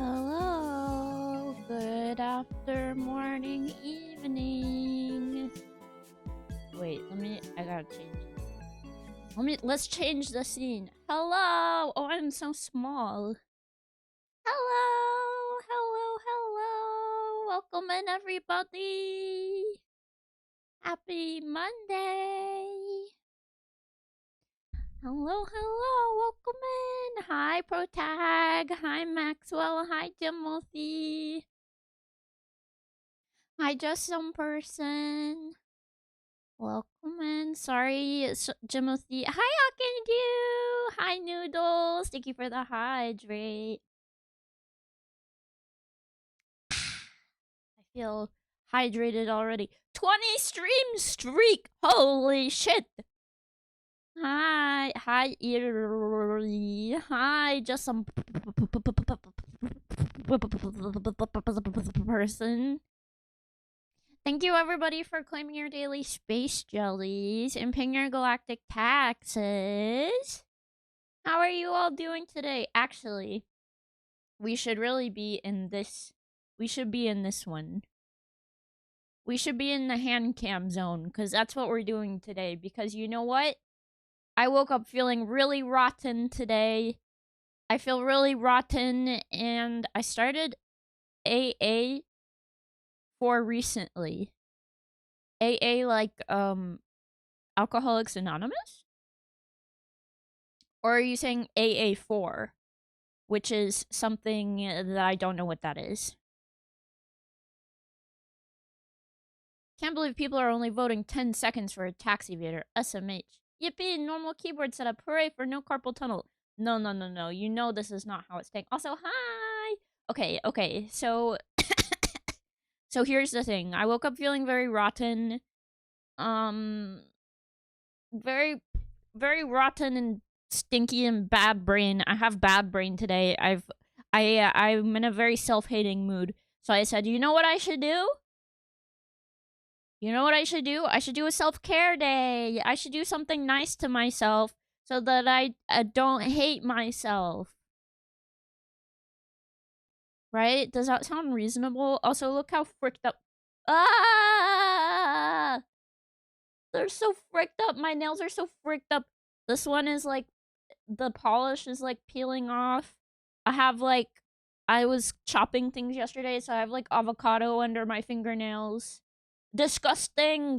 Hello, good after morning, evening. Wait, I gotta change. Let's change the scene. Hello! Oh, I'm so small. Hello. Welcome in, everybody. Happy Monday. Hello. Welcome in. Hi, Protag. Hi, Maxwell. Hi, Timothy. Hi, just some person. Welcome in. Sorry, Timothy. Hi, Akendu. Hi, Noodles. Thank you for the hydrate. I feel hydrated already. 20 stream streak. Holy shit. Hi, Eerie. Hi, just some person. Thank you, everybody, for claiming your daily space jellies and paying your galactic taxes. How are you all doing today? Actually, we should really be in this. We should be in this one. We should be in the Handcam zone, because that's what we're doing today. Because you know what? I woke up feeling really rotten today. I feel really rotten, and I started AA for recently. AA, like, Alcoholics Anonymous? Or are you saying AA4? Which is something that I don't know what that is. Can't believe people are only voting 10 seconds for a tax evader. SMH. Yippee, normal keyboard setup. Hooray for no carpal tunnel. No. You know this is not how it's taken. Also, hi! Okay. So, so here's the thing. I woke up feeling very rotten. Very, very rotten and stinky and bad brain. I have bad brain today. I'm in a very self-hating mood. So I said, you know what I should do? I should do a self-care day. I should do something nice to myself so that I don't hate myself. Right? Does that sound reasonable? Also, look how fricked up. Ah! They're so fricked up. My nails are so fricked up. This one is like, the polish is like peeling off. I was chopping things yesterday, so I have like avocado under my fingernails. Disgusting.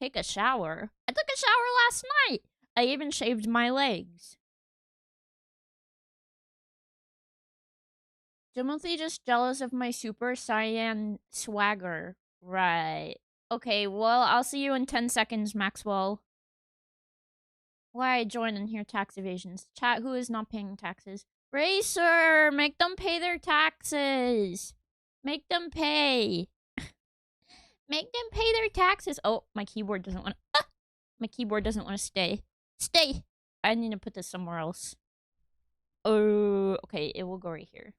Take a shower. I took a shower last night. I even shaved my legs. Timothy just jealous of my super cyan swagger. Right. Okay, well, I'll see you in 10 seconds, Maxwell. Why join in here tax evasions? Chat, who is not paying taxes? Racer! Make them pay their taxes! Make them pay! Make them pay their taxes! Oh, my keyboard doesn't want to... my keyboard doesn't want to stay. Stay! I need to put this somewhere else. Oh, okay, it will go right here.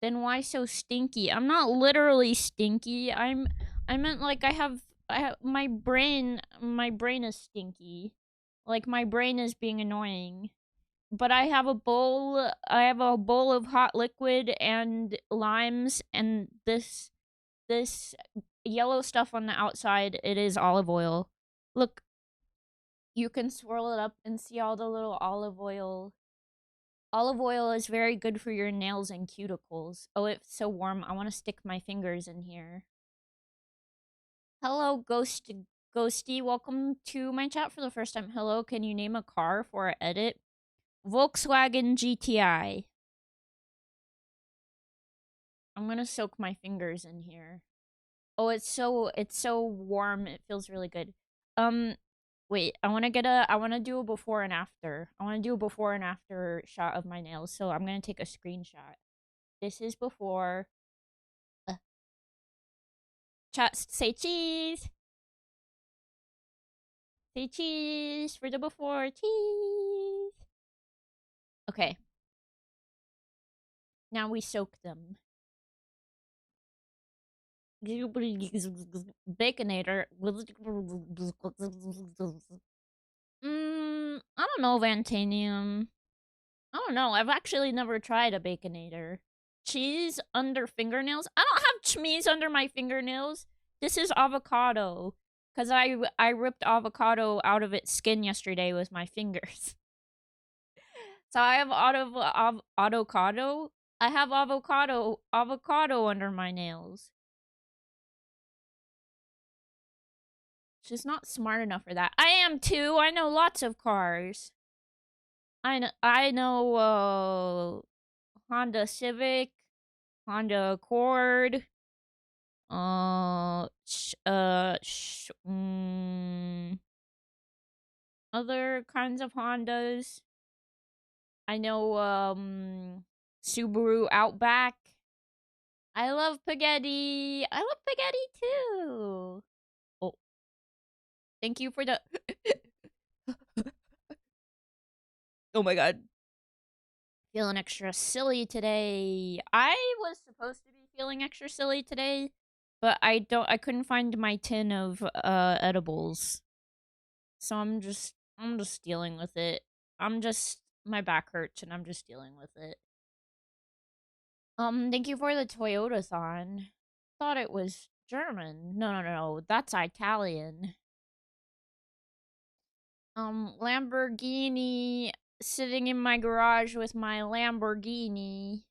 Then why so stinky? I'm not literally stinky. I meant like I have my brain is stinky. Like my brain is being annoying. But I have a bowl of hot liquid and limes and this yellow stuff on the outside. It is olive oil. Look, you can swirl it up and see all the little olive oil. Olive oil is very good for your nails and cuticles. Oh, it's so warm. I want to stick my fingers in here. Hello, Ghosty. Welcome to my chat for the first time. Hello, can you name a car for our edit? Volkswagen GTI. I'm gonna soak my fingers in here. Oh, it's so warm. It feels really good. Wait, I want to do a before and after. I want to do a before and after shot of my nails. So I'm going to take a screenshot. This is before. Chat, say cheese. Say cheese for the before. Cheese. Okay. Now we soak them. Baconator. I don't know, Vantanium. I don't know. I've actually never tried a Baconator. Cheese under fingernails? I don't have cheese under my fingernails. This is avocado. Because I ripped avocado out of its skin yesterday with my fingers. So I have avocado. I have avocado under my nails. She's not smart enough for that. I am too. I know lots of cars. I know Honda Civic, Honda Accord, other kinds of Hondas. I know Subaru Outback. I love spaghetti. I love spaghetti too. Oh, thank you for the Oh my god. Feeling extra silly today. I was supposed to be feeling extra silly today, but I couldn't find my tin of edibles. So I'm just dealing with it. My back hurts and I'm just dealing with it. Thank you for the Toyota thon. Thought it was German. No, that's Italian. Lamborghini, sitting in my garage with my Lamborghini.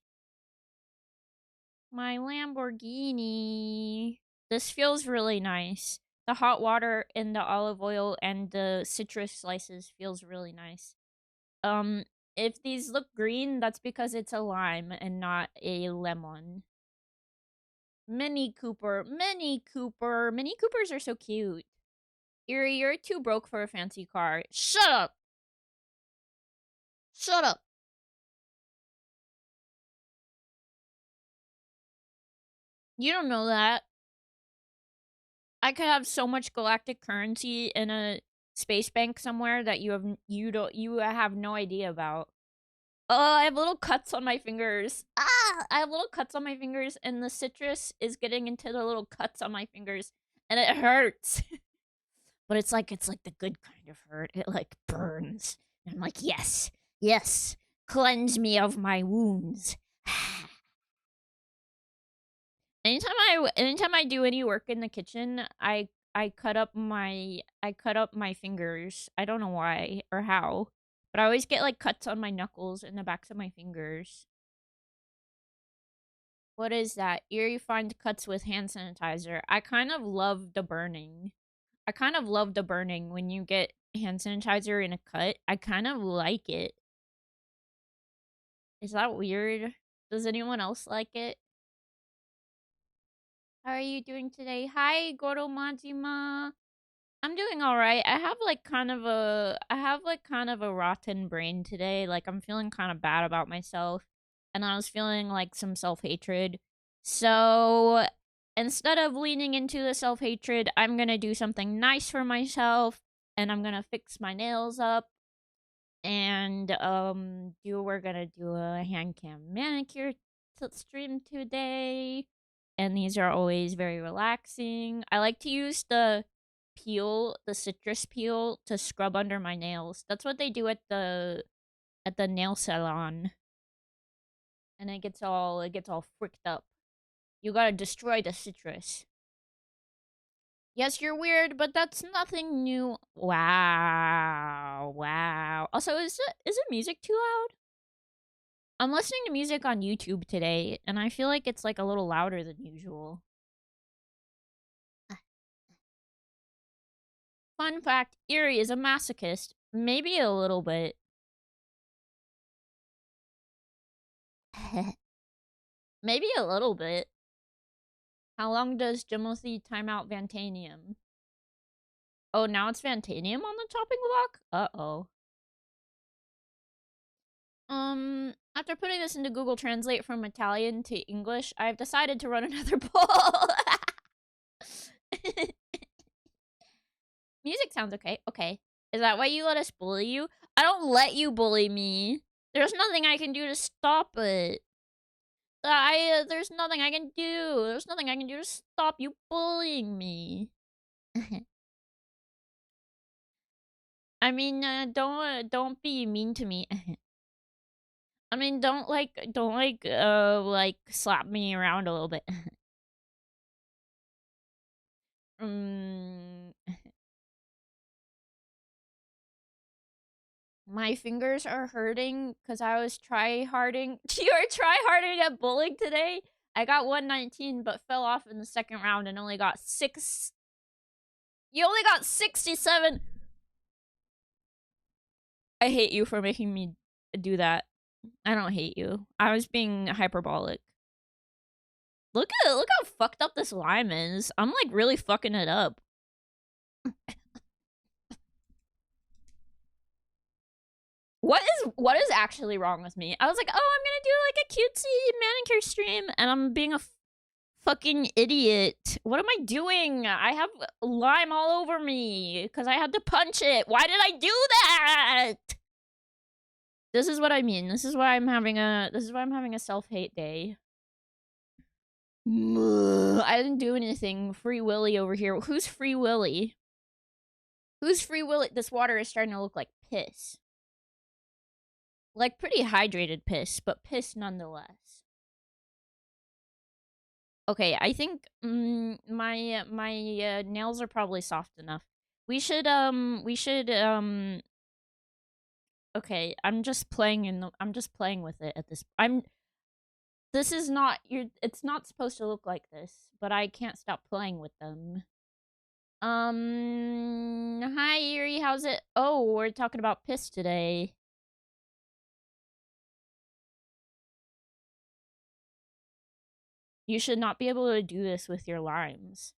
My Lamborghini. This feels really nice. The hot water and the olive oil and the citrus slices feels really nice. Um, if these look green, that's because it's a lime and not a lemon. Mini Cooper, Mini Cooper. Mini Coopers are so cute. Erie, you're too broke for a fancy car. Shut up! Shut up! You don't know that. I could have so much galactic currency in a space bank somewhere that you have no idea about. Oh, I have little cuts on my fingers. Ah, I have little cuts on my fingers, and the citrus is getting into the little cuts on my fingers, and it hurts. But it's like the good kind of hurt. It like burns. And I'm like, yes, yes, cleanse me of my wounds. Anytime I do any work in the kitchen, I cut up my fingers. I don't know why or how, but I always get like cuts on my knuckles and the backs of my fingers. What is that? Eerie find cuts with hand sanitizer. I kind of love the burning. I kind of love the burning when you get hand sanitizer in a cut. I kind of like it. Is that weird? Does anyone else like it? How are you doing today? Hi, Goro Majima. I'm doing all right. I have like kind of a rotten brain today. Like I'm feeling kind of bad about myself, and I was feeling like some self-hatred. So, instead of leaning into the self-hatred, I'm going to do something nice for myself, and I'm going to fix my nails up and we're going to do a hand cam manicure stream today. And these are always very relaxing. I like to use the citrus peel to scrub under my nails. That's what they do at the nail salon. And it gets all fricked up. You gotta destroy the citrus. Yes, you're weird, but that's nothing new. Wow. Wow. Also, is the music too loud? I'm listening to music on YouTube today, and I feel like it's like a little louder than usual. Fun fact, Erie is a masochist. Maybe a little bit. Maybe a little bit. How long does Timothy time out Vantanium? Oh, now it's Vantanium on the chopping block? Uh-oh. After putting this into Google Translate from Italian to English, I've decided to run another poll. Music sounds okay. Okay. Is that why you let us bully you? I don't let you bully me. There's nothing I can do to stop it. There's nothing I can do. There's nothing I can do to stop you bullying me. I mean, don't be mean to me. I mean, don't slap me around a little bit. mm, my fingers are hurting because I was try-harding. You were try-harding at bowling today? I got 119, but fell off in the second round and only got 6. You only got 67. I hate you for making me do that. I don't hate you. I was being hyperbolic. Look how fucked up this lime is. I'm like really fucking it up. What is actually wrong with me? I was like, oh, I'm gonna do like a cutesy manicure stream, and I'm being a fucking idiot. What am I doing? I have lime all over me because I had to punch it. Why did I do that? This is what I mean. This is why I'm having a self-hate day. I didn't do anything. Free Willy over here. Who's Free Willy? Who's Free Willy? This water is starting to look like piss. Like pretty hydrated piss, but piss nonetheless. Okay, I think my nails are probably soft enough. We should okay, I'm just playing with it at this. This is not it's not supposed to look like this, but I can't stop playing with them. Hi Erie, how's it? Oh, we're talking about piss today. You should not be able to do this with your limes.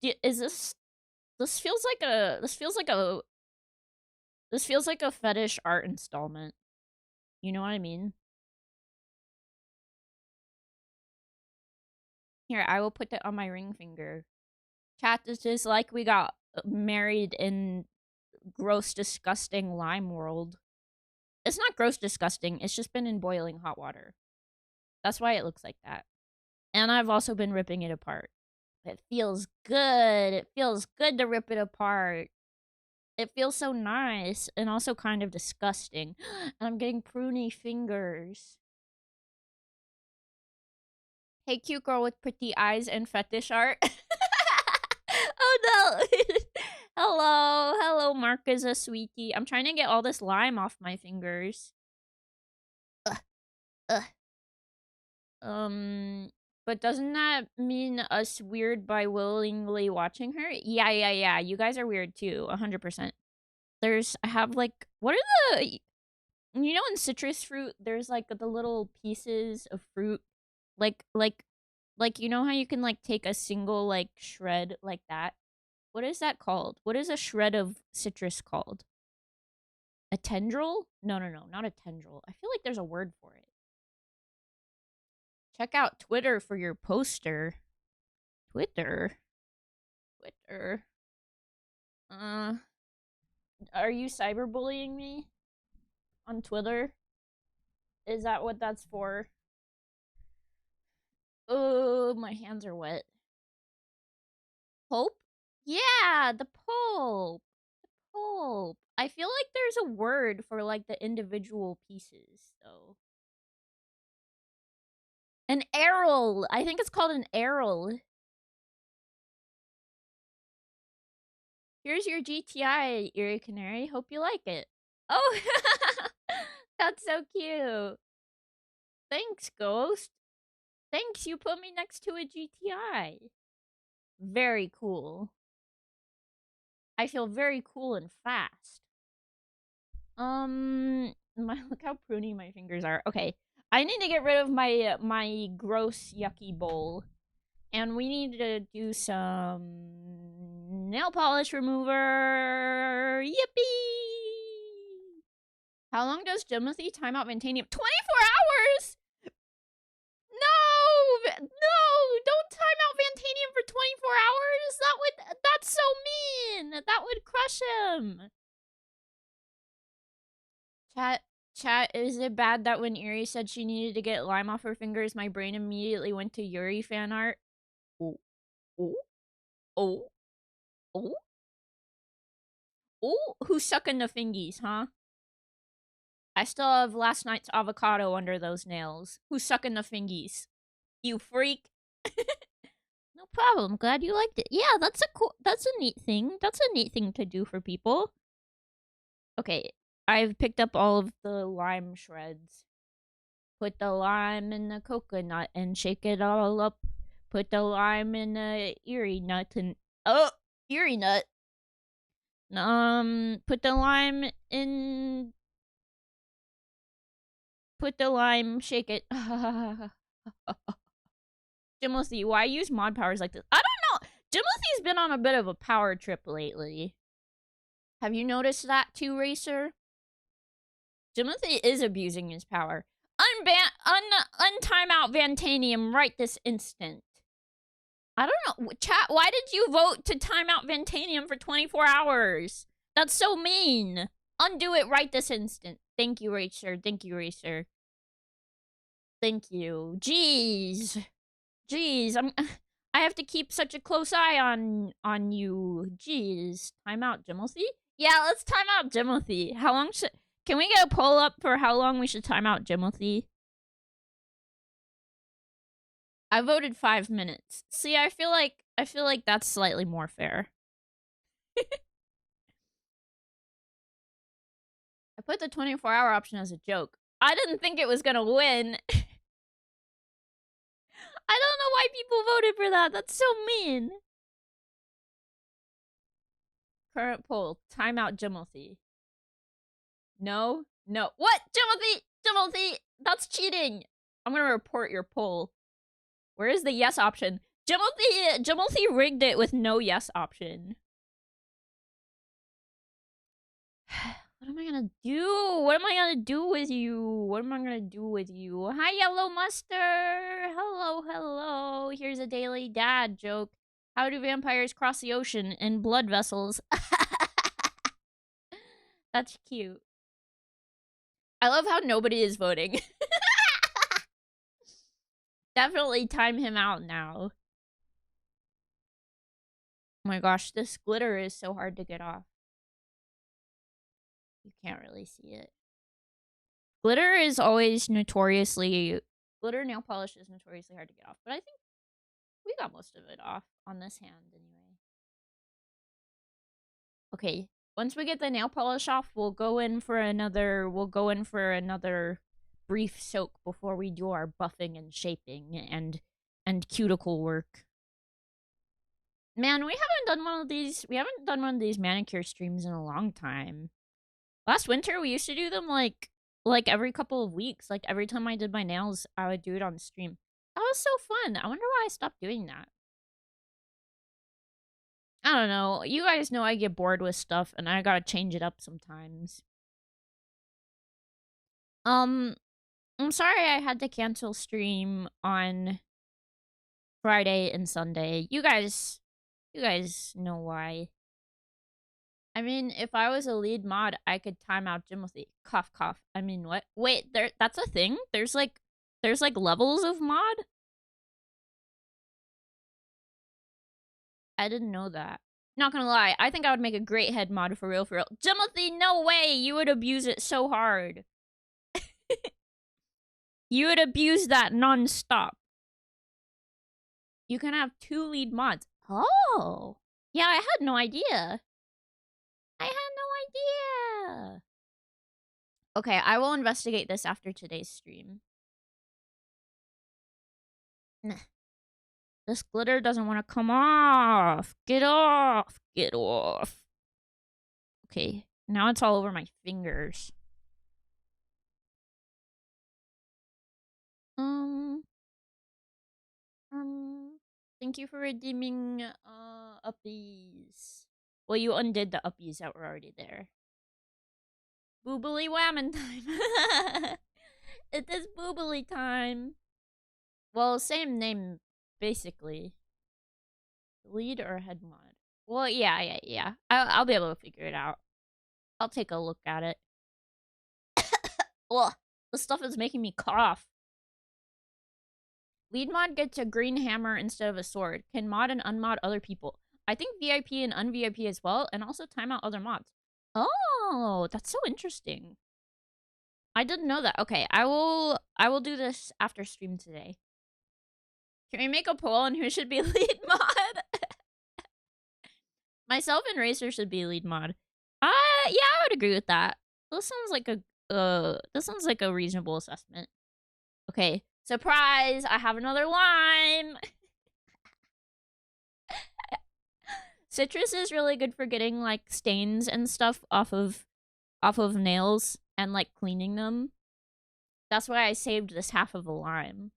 Is this feels like a fetish art installment. You know what I mean? Here, I will put that on my ring finger. Chat, this is like we got married in gross, disgusting lime world. It's not gross, disgusting. It's just been in boiling hot water. That's why it looks like that. And I've also been ripping it apart. It feels good. It feels good to rip it apart. It feels so nice and also kind of disgusting. And I'm getting pruny fingers. Hey, cute girl with pretty eyes and fetish art. Oh no. Hello, Mark is a sweetie. I'm trying to get all this lime off my fingers. Ugh. Ugh. But doesn't that mean us weird by willingly watching her? Yeah. You guys are weird too, 100%. I have like, what are the, you know, in citrus fruit, there's like the little pieces of fruit, like, you know how you can like take a single like shred like that? What is that called? What is a shred of citrus called? A tendril? No, not a tendril. I feel like there's a word for it. Check out Twitter for your poster. Twitter. Are you cyberbullying me on Twitter? Is that what that's for? Oh, my hands are wet. Pope? Yeah, the Pope. The Pope. I feel like there's a word for like the individual pieces, though. An arrow. I think it's called an arrow. Here's your GTI, Erie Canary. Hope you like it. Oh, that's so cute. Thanks, Ghost. Thanks, you put me next to a GTI. Very cool. I feel very cool and fast. Look how pruny my fingers are. Okay, I need to get rid of my gross yucky bowl, and we need to do some nail polish remover. Yippee! How long does Timothy time out Vantanium? 24 hours. No, don't time out Vantanium for 24 hours. That's so mean. That would crush him. Chat, is it bad that when Yuri said she needed to get lime off her fingers, my brain immediately went to Yuri fan art? Oh, oh, oh, oh, oh, who's sucking the fingies, huh? I still have last night's avocado under those nails. Who's sucking the fingies? You freak. No problem. Glad you liked it. Yeah, that's a neat thing. That's a neat thing to do for people. Okay, I've picked up all of the lime shreds. Put the lime in the coconut and shake it all up. Put the lime in the eerie nut and eerie nut. Put the lime in. Put the lime, shake it. Timothy, why use mod powers like this? I don't know. Timothy's been on a bit of a power trip lately. Have you noticed that too, Racer? Timothy is abusing his power. Untime out Vantanium right this instant. I don't know. Chat, why did you vote to time out Vantanium for 24 hours? That's so mean. Undo it right this instant. Thank you, Racer. Thank you, Racer. Thank you. Jeez. Jeez, I have to keep such a close eye on you. Jeez. Time out, Timothy? Yeah, let's time out Timothy. How long should... Can we get a poll up for how long we should time out Timothy? I voted 5 minutes. See, I feel like that's slightly more fair. I put the 24-hour option as a joke. I didn't think it was gonna win. I don't know why people voted for that. That's so mean. Current poll. Time out Timothy. No? No. What? Timothy! Timothy! That's cheating! I'm gonna report your poll. Where is the yes option? Timothy rigged it with no yes option. What am I gonna do? What am I gonna do with you? What am I gonna do with you? Hi, Yellow Mustard! Hello, hello. Here's a daily dad joke. How do vampires cross the ocean in blood vessels? That's cute. I love how nobody is voting. Definitely time him out now. Oh my gosh, this glitter is so hard to get off. You can't really see it. Glitter is always notoriously... Glitter nail polish is notoriously hard to get off. But I think we got most of it off on this hand anyway. Okay, once we get the nail polish off, we'll go in for another brief soak before we do our buffing and shaping and cuticle work. Man, we haven't done one of these manicure streams in a long time. Last winter we used to do them like every couple of weeks. Like every time I did my nails, I would do it on stream. That was so fun. I wonder why I stopped doing that. I don't know. You guys know I get bored with stuff and I gotta change it up sometimes. I'm sorry I had to cancel stream on Friday and Sunday. You guys know why. I mean, if I was a lead mod, I could time out Timothy. Cough, cough. I mean, what? Wait, that's a thing? There's like levels of mod? I didn't know that. Not gonna lie, I think I would make a great head mod for real, for real. Timothy, no way! You would abuse it so hard. You would abuse that non-stop. You can have 2 lead mods. Oh! Yeah, I had no idea. I had no idea. Okay, I will investigate this after today's stream. This glitter doesn't want to come off. Get off. Get off. Okay, now it's all over my fingers. Thank you for redeeming, uppies. Well, you undid the uppies that were already there. Boobily whammon time. It is boobily time. Well, same name, basically. Lead or head mod? Well, yeah. I'll be able to figure it out. I'll take a look at it. Ugh, this stuff is making me cough. Lead mod gets a green hammer instead of a sword. Can mod and unmod other people. I think VIP and un-VIP as well, and also time out other mods. Oh, that's so interesting. I didn't know that. Okay, I will do this after stream today. Can we make a poll on who should be lead mod? Myself and Racer should be lead mod. Yeah, I would agree with that. This sounds like a reasonable assessment. Okay, surprise! I have another lime. Citrus is really good for getting like stains and stuff off of nails and like cleaning them. That's why I saved this half of a lime.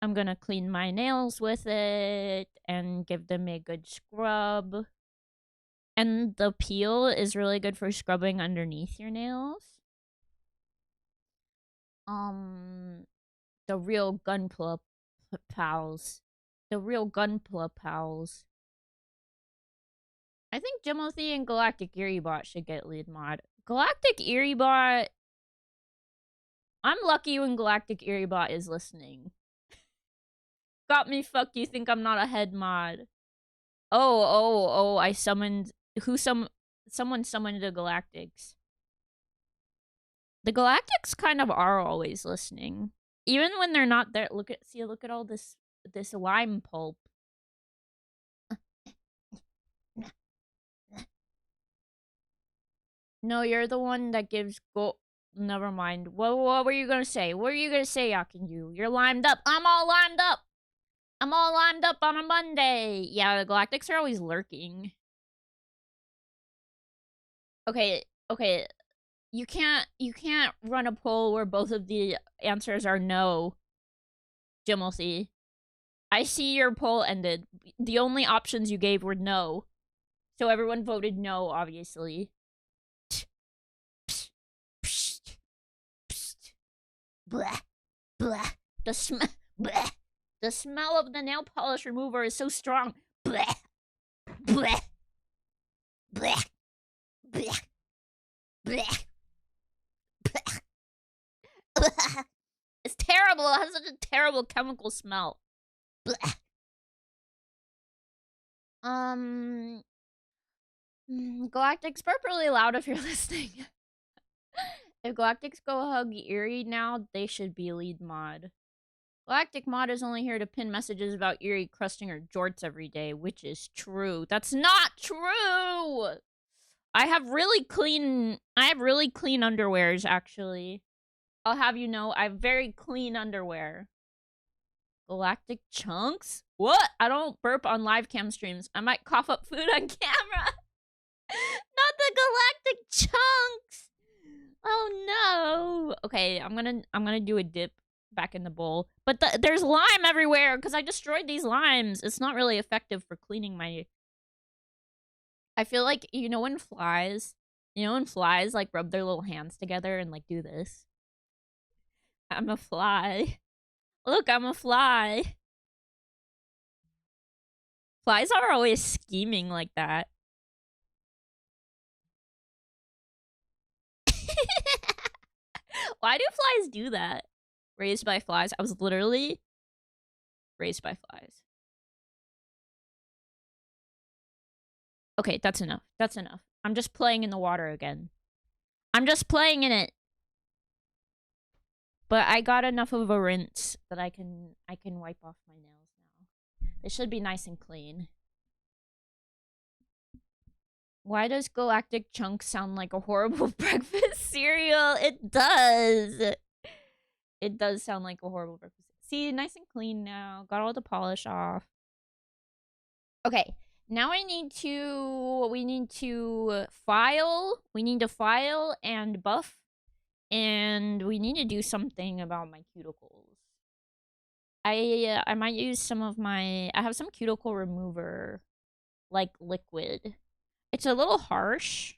I'm gonna clean my nails with it and give them a good scrub. And the peel is really good for scrubbing underneath your nails. The real Gunpla pals. The real Gunpla pals. I think Jimothy and Galactic Eeriebot should get lead mod. Galactic Eeriebot... I'm lucky when Galactic Eeriebot is listening. Got me fucked, you think I'm not a head mod. Oh, I summoned... Someone summoned the Galactics. The Galactics kind of are always listening. Even when they're not there. Look at all this lime pulp. No, you're the one that gives gold. Never mind. What were you gonna say? What were you gonna say, Yakinju? You're limed up. I'm all limed up. I'm all limed up on a Monday. Yeah, the Galactics are always lurking. Okay. You can't run a poll where both of the answers are no. Jimothy. I see your poll ended. The only options you gave were no. So everyone voted no, obviously. Blah, blah. The smell of the nail polish remover is so strong. Blah, blah, blah, blah, blah, blah. It's terrible. It has such a terrible chemical smell. Blah. Galactics burp really loud if you're listening. If Galactics go hug Eerie now, they should be lead mod. Galactic mod is only here to pin messages about Eerie crusting her jorts every day, which is true. That's not true! I have really clean underwears, actually. I'll have you know, I have very clean underwear. Galactic chunks? What? I don't burp on live cam streams. I might cough up food on camera. Not the galactic chunks! Oh no! Okay, I'm gonna do a dip back in the bowl. But there's lime everywhere because I destroyed these limes. It's not really effective for cleaning my... I feel like, you know when flies like rub their little hands together and like do this? I'm a fly. Look, I'm a fly. Flies are always scheming like that. Why do flies do that? Raised by flies. I was literally raised by flies. Okay, that's enough. That's enough. I'm just playing in the water again. I'm just playing in it. But I got enough of a rinse that I can wipe off my nails now. They should be nice and clean. Why does Galactic Chunk sound like a horrible breakfast cereal? It does. It does sound like a horrible breakfast. See, nice and clean now. Got all the polish off. Okay, now we need to file. We need to file and buff. And we need to do something about my cuticles. I might use some of my... I have some cuticle remover, like, liquid. It's a little harsh,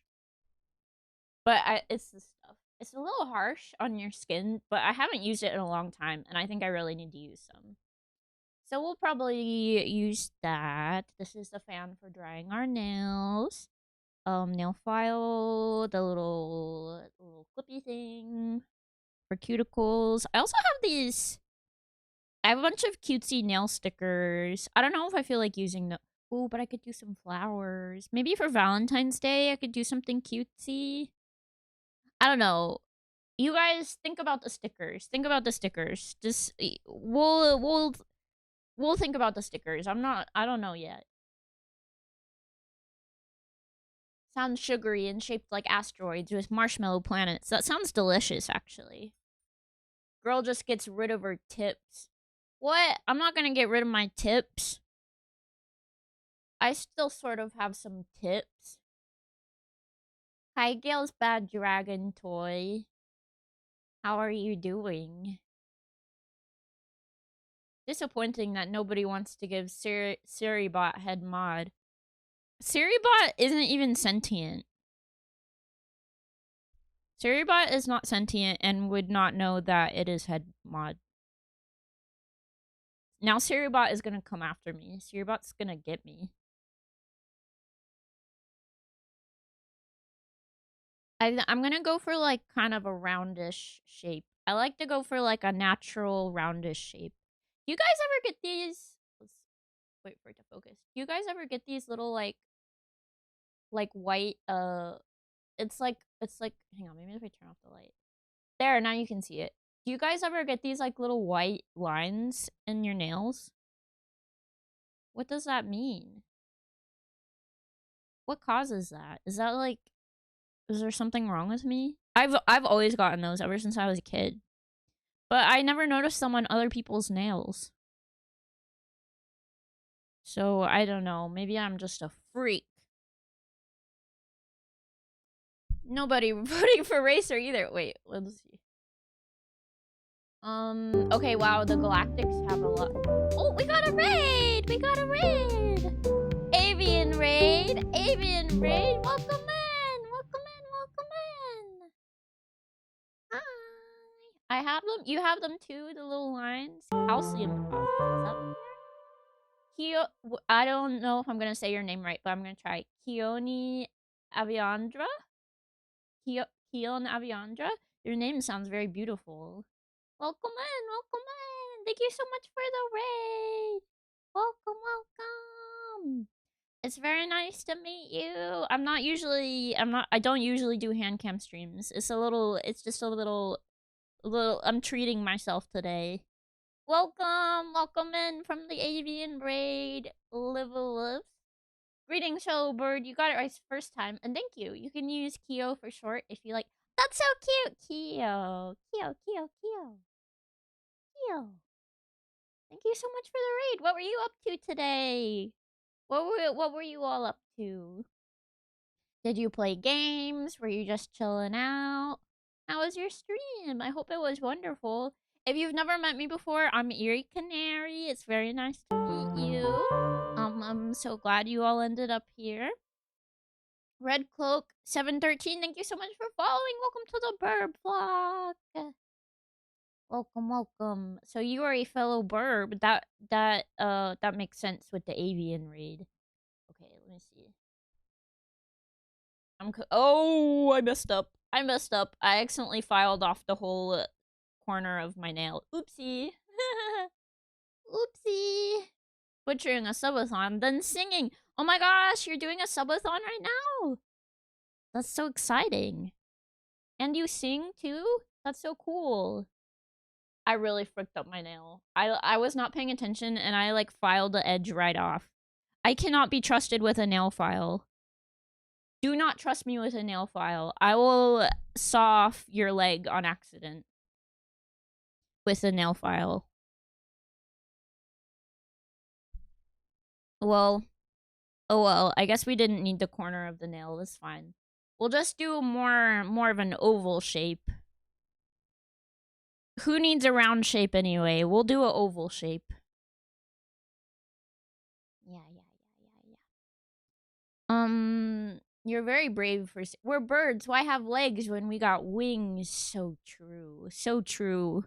but it's the stuff. It's a little harsh on your skin, but I haven't used it in a long time, and I think I really need to use some. So we'll probably use that. This is the fan for drying our nails. Nail file, the little clippy thing for cuticles. I also have these... I have a bunch of cutesy nail stickers. I don't know if I feel like using the... Ooh, but I could do some flowers. Maybe for Valentine's Day, I could do something cutesy. I don't know. You guys think about the stickers. Think about the stickers. Just we'll think about the stickers. I don't know yet. Sounds sugary and shaped like asteroids with marshmallow planets. That sounds delicious, actually. Girl just gets rid of her tips. What? I'm not gonna get rid of my tips. I still sort of have some tips. Hi, Gail's bad dragon toy. How are you doing? Disappointing that nobody wants to give Siribot head mod. Siribot isn't even sentient. Siribot is not sentient and would not know that it is head mod. Now Siribot is gonna come after me. Siribot's gonna get me. I'm gonna go for like kind of a roundish shape. I like to go for like a natural roundish shape. Do you guys ever get these? Let's wait for it to focus. Do you guys ever get these little like white it's like hang on, maybe if I turn off the light. There, now you can see it. Do you guys ever get these like little white lines in your nails? What does that mean? What causes that? Is that like, is there something wrong with me? I've always gotten those ever since I was a kid. But I never noticed them on other people's nails. So I don't know. Maybe I'm just a freak. Nobody voting for Racer either. Wait, let's see. Okay, wow, the Galactics have a lot. Oh, we got a raid! We got a raid! Avian raid! Avian raid! Welcome in! Welcome in! Welcome in! Hi! I have them. You have them too, the little lines? Calcium deposits. Is that what they are? I don't know if I'm gonna say your name right, but I'm gonna try. Keone Aviandra? Keone Aviandra? Your name sounds very beautiful. Welcome in, welcome in. Thank you so much for the raid. Welcome, welcome. It's very nice to meet you. I don't usually do Handcam streams. It's just a little, I'm treating myself today. Welcome, welcome in from the Avian raid. Live. Greetings, Hello Bird. You got it right first time, and thank you. You can use Keo for short if you like. That's so cute, Keo. Keo. Thank you so much for the raid. What were you up to today? What were you all up to? Did you play games? Were you just chilling out? How was your stream? I hope it was wonderful. If you've never met me before, I'm Eerie Canary. It's very nice to meet you. I'm so glad you all ended up here. Red Cloak 713, thank you so much for following. Welcome to the Burb vlog. Welcome. So you are a fellow Burb. That makes sense with the avian raid. Okay, let me see. Oh, I messed up. I accidentally filed off the whole corner of my nail. Oopsie. Oopsie. Butchering a subathon, then singing. Oh my gosh, you're doing a subathon right now. That's so exciting. And you sing too? That's so cool. I really fricked up my nail. I was not paying attention and I like filed the edge right off. I cannot be trusted with a nail file. Do not trust me with a nail file. I will saw off your leg on accident with a nail file. Well, oh well, I guess we didn't need the corner of the nail. That's fine. We'll just do more of an oval shape. Who needs a round shape anyway? We'll do an oval shape. Yeah. You're very brave for... We're birds. Why have legs when we got wings? So true. So true.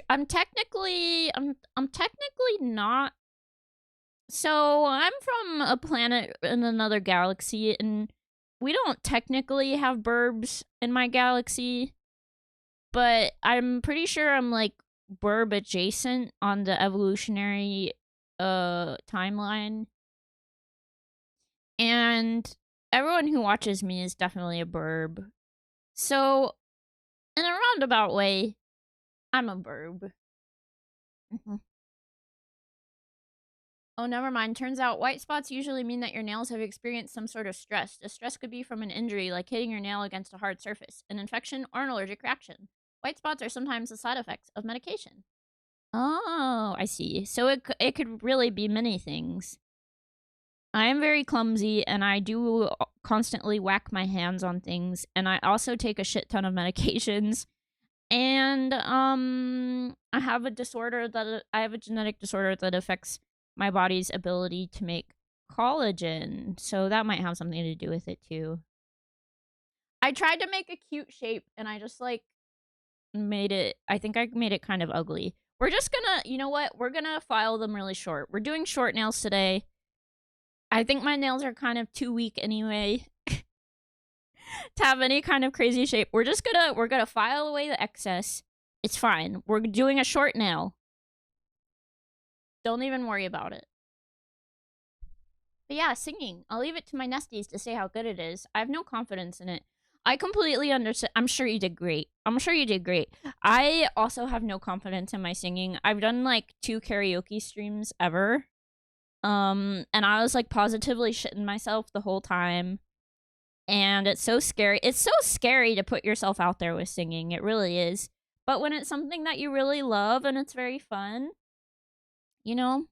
I'm technically not. So I'm from a planet in another galaxy, and we don't technically have burbs in my galaxy, but I'm pretty sure I'm like burb adjacent on the evolutionary timeline. And everyone who watches me is definitely a burb. So, in a roundabout way, I'm a burb. Oh, never mind. Turns out white spots usually mean that your nails have experienced some sort of stress. The stress could be from an injury, like hitting your nail against a hard surface, an infection, or an allergic reaction. White spots are sometimes the side effects of medication. Oh, I see. So it could really be many things. I am very clumsy, and I do constantly whack my hands on things, and I also take a shit ton of medications. And I have a genetic disorder that affects my body's ability to make collagen, so that might have something to do with it too. I tried to make a cute shape, and I just like I think I made it kind of ugly. We're just gonna, you know what? We're gonna file them really short. We're doing short nails today. I think my nails are kind of too weak anyway to have any kind of crazy shape. We're gonna file away the excess. It's fine. We're doing a short nail. Don't even worry about it. But yeah, singing. I'll leave it to my nesties to say how good it is. I have no confidence in it. I completely understand. I'm sure you did great. I also have no confidence in my singing. I've done like 2 karaoke streams ever. And I was like positively shitting myself the whole time. And it's so scary. It's so scary to put yourself out there with singing. It really is. But when it's something that you really love and it's very fun, you know,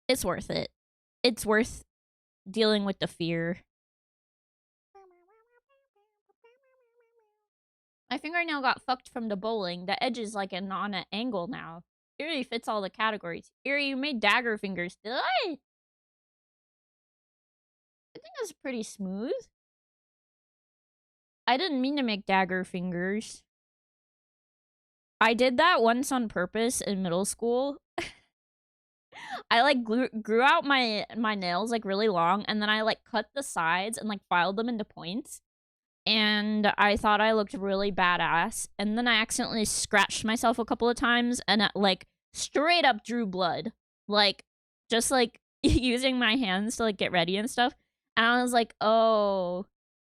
it's worth it. It's worth dealing with the fear. My fingernail got fucked from the bowling. The edge is like on an angle now. Eerie fits all the categories. Eerie, you made dagger fingers. Did I? I think that's pretty smooth. I didn't mean to make dagger fingers. I did that once on purpose in middle school. I like grew out my nails like really long, and then I like cut the sides and like filed them into points. And I thought I looked really badass. And then I accidentally scratched myself a couple of times and like straight up drew blood. Like just like using my hands to like get ready and stuff. And I was like, oh,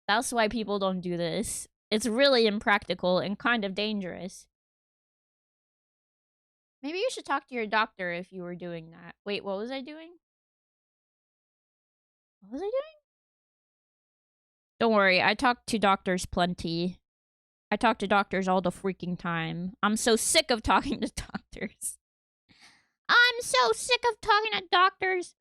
that's why people don't do this. It's really impractical and kind of dangerous. Maybe you should talk to your doctor if you were doing that. Wait, what was I doing? What was I doing? Don't worry, I talk to doctors plenty. I talk to doctors all the freaking time. I'm so sick of talking to doctors. I'm so sick of talking to doctors.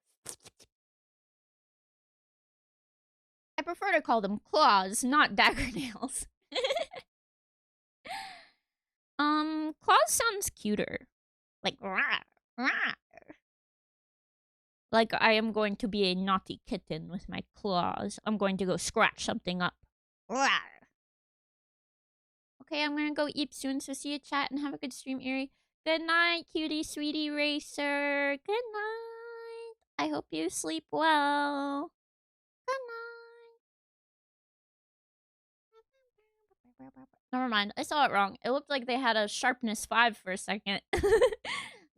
I prefer to call them claws, not dagger nails. Claws sounds cuter. Like, rah, rah. Like I am going to be a naughty kitten with my claws. I'm going to go scratch something up. Rah. Okay, I'm gonna go eat soon, so see you, chat, and have a good stream, Eerie. Good night, cutie sweetie racer. Good night. I hope you sleep well. Good night. Never mind, I saw it wrong. It looked like they had a sharpness 5 for a second.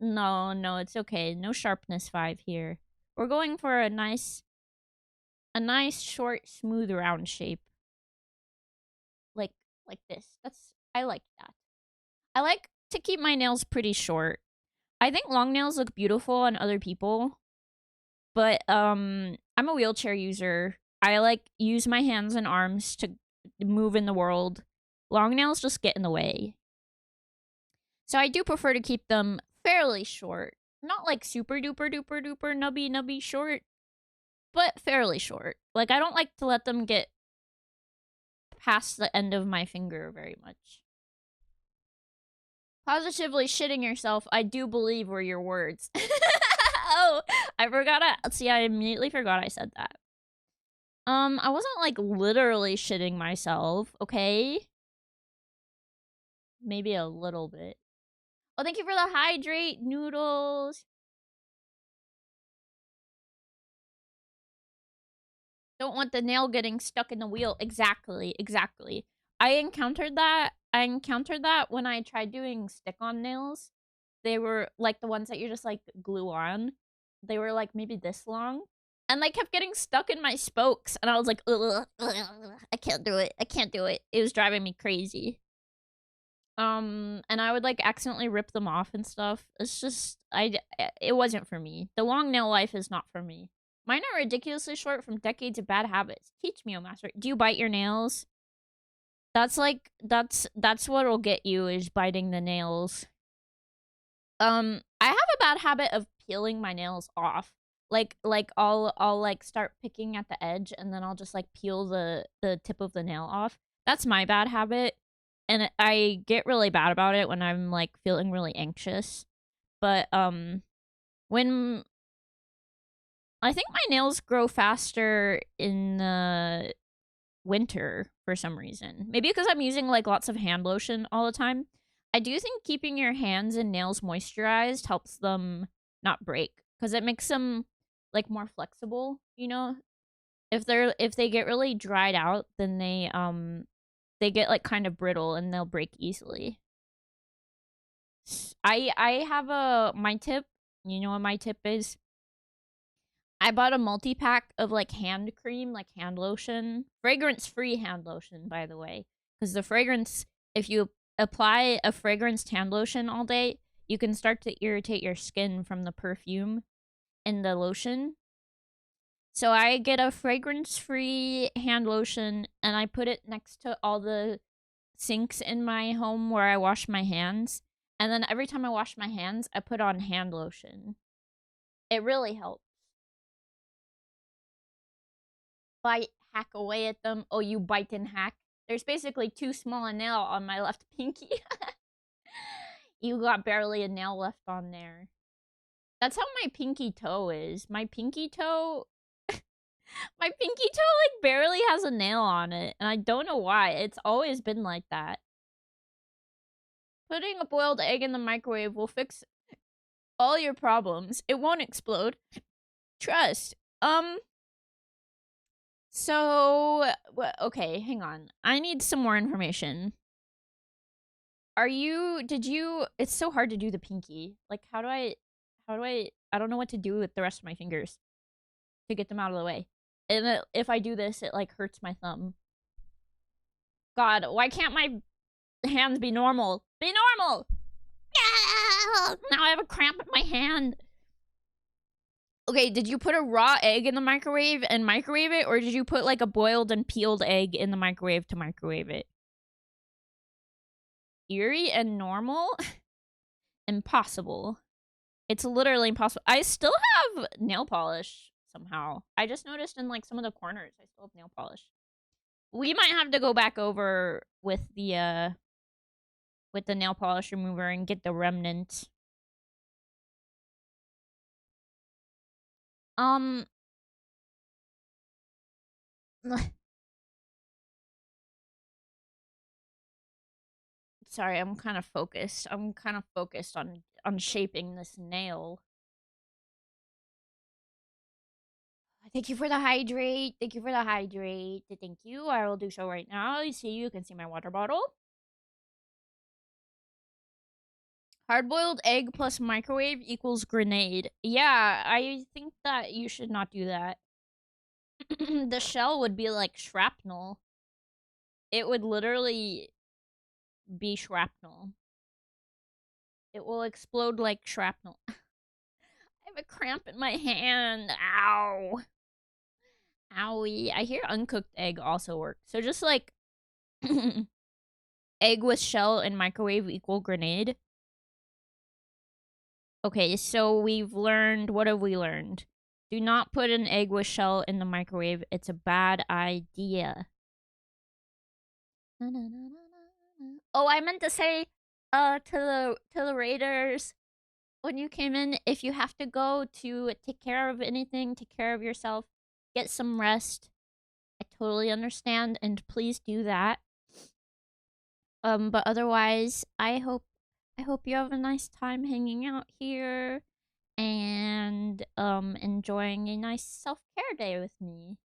No, it's okay. No sharpness 5 here. We're going for a nice, short, smooth, round shape. Like this. I like that. I like to keep my nails pretty short. I think long nails look beautiful on other people. But I'm a wheelchair user. I like use my hands and arms to move in the world. Long nails just get in the way. So I do prefer to keep them fairly short. Not like super duper duper duper nubby short, but fairly short. Like I don't like to let them get past the end of my finger very much. Positively shitting yourself, I do believe, were your words. Oh, I forgot. I immediately forgot I said that. I wasn't like literally shitting myself, okay? Maybe a little bit. Oh, thank you for the hydrate noodles. Don't want the nail getting stuck in the wheel. Exactly. I encountered that when I tried doing stick-on nails. They were like the ones that you just like glue on. They were like maybe this long. And they kept getting stuck in my spokes, and I was like, ugh, ugh, ugh, I can't do it. I can't do it. It was driving me crazy. And I would like accidentally rip them off and stuff. It's just it wasn't for me. The long nail life is not for me. Mine are ridiculously short from decades of bad habits. Teach me, O master. Do you bite your nails? That's like that's what'll get you is biting the nails. I have a bad habit of peeling my nails off. Like I'll like start picking at the edge and then I'll just like peel the tip of the nail off. That's my bad habit. And I get really bad about it when I'm like feeling really anxious. But when I think my nails grow faster in the winter for some reason. Maybe because I'm using like lots of hand lotion all the time. I do think keeping your hands and nails moisturized helps them not break because it makes them like more flexible, you know? If they get really dried out, then they get like kind of brittle and they'll break easily. I have a my tip, you know what my tip is? I bought a multi-pack of like hand cream, like hand lotion, fragrance-free hand lotion, by the way, because the fragrance, if you apply a fragranced hand lotion all day, you can start to irritate your skin from the perfume in the lotion. So I get a fragrance-free hand lotion and I put it next to all the sinks in my home where I wash my hands. And then every time I wash my hands, I put on hand lotion. It really helps. Bite, hack away at them. Oh, you bite and hack. There's basically too small a nail on my left pinky. You got barely a nail left on there. That's how my pinky toe is. My pinky toe... my pinky toe, like, barely has a nail on it. And I don't know why. It's always been like that. Putting a boiled egg in the microwave will fix all your problems. It won't explode. Trust. So, okay, hang on. I need some more information. It's so hard to do the pinky. Like, I don't know what to do with the rest of my fingers to get them out of the way. And if I do this, it, like, hurts my thumb. God, why can't my hands be normal? Be normal! Yeah! Now I have a cramp in my hand. Okay, did you put a raw egg in the microwave and microwave it? Or did you put, like, a boiled and peeled egg in the microwave to microwave it? Eerie and normal? Impossible. It's literally impossible. I still have nail polish somehow. I just noticed in, like, some of the corners, I still have nail polish. We might have to go back over with the nail polish remover and get the remnant. Sorry, I'm kind of focused. I'm kind of focused on shaping this nail. Thank you for the hydrate. Thank you for the hydrate. Thank you. I will do so right now. You can see my water bottle. Hard-boiled egg plus microwave equals grenade. Yeah, I think that you should not do that. The shell would be like shrapnel. It would literally be shrapnel. It will explode like shrapnel. I have a cramp in my hand. Ow. Owie. I hear uncooked egg also works. So just like egg with shell and microwave equal grenade. Okay, so we've learned... What have we learned? Do not put an egg with shell in the microwave. It's a bad idea. Oh, I meant to say to the raiders when you came in, if you have to go to take care of anything, take care of yourself, get some rest. I totally understand, and please do that. But otherwise, I hope you have a nice time hanging out here and enjoying a nice self-care day with me.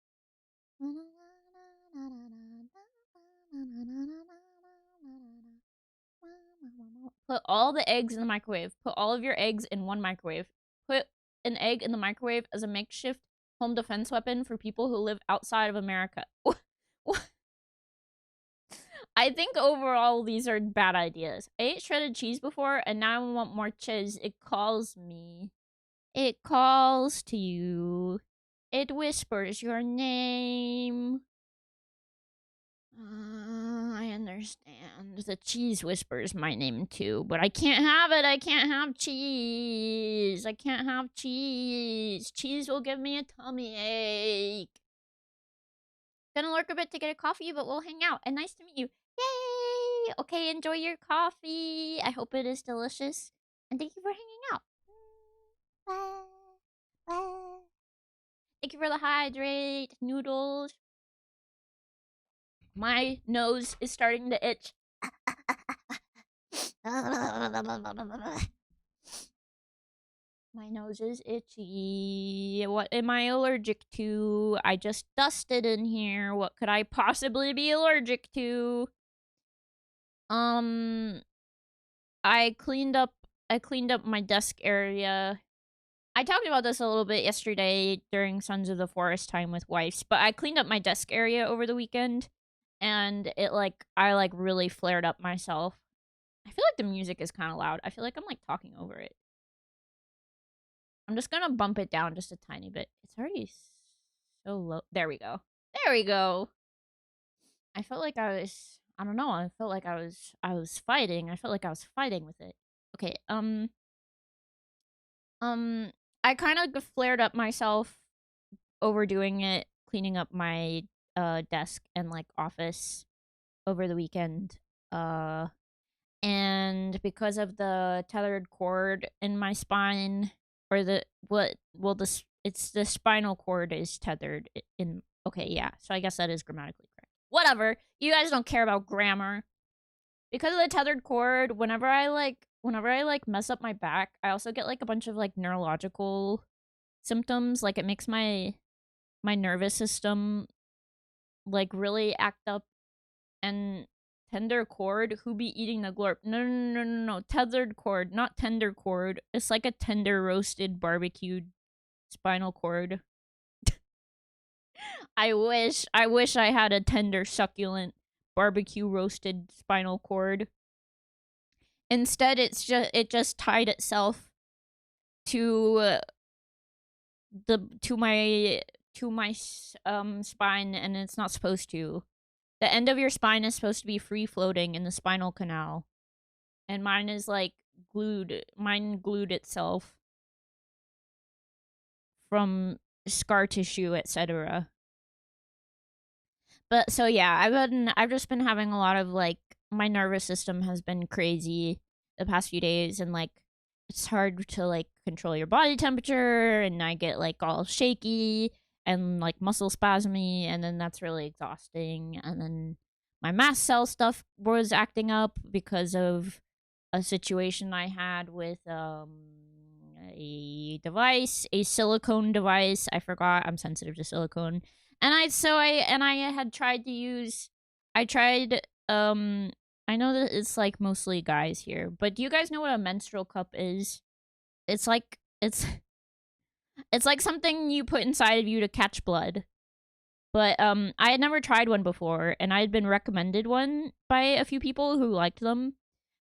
Put all the eggs in the microwave. Put all of your eggs in one microwave. Put an egg in the microwave as a makeshift home defense weapon for people who live outside of America. I think overall these are bad ideas. I ate shredded cheese before, and now I want more cheese. It calls me. It calls to you. It whispers your name. I understand. The cheese whispers my name too, but I can't have it. I can't have cheese. I can't have cheese. Cheese will give me a tummy ache. Gonna lurk a bit to get a coffee, but we'll hang out. And nice to meet you. Yay! Okay, enjoy your coffee. I hope it is delicious. And thank you for hanging out. Thank you for the hydrate, noodles. My nose is starting to itch. My nose is itchy. What am I allergic to? I just dusted in here. What could I possibly be allergic to? I cleaned up my desk area. I talked about this a little bit yesterday during Sons of the Forest time with wives, but I cleaned up my desk area over the weekend, and I really flared up myself. I feel like the music is kind of loud. I feel like I'm talking over it. I'm just gonna bump it down just a tiny bit. It's already so low. There we go. There we go. I felt like I was, I don't know, I felt like I was fighting. I felt like I was fighting with it. Okay, I kind of flared up myself overdoing it, cleaning up my desk and office over the weekend. And because of the tethered cord in my spine, or it's the spinal cord is tethered in. Okay, yeah. So I guess that is grammatically correct. Whatever. You guys don't care about grammar. Because of the tethered cord, whenever I mess up my back, I also get a bunch of neurological symptoms. It makes my nervous system really act up. And tender cord, who be eating the glorp? No. Tethered cord, not tender cord. It's like a tender roasted barbecued spinal cord. I wish I had a tender succulent barbecue roasted spinal cord. Instead, it just tied itself to my spine, and it's not supposed to. The end of your spine is supposed to be free floating in the spinal canal, and mine is glued. Mine glued itself from scar tissue, etc. But so yeah, I've just been having a lot of my nervous system has been crazy the past few days, and it's hard to control your body temperature, and I get all shaky and muscle spasmy, and then that's really exhausting. And then my mast cell stuff was acting up because of a situation I had with a silicone device. I forgot I'm sensitive to silicone. And I had tried to use I know that it's mostly guys here, but do you guys know what a menstrual cup is? It's something you put inside of you to catch blood. But I had never tried one before, and I had been recommended one by a few people who liked them.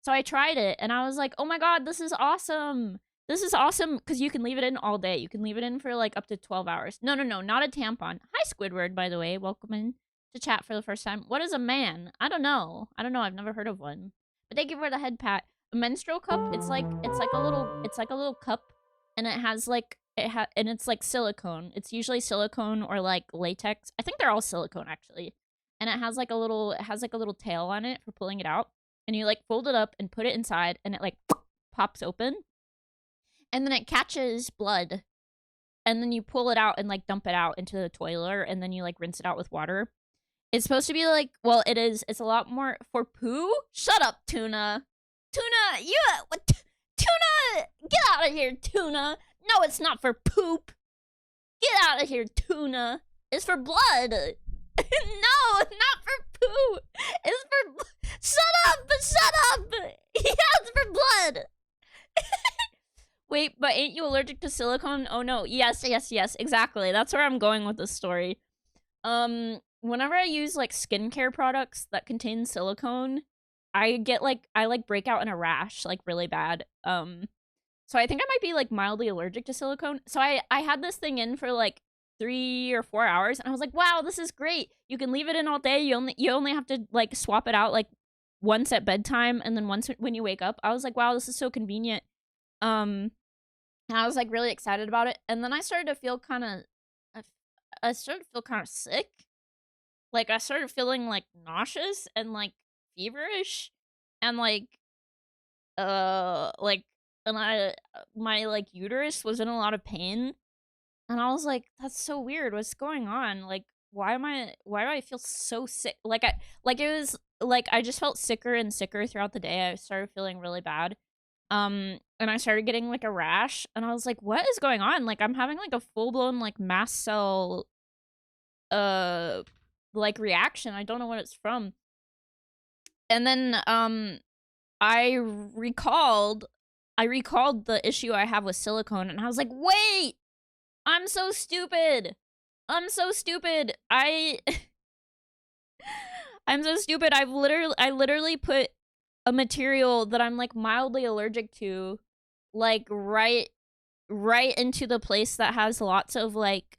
So I tried it, and I was like, "Oh my god, this is awesome! This is awesome!" Because you can leave it in all day. You can leave it in for up to 12 hours. No, not a tampon. Hi, Squidward, by the way. Welcome in to chat for the first time. What is a man? I don't know. I've never heard of one. But thank you for the head pat. A menstrual cup. It's like a little cup, and it has and it's silicone. It's usually silicone or latex. I think they're all silicone actually. And it has a little tail on it for pulling it out. And you fold it up and put it inside, and it pops open. And then it catches blood. And then you pull it out and dump it out into the toilet, and then you rinse it out with water. It's supposed to be well, it is. It's a lot more for poo. Shut up, Tuna. Tuna, Tuna, get out of here, Tuna. No, it's not for poop. Get out of here, Tuna. It's for blood. No, it's not for poo. It's for... Shut up. Yeah, it's for blood. Wait, but ain't you allergic to silicone? Oh no. Yes, yes, yes. Exactly. That's where I'm going with this story. Whenever I use like skincare products that contain silicone, I get like break out in a rash like really bad. So I think I might be like mildly allergic to silicone. So I had this thing in for like 3 or 4 hours, and I was like, wow, this is great. You can leave it in all day. You only have to like swap it out like once at bedtime and then once when you wake up. I was like, wow, this is so convenient. And I was like really excited about it. And then I started to feel kind of I started to feel kind of sick. Like I started feeling like nauseous and like feverish and like and I my like uterus was in a lot of pain, and I was like, that's so weird. What's going on? Like why do I feel so sick? Like it was like I just felt sicker and sicker throughout the day. I started feeling really bad. And I started getting like a rash, and I was like, what is going on? Like I'm having like a full-blown like mast cell like reaction. I don't know what it's from. And then I recalled the issue I have with silicone, and I was like, wait, I'm so stupid. I'm so stupid. I'm so stupid. I literally put a material that I'm like mildly allergic to like right into the place that has lots of like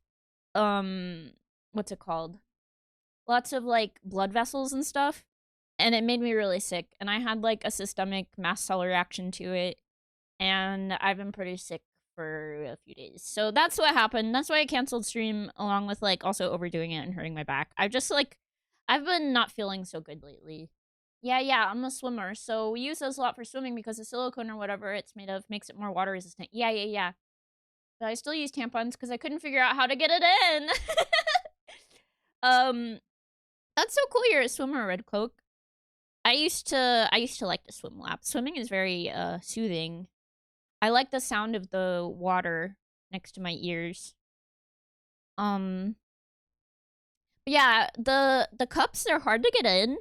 what's it called? Lots of like blood vessels and stuff. And it made me really sick, and I had like a systemic mast cell reaction to it, and I've been pretty sick for a few days. So that's what happened. That's why I canceled stream, along with like also overdoing it and hurting my back. I've been not feeling so good lately. Yeah, I'm a swimmer, so we use those a lot for swimming because the silicone or whatever it's made of makes it more water resistant. Yeah. But I still use tampons because I couldn't figure out how to get it in. That's so cool. You're a swimmer, Red Cloak. I used to like to swim laps. Swimming is very soothing. I like the sound of the water next to my ears. But yeah, the cups, they're hard to get in.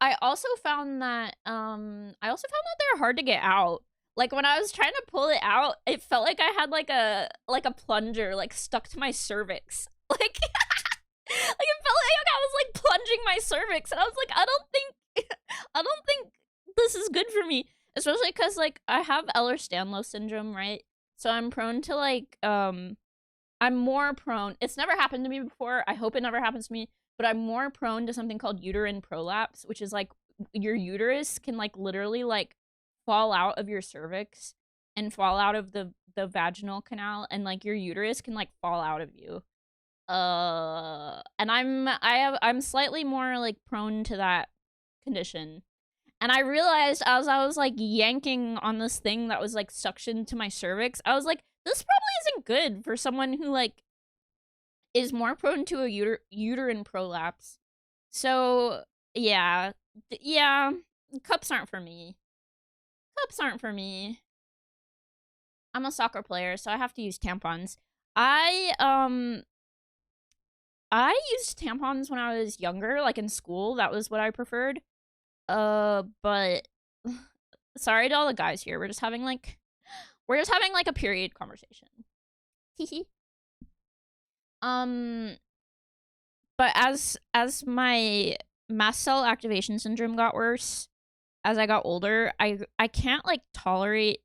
I also found that they're hard to get out. Like when I was trying to pull it out, it felt like I had like a plunger like stuck to my cervix. Like like it felt like I was like plunging my cervix, and I was like, I don't think this is good for me, especially because like I have Ehlers-Danlos syndrome, right? So I'm prone to like I'm more prone. It's never happened to me before. I hope it never happens to me, but I'm more prone to something called uterine prolapse, which is like your uterus can like literally like fall out of your cervix and fall out of the vaginal canal, and like your uterus can like fall out of you. And I'm slightly more like prone to that condition. And I realized as I was like yanking on this thing that was like suctioned to my cervix, I was like, this probably isn't good for someone who like is more prone to a uterine prolapse. So yeah, cups aren't for me. Cups aren't for me. I'm a soccer player, so I have to use tampons. I used tampons when I was younger, like in school. That was what I preferred. But sorry to all the guys here. We're just having like a period conversation. Hehe. But as my mast cell activation syndrome got worse as I got older, I can't like tolerate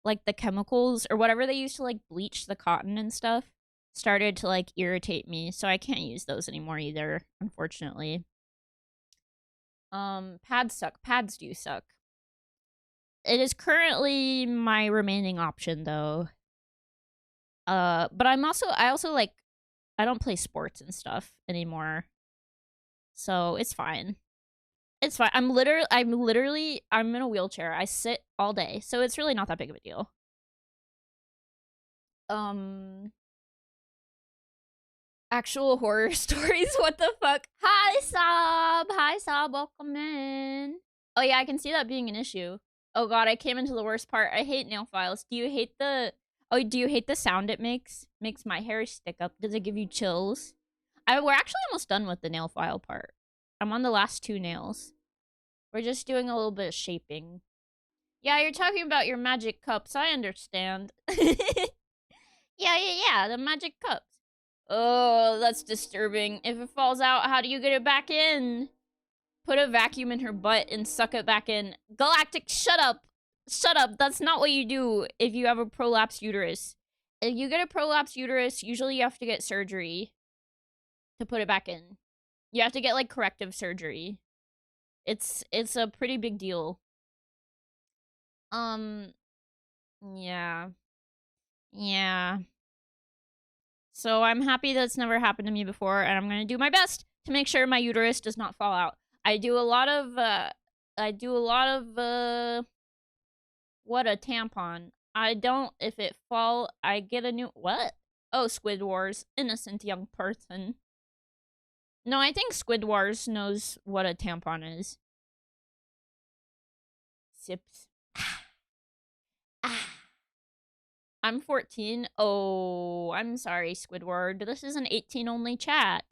like the chemicals or whatever they use to like bleach the cotton and stuff started to like irritate me, so I can't use those anymore either, unfortunately. Pads suck. Pads do suck. It is currently my remaining option though. But I also like I don't play sports and stuff anymore. So it's fine. It's fine. I'm in a wheelchair. I sit all day. So it's really not that big of a deal. Actual horror stories. What the fuck? Hi Sob, welcome in. Oh yeah, I can see that being an issue. Oh god, I came into the worst part. I hate nail files. Do you hate the sound it makes? Makes my hair stick up. Does it give you chills? We're actually almost done with the nail file part. I'm on the last 2 nails. We're just doing a little bit of shaping. Yeah, you're talking about your magic cups. I understand. Yeah, the magic cups. Oh, that's disturbing. If it falls out, how do you get it back in? Put a vacuum in her butt and suck it back in. Galactic, shut up. Shut up. That's not what you do if you have a prolapsed uterus. If you get a prolapsed uterus, usually you have to get surgery to put it back in. You have to get, like, corrective surgery. It's a pretty big deal. Yeah. Yeah. So I'm happy that's never happened to me before, and I'm gonna do my best to make sure my uterus does not fall out. I do a lot of, what a tampon. I don't, if it fall, I get a new, what? Oh, Squid Wars. Innocent young person. No, I think Squid Wars knows what a tampon is. Sips. I'm 14. Oh, I'm sorry, Squidward. This is an 18 only chat.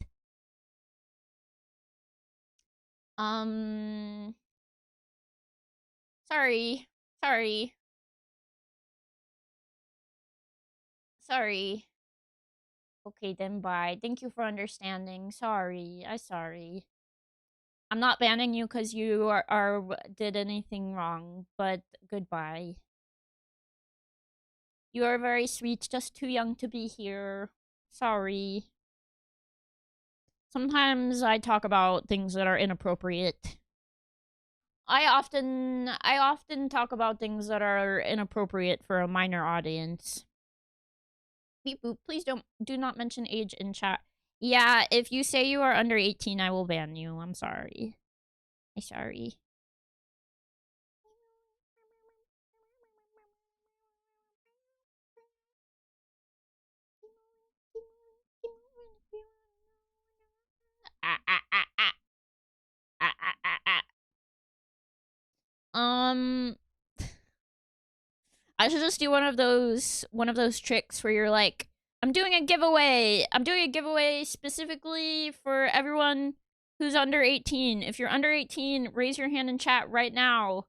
Sorry. Sorry. Sorry. Okay, then bye. Thank you for understanding. Sorry. Sorry. I'm not banning you because you are did anything wrong, but goodbye. You are very sweet, just too young to be here. Sorry. Sometimes I talk about things that are inappropriate. I often talk about things that are inappropriate for a minor audience. Beep boop, please do not mention age in chat. Yeah, if you say you are under 18, I will ban you. I'm sorry. I'm sorry. Ah, ah, ah, ah. Ah, ah, ah, ah. I should just do one of those tricks where you're like, I'm doing a giveaway. I'm doing a giveaway specifically for everyone who's under 18. If you're under 18, raise your hand in chat right now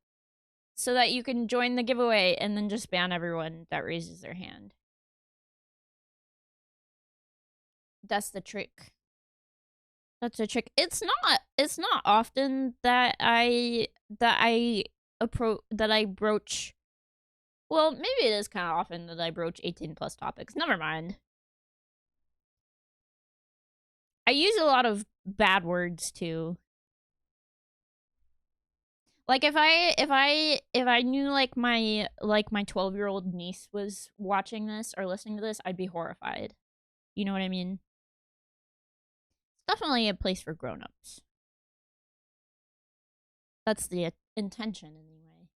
so that you can join the giveaway, and then just ban everyone that raises their hand. That's the trick. That's a trick. It's not often that I broach. Well, maybe it is kind of often that I broach 18 plus topics. Never mind. I use a lot of bad words too. Like if I knew like my 12-year-old niece was watching this or listening to this, I'd be horrified. You know what I mean? It's definitely a place for grown-ups. That's the intention anyway.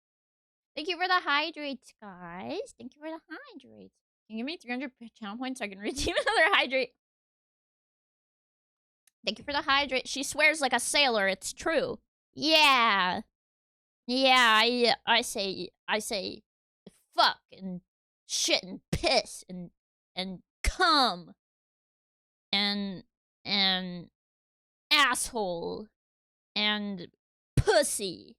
Thank you for the hydrates, guys. Thank you for the hydrates. Can you give me 300 channel points so I can redeem another hydrate? Thank you for the hydrate. She swears like a sailor. It's true. Yeah. Yeah, I say fuck and shit and piss and cum and asshole and pussy.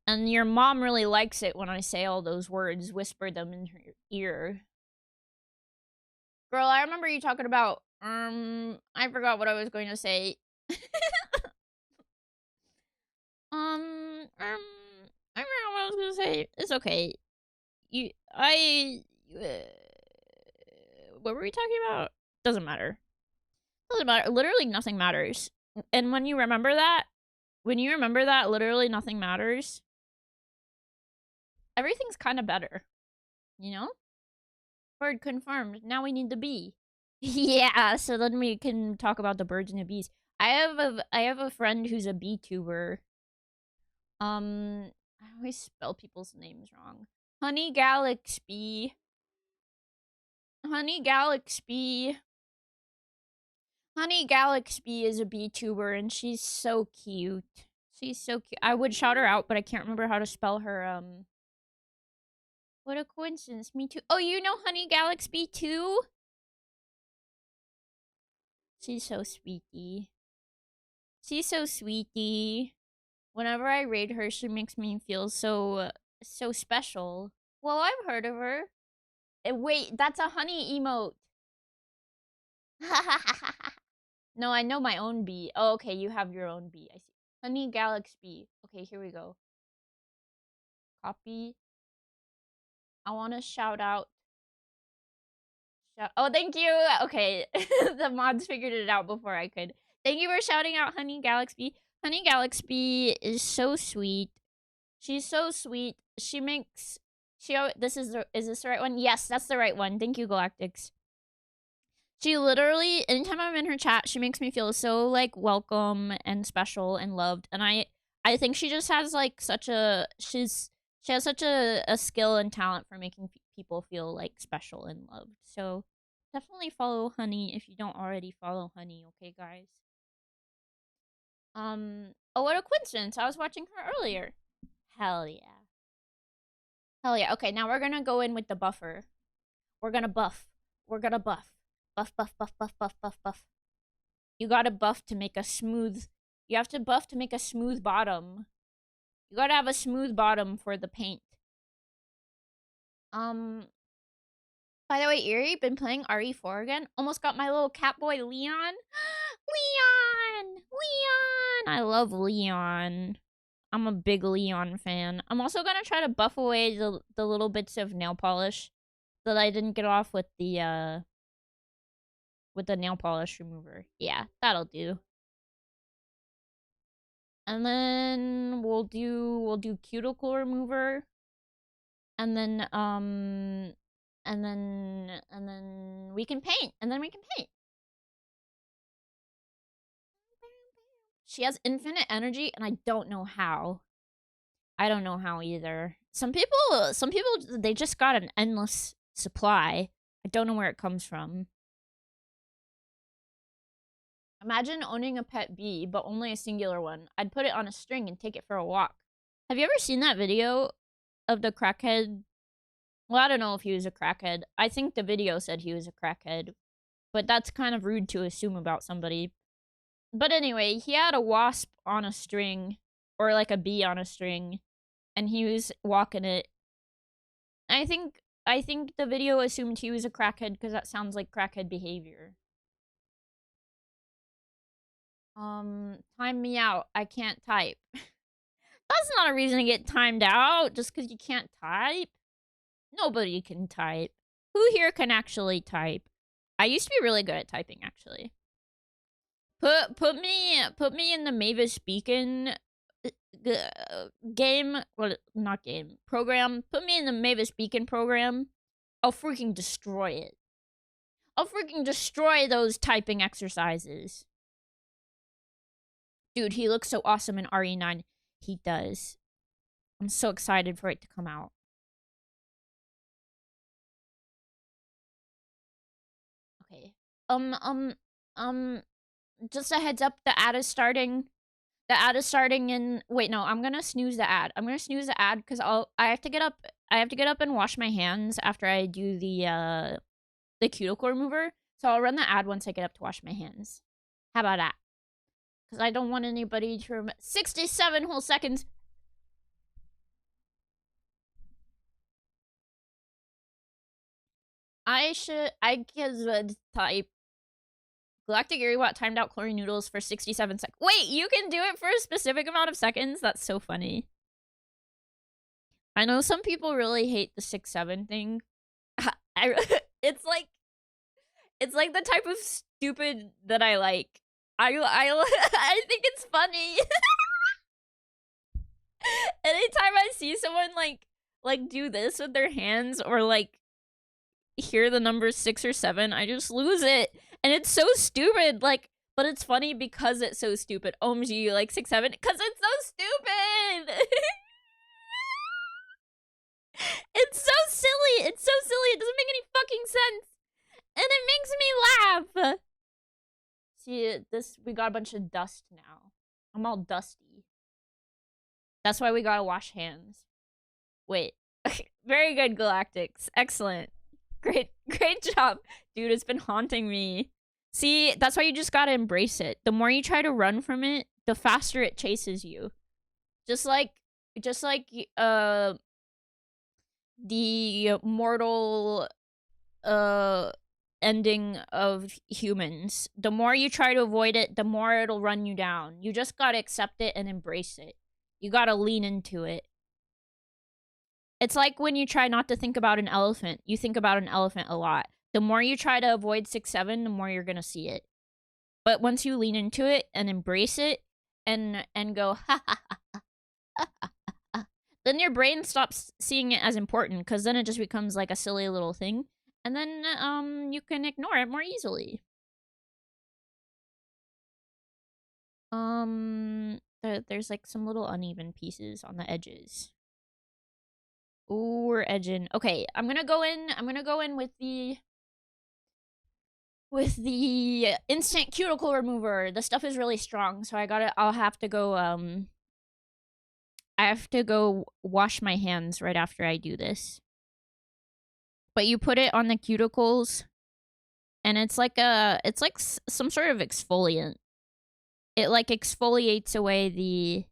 And your mom really likes it when I say all those words, whisper them in her ear. Girl, I remember you talking about I forgot what I was going to say. I forgot what I was gonna say. It's okay. What were we talking about? Doesn't matter. Doesn't matter. Literally nothing matters. And when you remember that, literally nothing matters. Everything's kind of better. You know? Bird confirmed. Now we need the bee. Yeah, so then we can talk about the birds and the bees. I have a friend who's a bee tuber. I always spell people's names wrong. Honey Galaxy. Honey Galaxy. Honey Galaxy is a beetuber and she's so cute. She's so cute. I would shout her out, but I can't remember how to spell her, What a coincidence. Me too. Oh, you know Honey Galaxy too? She's so sweetie. She's so sweetie. Whenever I raid her, she makes me feel so special. Well, I've heard of her. Wait, that's a honey emote. No, I know my own bee. Oh, okay, you have your own bee. I see. Honey Galaxy. Okay, here we go. Copy. I want to shout out. Oh, thank you. Okay, the mods figured it out before I could. Thank you for shouting out Honey Galaxy. Honey Galaxy is so sweet. She's so sweet. She makes. This is this the right one? Yes, that's the right one. Thank you, Galactics. She literally, anytime I'm in her chat, she makes me feel so like welcome and special and loved. And I think she just has like she has such a skill and talent for making people feel like special and loved. So definitely follow Honey if you don't already follow Honey. Okay, guys. Oh, what a coincidence! I was watching her earlier. Hell yeah. Hell yeah. Okay, now we're gonna go in with the buffer. We're gonna buff. We're gonna buff. Buff, buff, buff, buff, buff, buff, buff. You gotta buff to make a smooth... You have to buff to make a smooth bottom. You gotta have a smooth bottom for the paint. By the way, Eerie, been playing RE4 again. Almost got my little cat boy, Leon. Leon! Leon! I love Leon. I'm a big Leon fan. I'm also gonna try to buff away the little bits of nail polish that I didn't get off with the nail polish remover. Yeah, that'll do. And then we'll do cuticle remover. And then and then we can paint. And then we can paint. She has infinite energy and I don't know how. I don't know how either. Some people they just got an endless supply. I don't know where it comes from. Imagine owning a pet bee, but only a singular one. I'd put it on a string and take it for a walk. Have you ever seen that video of the crackhead? Well, I don't know if he was a crackhead. I think the video said he was a crackhead. But that's kind of rude to assume about somebody. But anyway, he had a wasp on a string. Or like a bee on a string. And he was walking it. I think the video assumed he was a crackhead because that sounds like crackhead behavior. Time me out. I can't type. That's not a reason to get timed out just because you can't type. Nobody can type. Who here can actually type? I used to be really good at typing, actually. Put me in the Mavis Beacon game. Well, not game. Program. Put me in the Mavis Beacon program. I'll freaking destroy it. I'll freaking destroy those typing exercises. Dude, he looks so awesome in RE9. He does. I'm so excited for it to come out. Okay. Just a heads up, the ad is starting. The ad is starting in... Wait, no, I'm gonna snooze the ad. I'm gonna snooze the ad because I have to get up and wash my hands after I do the cuticle remover. So I'll run the ad once I get up to wash my hands. How about that? Because I don't want anybody to remember. 67 whole seconds. I could type Galactic Eriewat timed out chlorine noodles for 67 seconds. Wait, you can do it for a specific amount of seconds? That's so funny. I know some people really hate the 6-7 thing. It's like the type of stupid that I like. I think it's funny. Anytime I see someone like do this with their hands or like hear the numbers 6 or 7, I just lose it. And it's so stupid, like, but it's funny because it's so stupid. OMG, like 6, 7, because it's so stupid. It's so silly. It's so silly. It doesn't make any fucking sense. And it makes me laugh. See, we got a bunch of dust now. I'm all dusty. That's why we gotta wash hands. Wait. Very good, Galactics. Excellent. Great job. Dude, it's been haunting me. See, that's why you just gotta embrace it. The more you try to run from it, the faster it chases you. Just like the mortal uh ending of humans. The more you try to avoid it, the more it'll run you down. You just gotta accept it and embrace it. You gotta lean into it. It's like when you try not to think about an elephant. You think about an elephant a lot. The more you try to avoid 6-7, the more you're gonna see it. But once you lean into it and embrace it and go ha ha ha, then your brain stops seeing it as important because then it just becomes like a silly little thing, and then you can ignore it more easily. There's like some little uneven pieces on the edges. Ooh, we're edging. Okay, I'm gonna go in with the instant cuticle remover. The stuff is really strong, so I'll have to go I have to go wash my hands right after I do this. But you put it on the cuticles, and it's like some sort of exfoliant. It like exfoliates away the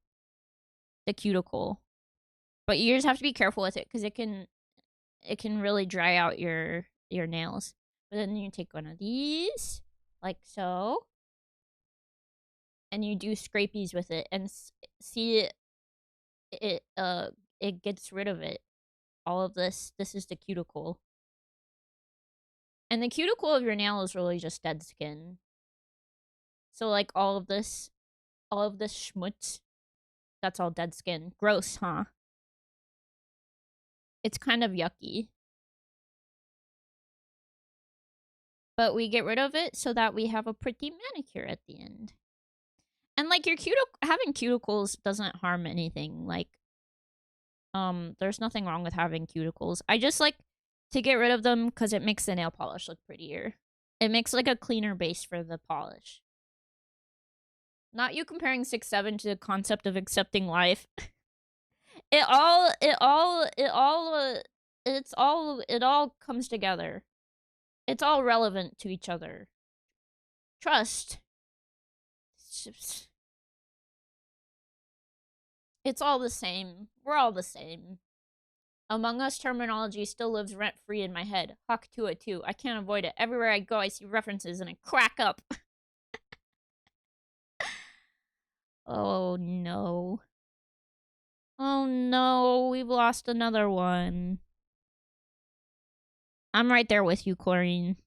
cuticle. But you just have to be careful with it because it can really dry out your nails. But then you take one of these, like so, and you do scrapies with it, and see it gets rid of it. All of this is the cuticle. And the cuticle of your nail is really just dead skin. So like all of this schmutz, that's all dead skin. Gross, huh? It's kind of yucky. But we get rid of it so that we have a pretty manicure at the end. And like your having cuticles doesn't harm anything. Like there's nothing wrong with having cuticles. I just like to get rid of them because it makes the nail polish look prettier. It makes like a cleaner base for the polish. Not you comparing 6-7 to the concept of accepting life. It all comes together. It's all relevant to each other. Trust. It's all the same. We're all the same. Among Us terminology still lives rent-free in my head. Hawk 202. I can't avoid it. Everywhere I go, I see references and I crack up. Oh, no. Oh, no. We've lost another one. I'm right there with you, Chlorine.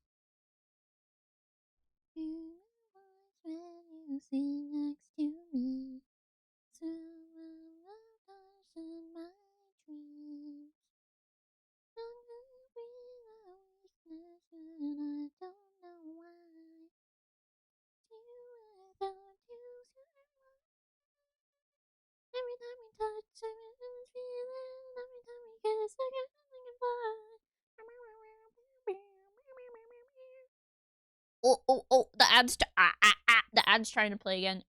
Every time we touch, everything's feeling. Every time we kiss, I get something fun. Oh, the ad's trying to play again.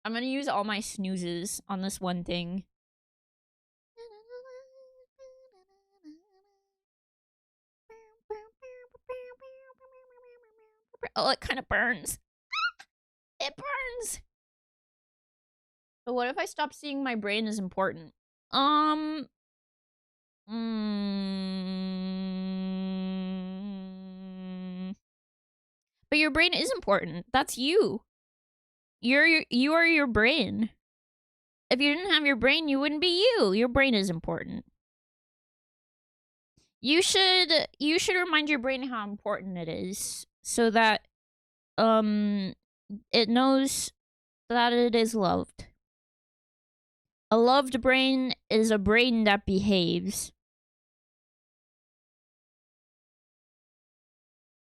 I'm gonna use all my snoozes on this one thing. Oh, it kind of burns. It burns. But what if I stop seeing my brain as important? But your brain is important. That's you. You are your brain. If you didn't have your brain, you wouldn't be you. Your brain is important. You should remind your brain how important it is so that it knows that it is loved. A loved brain is a brain that behaves.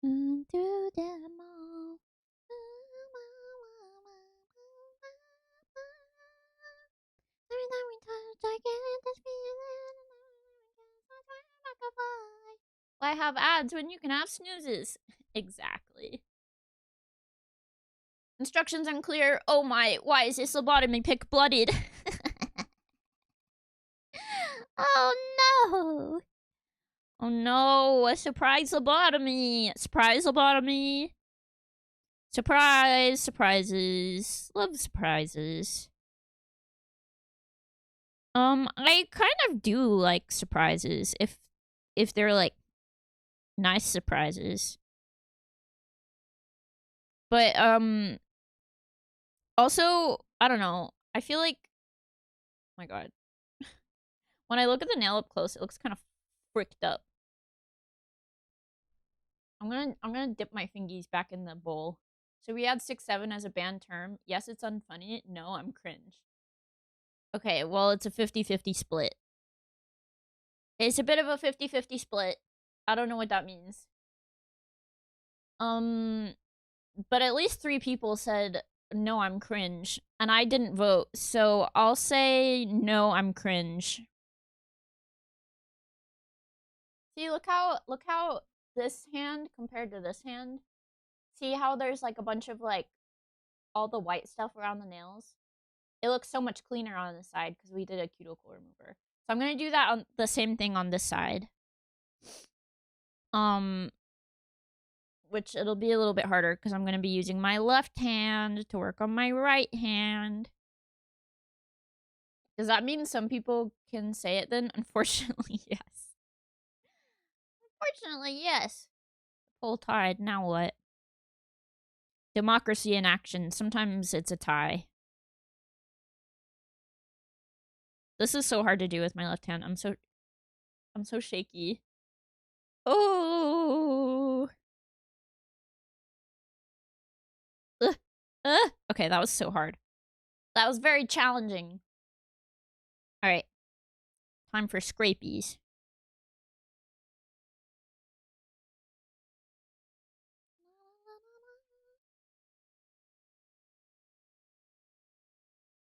Through them all. Every time we touch, I get this feeling. Why have ads when you can have snoozes? Exactly. Instructions unclear. Oh my, why is this lobotomy pick blooded? Oh no! Oh no, a surprise lobotomy! Surprise lobotomy! Surprise! Surprises. Love surprises. I kind of do like surprises if they're like nice surprises. But also, I don't know. I feel like oh my god. When I look at the nail up close, it looks kind of fricked up. I'm gonna dip my fingies back in the bowl. So we had 6-7 as a banned term. Yes, it's unfunny. No, I'm cringe. Okay, well, it's a 50-50 split. It's a bit of a 50-50 split. I don't know what that means. But at least 3 people said, no, I'm cringe. And I didn't vote, so I'll say, no, I'm cringe. See, look how this hand compared to this hand. See how there's like a bunch of like all the white stuff around the nails? It looks so much cleaner on the side because we did a cuticle remover. So I'm gonna do that on the same thing on this side. Which it'll be a little bit harder because I'm gonna be using my left hand to work on my right hand. Does that mean some people can say it then? Unfortunately, yes. Unfortunately, yes. Full tide, now what? Democracy in action. Sometimes it's a tie. This is so hard to do with my left hand. I'm so shaky. Oh. Okay, that was so hard. That was very challenging. All right. Time for scrapies.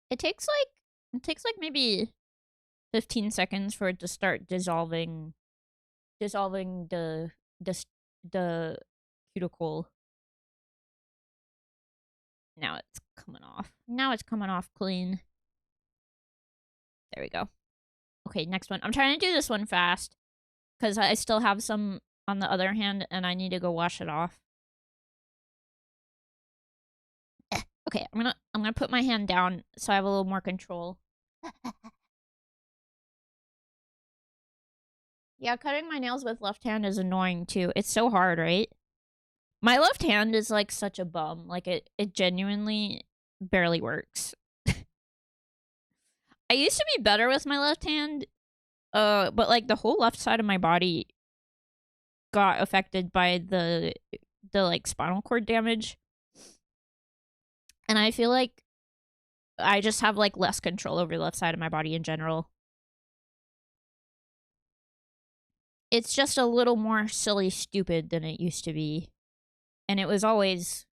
It takes like maybe 15 seconds for it to start dissolving the the cuticle. Now it's coming off. Now it's coming off clean. There we go. Okay, next one. I'm trying to do this one fast because I still have some on the other hand and I need to go wash it off. Okay, I'm gonna put my hand down so I have a little more control. Yeah, cutting my nails with left hand is annoying too. It's so hard, right? My left hand is like such a bum. Like it genuinely barely works. I used to be better with my left hand, but like the whole left side of my body got affected by the like spinal cord damage. And I feel like I just have like less control over the left side of my body in general. It's just a little more silly stupid than it used to be. And it was always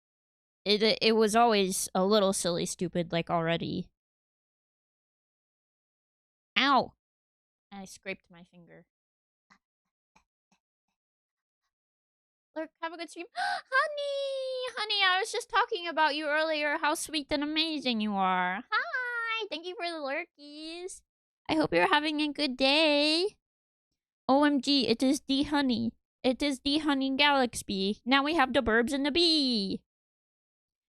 it was always a little silly stupid like already. Ow. I scraped my finger. Lurk, have a good stream. Honey, I was just talking about you earlier. How sweet and amazing you are. Hi, thank you for the lurkies. I hope you're having a good day. OMG, it is the honey. It is the honey galaxy. Now we have the birbs and the bee.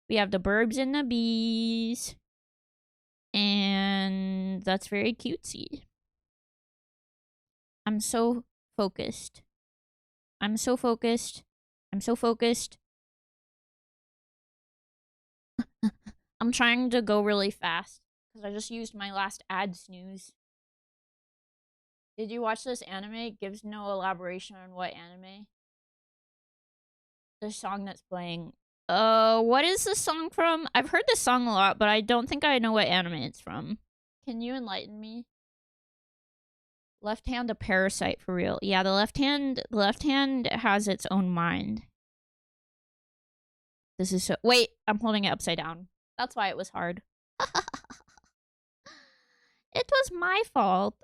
We have the birbs and the bees. And that's very cutesy. I'm so focused. I'm so focused. I'm so focused. I'm trying to go really fast because I just used my last ad snooze. Did you watch this anime? It gives no elaboration on what anime. The song that's playing. What is this song from? I've heard this song a lot, but I don't think I know what anime it's from. Can you enlighten me? Left hand a parasite for real. Yeah, the left hand has its own mind. This is so wait, I'm holding it upside down. That's why it was hard. It was my fault.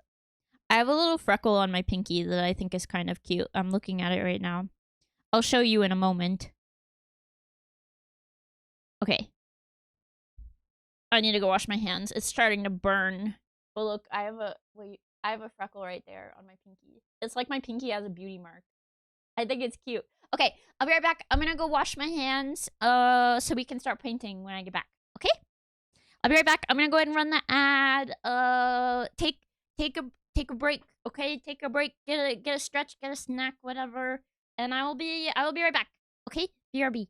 I have a little freckle on my pinky that I think is kind of cute. I'm looking at it right now. I'll show you in a moment. Okay. I need to go wash my hands. It's starting to burn. But look, I have a freckle right there on my pinky. It's like my pinky has a beauty mark. I think it's cute. Okay, I'll be right back. I'm gonna go wash my hands so we can start painting when I get back. Okay? I'll be right back. I'm gonna go ahead and run the ad. Take a break. Okay, take a break. Get a stretch. Get a snack. Whatever. And I will be right back. Okay, BRB.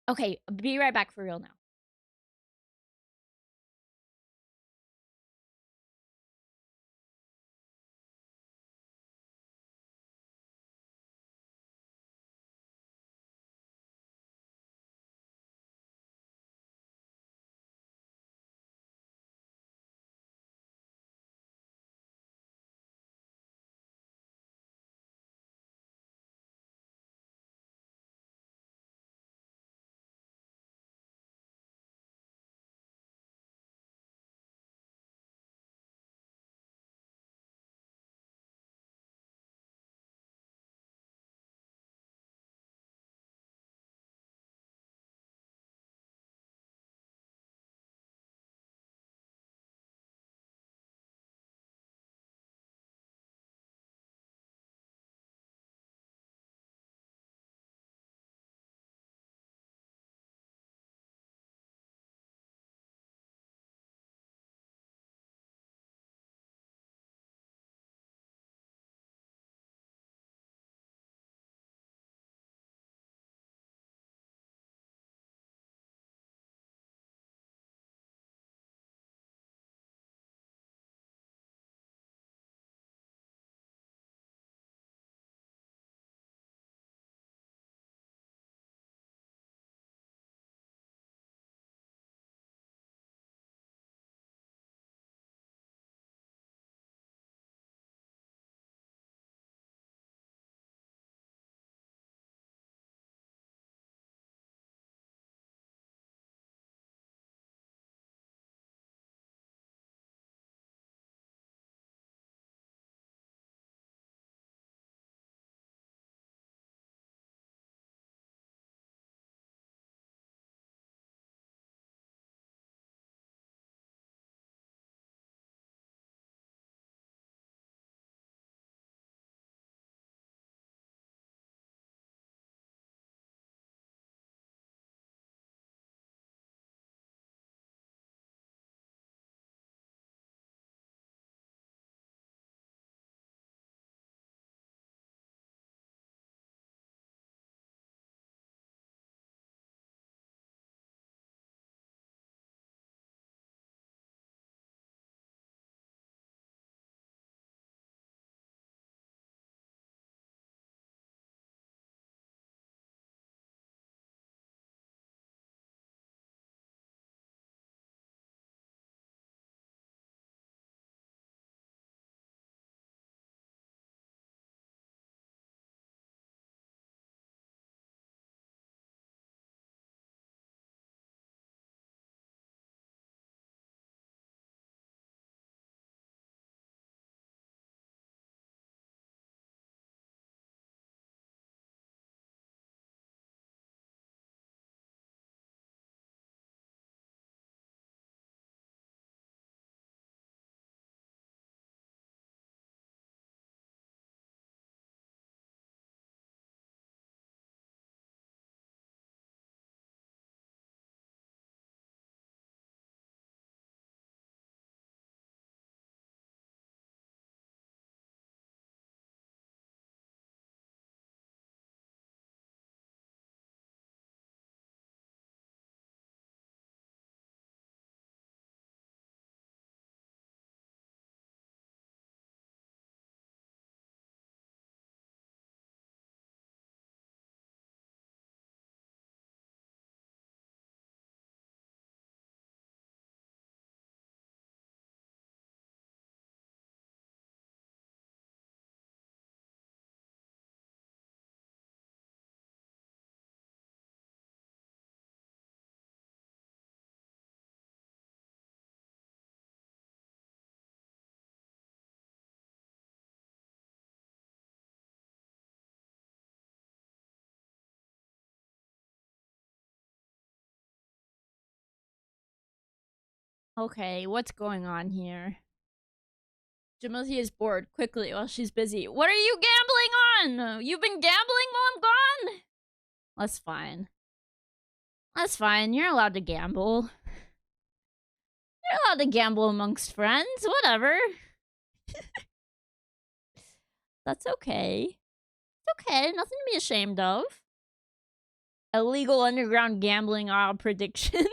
Okay, be right back for real now. Okay, what's going on here? Timothy is bored quickly while she's busy. What are you gambling on? You've been gambling while I'm gone? That's fine. That's fine. You're allowed to gamble. You're allowed to gamble amongst friends. Whatever. That's okay. It's okay. Nothing to be ashamed of. Illegal underground gambling prediction.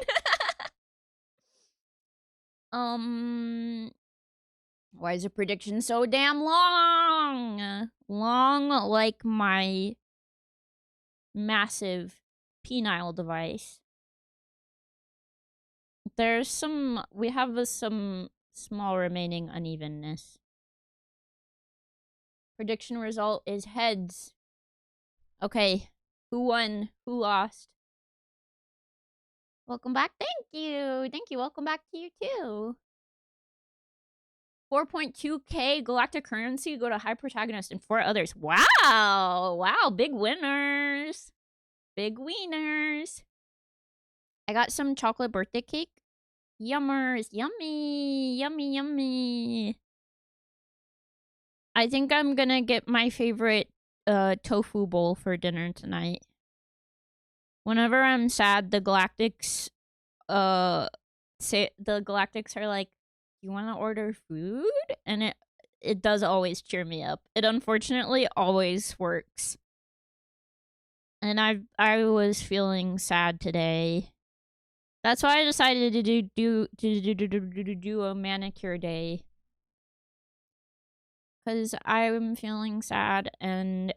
Why is the prediction so damn long? Long like my massive penile device. We have some small remaining unevenness. Prediction result is heads. Okay, who won? Who lost? Welcome back. Thank you. Thank you. Welcome back to you too. 4.2k galactic currency go to high protagonist and 4 others. Wow. Wow. Big winners. Big wieners. I got some chocolate birthday cake. Yummers. Yummy. Yummy, yummy. I think I'm gonna get my favorite tofu bowl for dinner tonight. Whenever I'm sad, the Galactics are like, you want to order food? And it does always cheer me up. It unfortunately always works. And I was feeling sad today. That's why I decided to do a manicure day. Because I'm feeling sad, and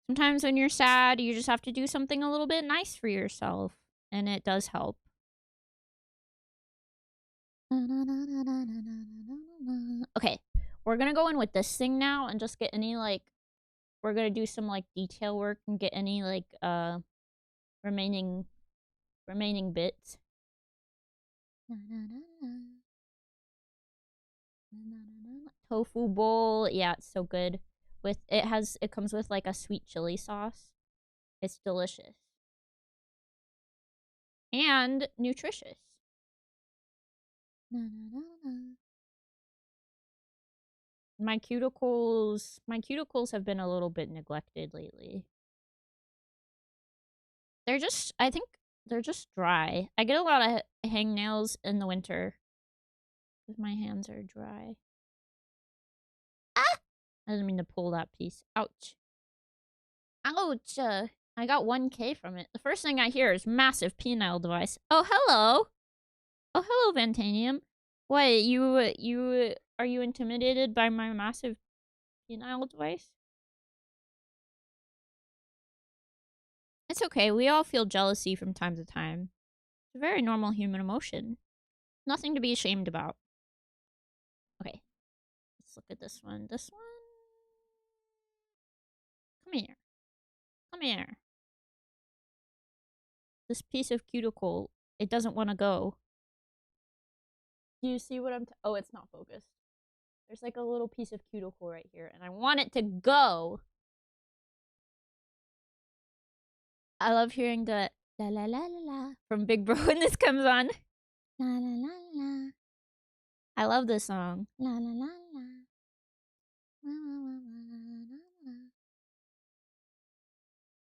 sometimes when you're sad, you just have to do something a little bit nice for yourself, and it does help. Okay, we're gonna go in with this thing now and just get any, like, we're gonna do some, like, detail work and get any, like, remaining bits. Tofu bowl, yeah, it's so good. It comes with, like, a sweet chili sauce. It's delicious. And nutritious. My cuticles have been a little bit neglected lately. I think they're just dry. I get a lot of hangnails in the winter. Because my hands are dry. Ah! I didn't mean to pull that piece. Ouch. Ouch! I got 1k from it. The first thing I hear is massive penile device. Oh, hello! Oh, hello, Vantanium. What, are you intimidated by my massive penile device? It's okay, we all feel jealousy from time to time. It's a very normal human emotion. Nothing to be ashamed about. Okay, let's look at this one. This one? Come here. Come here. This piece of cuticle, it doesn't want to go. Do you see what oh, it's not focused. There's like a little piece of cuticle right here, and I want it to go. I love hearing the la la la la la from Big Bro when this comes on. La la la la. I love this song. La la la la.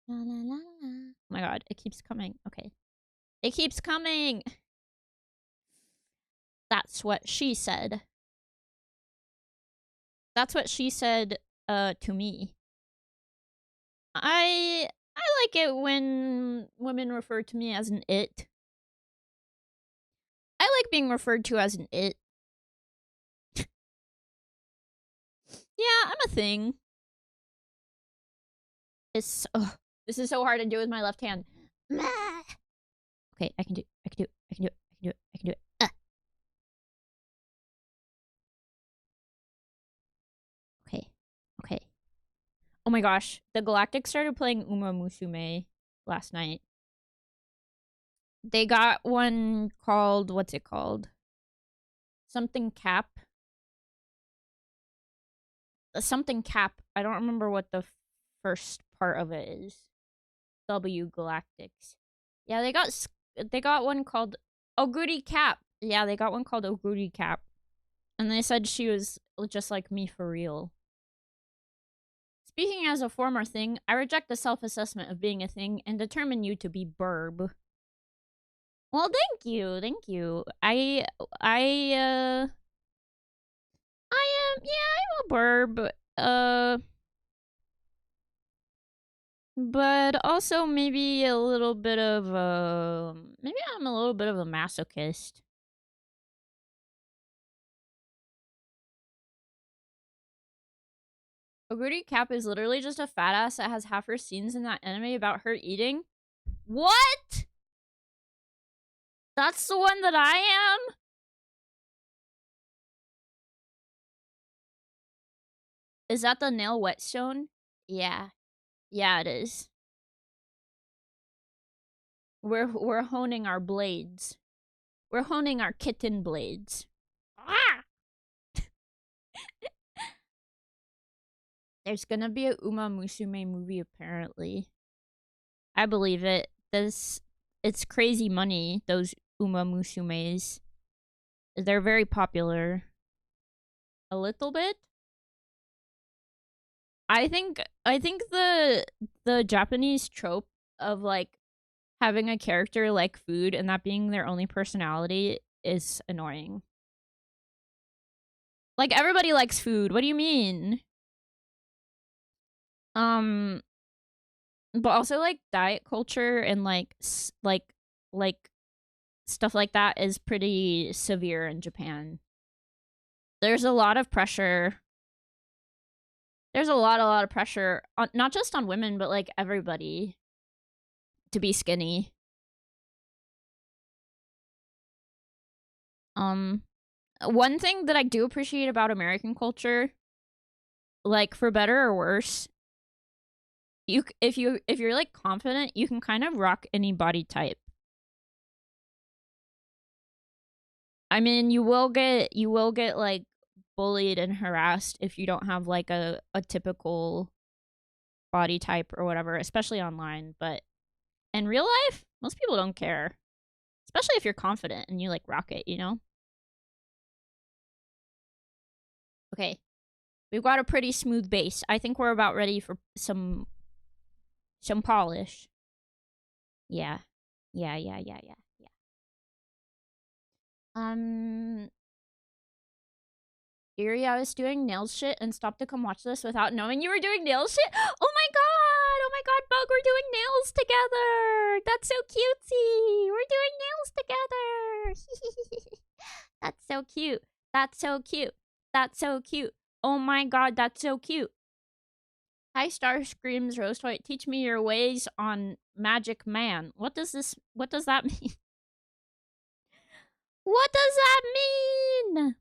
La la la la. Oh my god, it keeps coming. Okay. It keeps coming. That's what she said. That's what she said to me. I like it when women refer to me as an it. I like being referred to as an it. Yeah, I'm a thing. This is so hard to do with my left hand. Okay, I can do it. Okay. Oh my gosh, the Galactics started playing Uma Musume last night. They got one called, what's it called? Something Cap. Something Cap. I don't remember what the first part of it is. W Galactics. Yeah, they got one called Oguri Cap. Yeah, they got one called Oguri Cap. And they said she was just like me for real. Speaking as a former thing, I reject the self-assessment of being a thing and determine you to be burb. Well, thank you, thank you. I am, yeah, I'm a burb. But also maybe a little bit of, maybe I'm a little bit of a masochist. Oguri Cap is literally just a fat ass that has half her scenes in that anime about her eating. What? That's the one that I am? Is that the nail whetstone? Yeah. Yeah, it is. We're honing our blades. We're honing our kitten blades. Ah! There's gonna be a Uma Musume movie apparently. I believe it. It's crazy money, those Uma Musumes. They're very popular. A little bit? I think the Japanese trope of like having a character like food and that being their only personality is annoying. Like everybody likes food. What do you mean? Um but also like diet culture and like stuff like that is pretty severe in Japan. There's a lot of pressure. There's a lot of pressure on not just on women but like everybody to be skinny. Um One thing that I do appreciate about American culture, like for better or worse, if you're like confident, you can kind of rock any body type. I mean, you will get like bullied and harassed if you don't have like a typical body type or whatever, especially online, but in real life, most people don't care. Especially if you're confident and you like rock it, you know? Okay. We've got a pretty smooth base. I think we're about ready for some polish. Yeah. Yeah. Erie, I was doing nails shit and stopped to come watch this without knowing you were doing nails shit. Oh my god! Oh my god, Bug, we're doing nails together! That's so cutesy! We're doing nails together! That's so cute. That's so cute. That's so cute. Oh my god, that's so cute. Hi, Star Screams Rose Toy. Teach me your ways on Magic Man. What does that mean? What does that mean?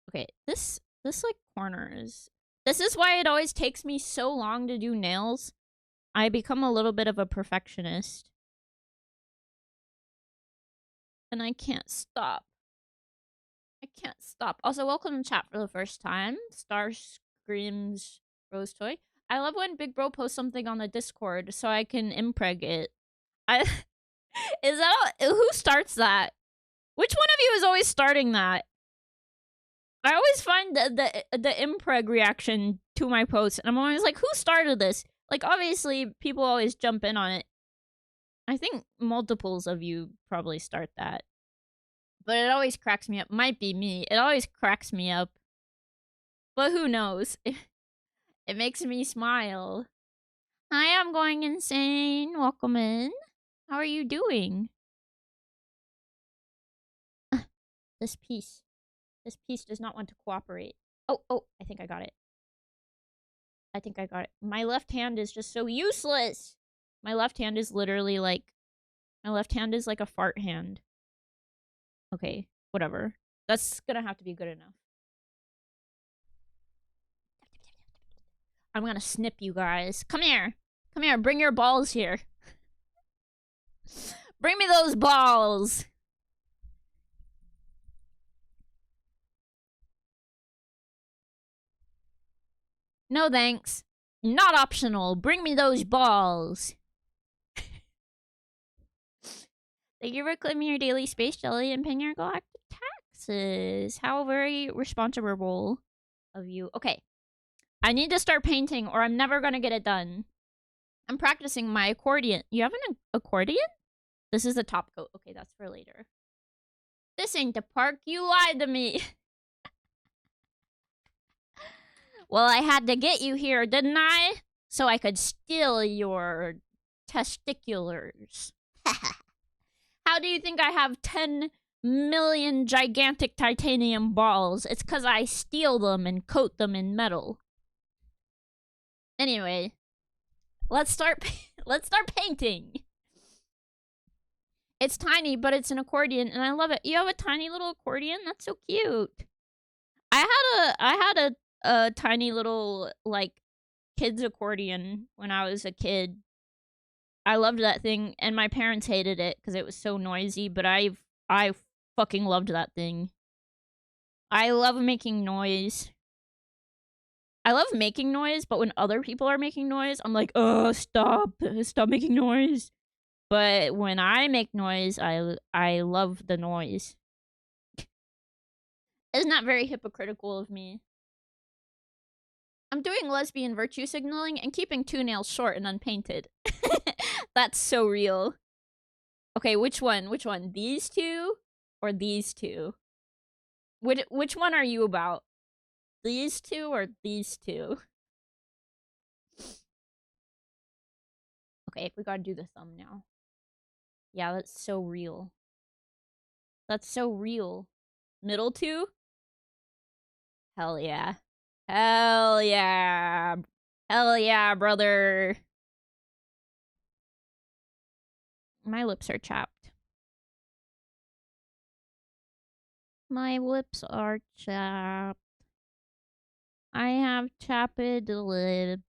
Okay, this like corner is. This is why it always takes me so long to do nails. I become a little bit of a perfectionist. And I can't stop. I can't stop. Also, welcome to chat for the first time. Star Screams Rose Toy. I love when Big Bro posts something on the Discord so I can impreg it. I is that who starts that? Which one of you is always starting that? I always find the impreg reaction to my posts, and I'm always like, who started this? Like, obviously, people always jump in on it. I think multiples of you probably start that. But it always cracks me up. Might be me. It always cracks me up. But who knows? It makes me smile. Hi, I'm going insane. Welcome in. How are you doing? This piece. This piece does not want to cooperate. Oh, I think I got it. I think I got it. My left hand is just so useless. My left hand is literally like... My left hand is like a fart hand. Okay, whatever. That's gonna have to be good enough. I'm gonna snip you guys. Come here. Come here. Bring your balls here. Bring me those balls. No thanks. Not optional. Bring me those balls. Thank you for claiming your daily space jelly and paying your galactic taxes. How very responsible of you. Okay. I need to start painting or I'm never gonna get it done. I'm practicing my accordion. You have an accordion? This is the top coat. Okay, that's for later. This ain't the park. You lied to me. Well, I had to get you here, didn't I? So I could steal your testiculars. How do you think I have 10 million gigantic titanium balls? It's because I steal them and coat them in metal. Anyway, let's start painting. It's tiny, but it's an accordion, and I love it. You have a tiny little accordion? That's so cute. I had a tiny little, like, kids accordion when I was a kid. I loved that thing, and my parents hated it because it was so noisy, but I fucking loved that thing. I love making noise. I love making noise, but when other people are making noise, I'm like, oh, stop making noise. But when I make noise, I love the noise. Isn't that very hypocritical of me? I'm doing lesbian virtue signaling and keeping 2 nails short and unpainted. That's so real. Okay, which one? Which one? These two or these two? Which one are you about? These two or these two? Okay, we gotta do the thumb now. Yeah, that's so real. That's so real. Middle two? Hell yeah. Hell yeah. Hell yeah, brother. My lips are chapped. My lips are chapped. I have chapped lips.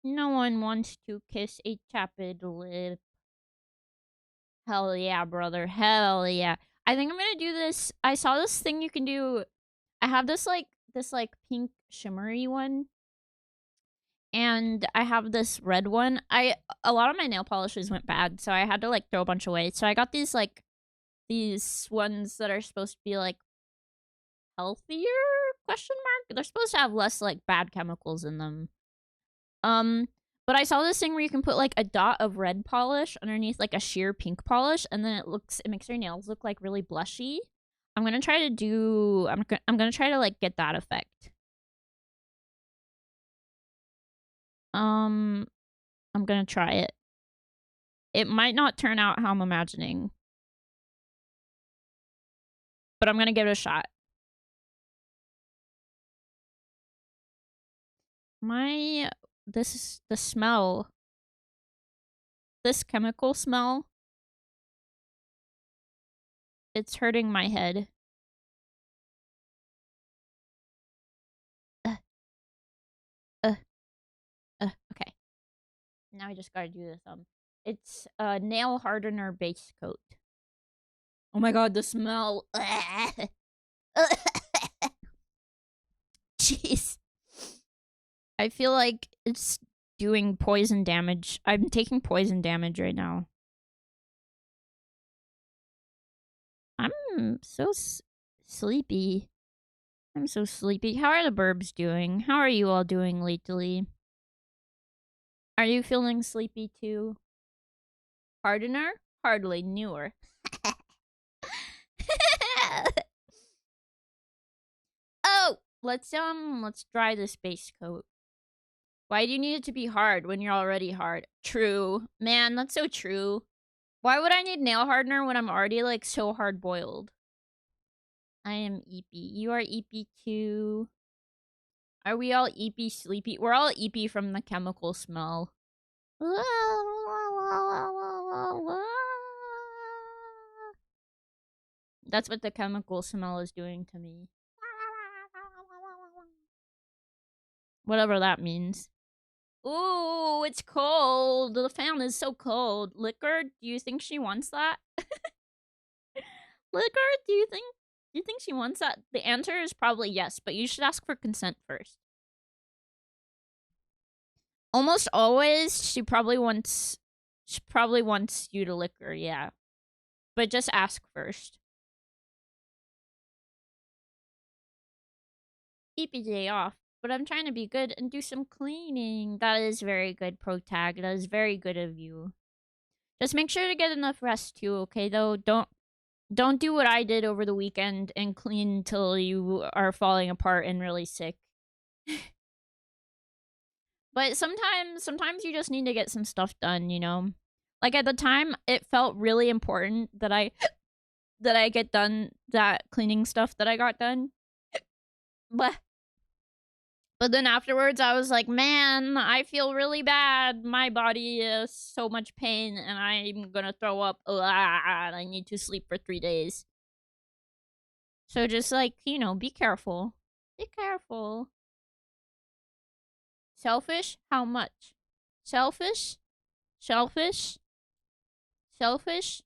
No one wants to kiss a chapped lip. Hell yeah, brother. Hell yeah. I think I'm gonna do this. I saw this thing you can do. I have this pink shimmery one. And I have this red one. A lot of my nail polishes went bad, so I had to like throw a bunch away. So I got these ones that are supposed to be like healthier question mark. They're supposed to have less like bad chemicals in them. But I saw this thing where you can put like a dot of red polish underneath like a sheer pink polish, and then it makes your nails look like really blushy. I'm gonna try to like get that effect. I'm gonna try it. It might not turn out how I'm imagining, but I'm gonna give it a shot. This is the smell. This chemical smell. It's hurting my head. Okay. Now I just gotta do the thumb. It's a nail hardener base coat. Oh my god, the smell. Jeez. I feel like it's doing poison damage. I'm taking poison damage right now. I'm so sleepy. I'm so sleepy. How are the burbs doing? How are you all doing lately? Are you feeling sleepy too? Hardener? Hardly newer. Oh, let's dry this base coat. Why do you need it to be hard when you're already hard? True. Man, that's so true. Why would I need nail hardener when I'm already like so hard boiled? I am eepy. You are eepy too. Are we all eepy sleepy? We're all eepy from the chemical smell. That's what the chemical smell is doing to me. Whatever that means. Ooh, it's cold. The fan is so cold. Liquor, do you think she wants that? Liquor, do you think she wants that? The answer is probably yes, but you should ask for consent first. Almost always, she probably wants you to lick her, yeah. But just ask first. Keep a day off. But I'm trying to be good and do some cleaning. That is very good, Protag. That is very good of you. Just make sure to get enough rest too, okay? Though don't do what I did over the weekend and clean until you are falling apart and really sick. But sometimes you just need to get some stuff done, you know? Like at the time, it felt really important that I get done that cleaning stuff that I got done. But then afterwards, I was like, man, I feel really bad. My body is so much pain, and I'm gonna throw up. And I need to sleep for 3 days. So just like, you know, be careful. Be careful. Selfish? How much? Selfish? Selfish? Selfish?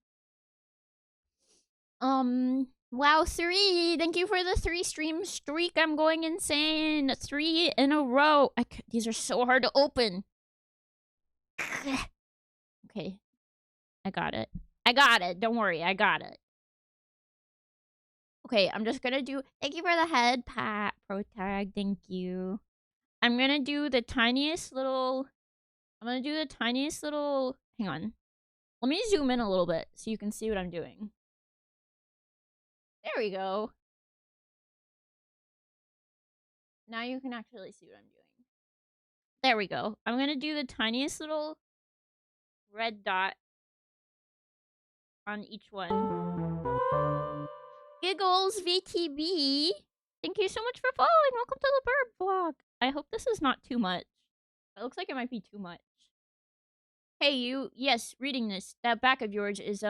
Wow, 3. Thank you for the 3 stream streak. I'm going insane. 3 in a row. These are so hard to open. Okay. I got it. I got it. Don't worry. I got it. Okay, I'm just gonna do... Thank you for the head pat, Protag. Thank you. I'm gonna do the tiniest little... Hang on. Let me zoom in a little bit so you can see what I'm doing. There we go. Now you can actually see what I'm doing. There we go. I'm gonna do the tiniest little red dot on each one. Giggles VTB. Thank you so much for following. Welcome to the Birb vlog. I hope this is not too much. It looks like it might be too much. Hey, you. Yes, reading this. That back of yours is,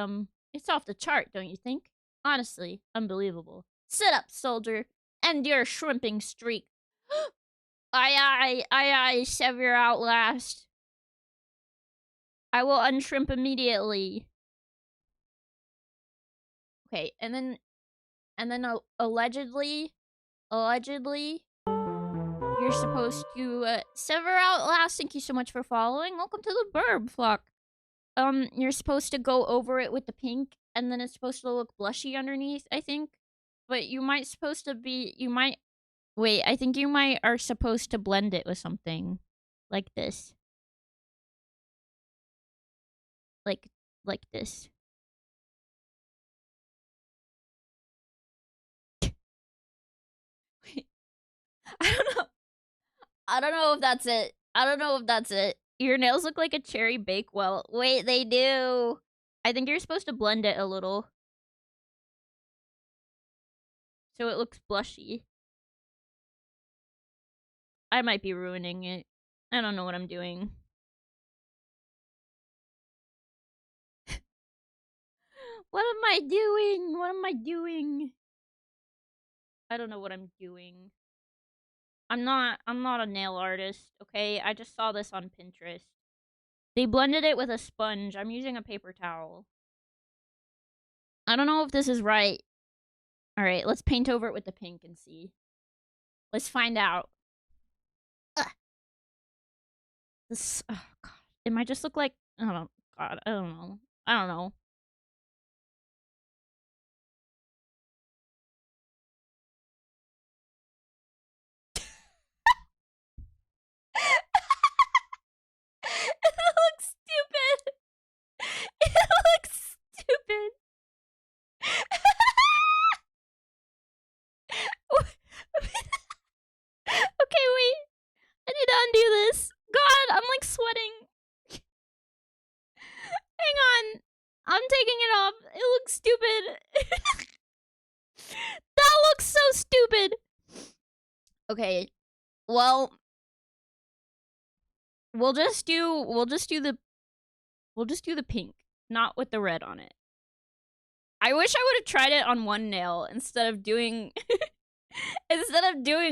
it's off the chart, don't you think? Honestly, unbelievable. Sit up, soldier. End your shrimping streak. Aye, Sever Outlast. I will unshrimp immediately. Okay, and then allegedly, you're supposed to sever Outlast. Thank you so much for following. Welcome to the Birb flock. You're supposed to go over it with the pink, and then it's supposed to look blushy underneath, I think. But you might wait, I think you are supposed to blend it with something like this. Like this. I don't know if that's it. I don't know if that's it. Your nails look like a cherry bakewell. Wait, they do. I think you're supposed to blend it a little. So it looks blushy. I might be ruining it. I don't know what I'm doing. What am I doing? What am I doing? I don't know what I'm doing. I'm not a nail artist, okay? I just saw this on Pinterest. They blended it with a sponge. I'm using a paper towel. I don't know if this is right. All right, let's paint over it with the pink and see. Let's find out. Ugh. This, oh god. It might just look like, I don't know. God, I don't know. I don't know. It looks stupid. It looks stupid. Okay, wait. I need to undo this. God, I'm like sweating. Hang on. I'm taking it off. It looks stupid. That looks so stupid. Okay. Well, we'll just do the pink, not with the red on it. I wish I would have tried it on one nail instead of doing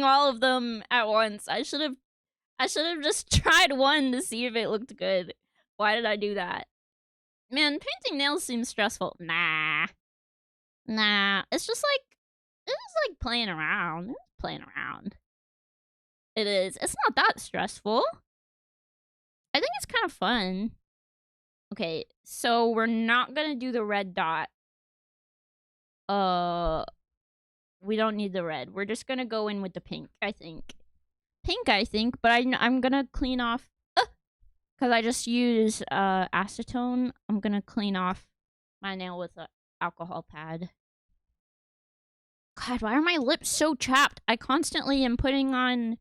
all of them at once. I should have just tried one to see if it looked good. Why did I do that? Man, painting nails seems stressful. Nah. It's just like playing around. It's playing around. It is. It's not that stressful. I think it's kind of fun. Okay, so we're not gonna do the red dot. we don't need the red. We're just gonna go in with the pink, I think. Pink, I think, but I'm gonna clean off, because I just use acetone. I'm gonna clean off my nail with an alcohol pad. God, why are my lips so chapped? I constantly am putting on...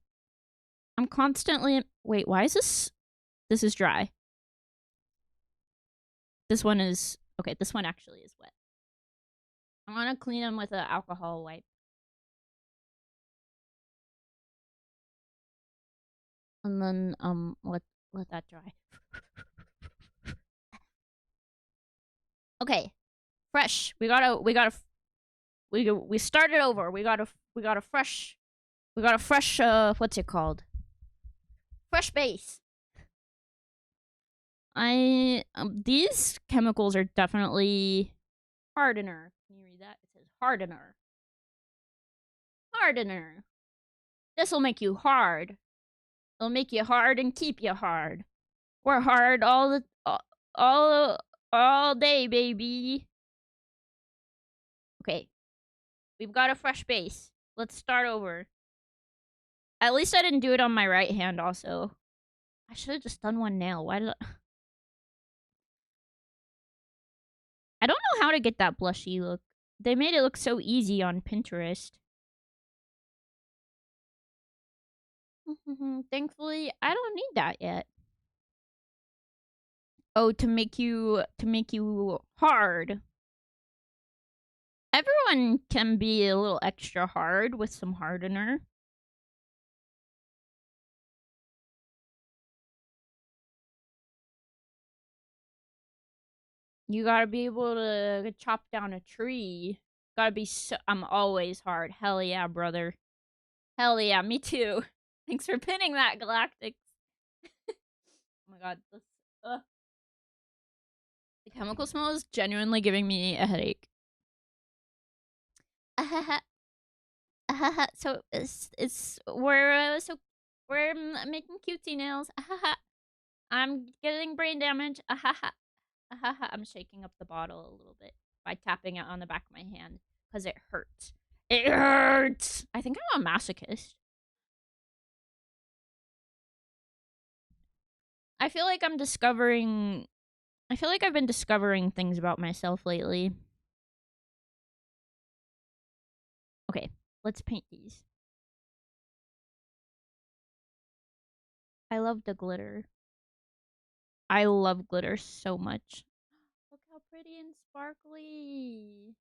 I'm constantly... Wait, why is this... This is dry. This one is... Okay, this one actually is wet. I'm gonna clean them with an alcohol wipe. And then, let that dry. Okay. Fresh. We started over. We got a fresh, what's it called? Fresh base. These chemicals are definitely hardener. Can you read that? It says hardener. Hardener. This'll make you hard. It'll make you hard and keep you hard. We're hard all day, baby. Okay. We've got a fresh base. Let's start over. At least I didn't do it on my right hand also. I should have just done one nail. Why did I don't know how to get that blushy look. They made it look so easy on Pinterest. Thankfully, I don't need that yet. Oh, to make you hard. Everyone can be a little extra hard with some hardener. You gotta be able to chop down a tree. Gotta be I'm always hard. Hell yeah, brother. Hell yeah, me too. Thanks for pinning that, Galactic. Oh my god, this, the chemical smell is genuinely giving me a headache. So we're making cutesy nails. I'm getting brain damage. I'm shaking up the bottle a little bit by tapping it on the back of my hand because it hurts. It hurts. I think I'm a masochist. I feel like I've been discovering things about myself lately. Okay, let's paint these. I love the glitter. I love glitter so much. Look how pretty and sparkly.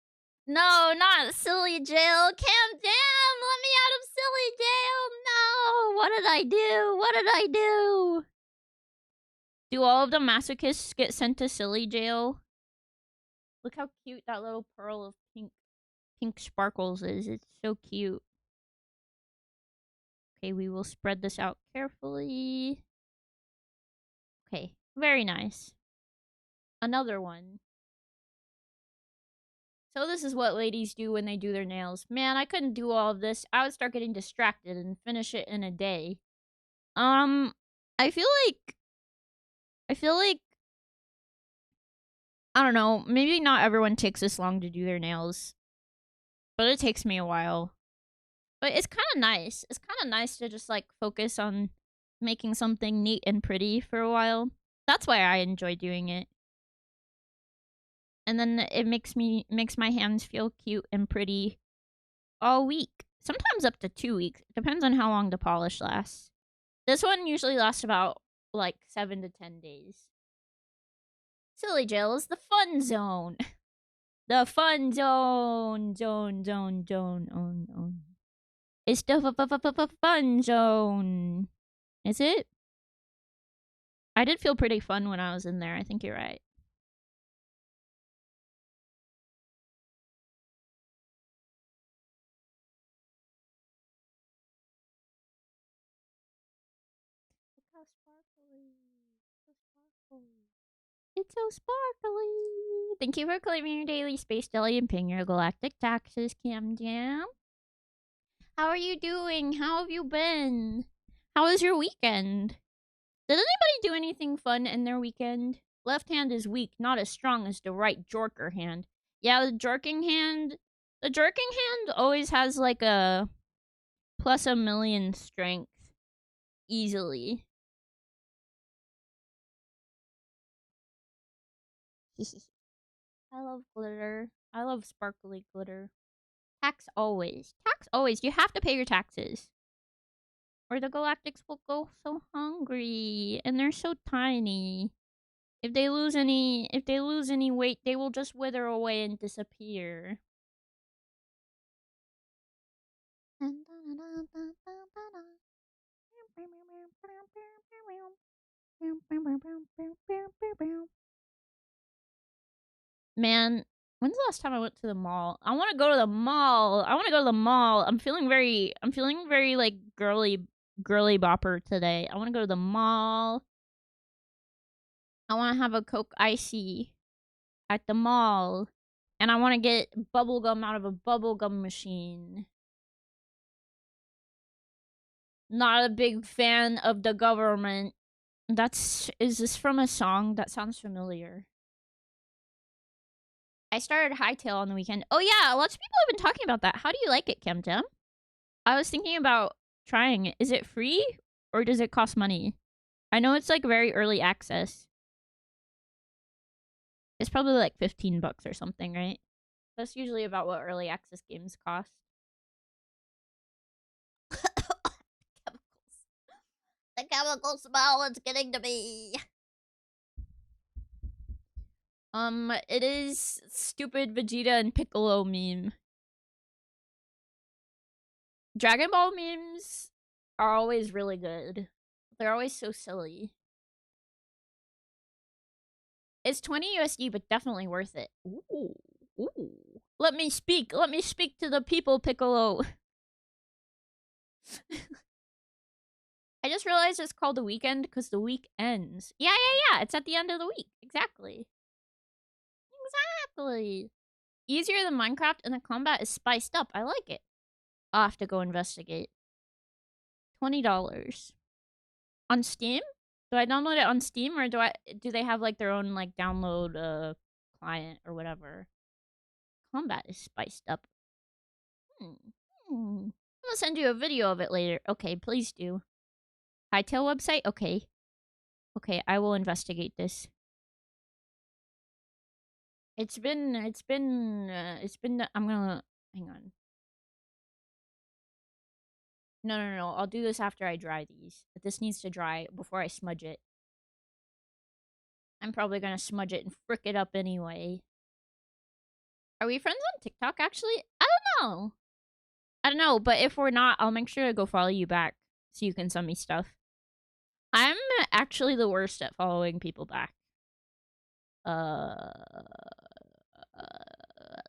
No, not silly jail. Cam, damn, let me out of silly jail. No, what did I do? What did I do? Do all of the masochists get sent to silly jail? Look how cute that little pearl of pink sparkles is. It's so cute. Okay, we will spread this out carefully. Okay, very nice. Another one. So this is what ladies do when they do their nails. Man, I couldn't do all of this. I would start getting distracted and finish it in a day. I feel like I don't know, maybe not everyone takes this long to do their nails. But it takes me a while. But it's kind of nice. It's kind of nice to just like focus on making something neat and pretty for a while. That's why I enjoy doing it. And then it makes my hands feel cute and pretty all week. Sometimes up to 2 weeks. It depends on how long the polish lasts. This one usually lasts about like 7 to 10 days. Silly jail is the fun zone. The fun zone. Zone. It's the fun zone. Is it? I did feel pretty fun when I was in there. I think you're right. Look how sparkly. So sparkly. It's so sparkly. Thank you for claiming your daily space deli and paying your galactic taxes, Cam Jam. How are you doing? How have you been? How was your weekend? Did anybody do anything fun in their weekend? Left hand is weak, not as strong as the right jorker hand. Yeah, the jorking hand The jerking hand always has like a plus a million strength easily. I love glitter. I love sparkly glitter. Tax always. Tax always. You have to pay your taxes. Or the Galactics will go so hungry. And they're so tiny. If they lose any weight, they will just wither away and disappear. Man, when's the last time I went to the mall? I want to go to the mall. I want to go to the mall. I'm feeling very like girly bopper today. I want to go to the mall. I want to have a Coke Icy at the mall. And I want to get bubblegum out of a bubblegum machine. Not a big fan of the government. Is this from a song? That sounds familiar. I started Hightail on the weekend. Oh yeah, lots of people have been talking about that. How do you like it, Kemtem? I was thinking about trying it. Is it free or does it cost money? I know it's like very early access. It's probably like $15 or something, right? That's usually about what early access games cost. Chemicals. The chemical smell is getting to me. It is stupid Vegeta and Piccolo meme. Dragon Ball memes are always really good. They're always so silly. It's 20 USD, but definitely worth it. Ooh. Ooh. Let me speak. Let me speak to the people, Piccolo. I just realized it's called the weekend because the week ends. Yeah. It's at the end of the week. Exactly. Easier than Minecraft, and the combat is spiced up. I like it. I'll have to go investigate. $20 on Steam. Do I download it on Steam or do they have like their own like download client or whatever? Combat is spiced up. I'm gonna send you a video of it later. Okay, please do. Hightail website? Okay. Okay, I will investigate this. I'm gonna, hang on. No. I'll do this after I dry these. But this needs to dry before I smudge it. I'm probably gonna smudge it and frick it up anyway. Are we friends on TikTok, actually? I don't know, but if we're not, I'll make sure to go follow you back so you can send me stuff. I'm actually the worst at following people back.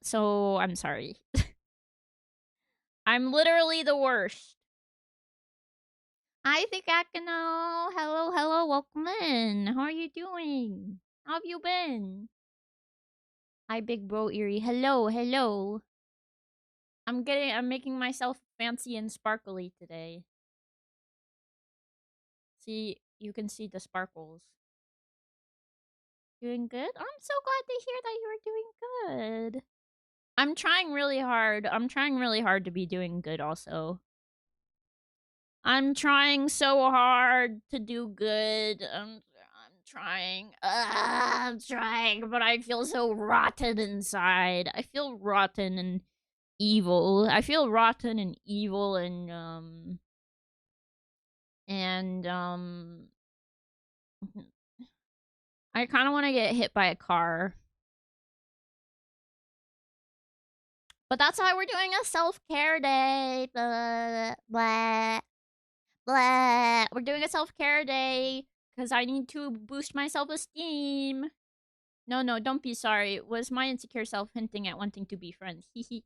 So I'm sorry. I'm literally the worst. Hi, Thikakano. Hello, welcome in. How are you doing? How have you been? Hi, big bro Erie. Hello. I'm making myself fancy and sparkly today. See, you can see the sparkles. Doing good? I'm so glad to hear that you're doing good. I'm trying really hard. I'm trying really hard to be doing good also. I'm trying so hard to do good. I'm trying, but I feel so rotten inside. I feel rotten and evil. I feel rotten and evil and I kind of want to get hit by a car. But that's why we're doing a self-care day. Blah, blah, blah. We're doing a self-care day because I need to boost my self-esteem. No, don't be sorry. It was my insecure self hinting at wanting to be friends. You should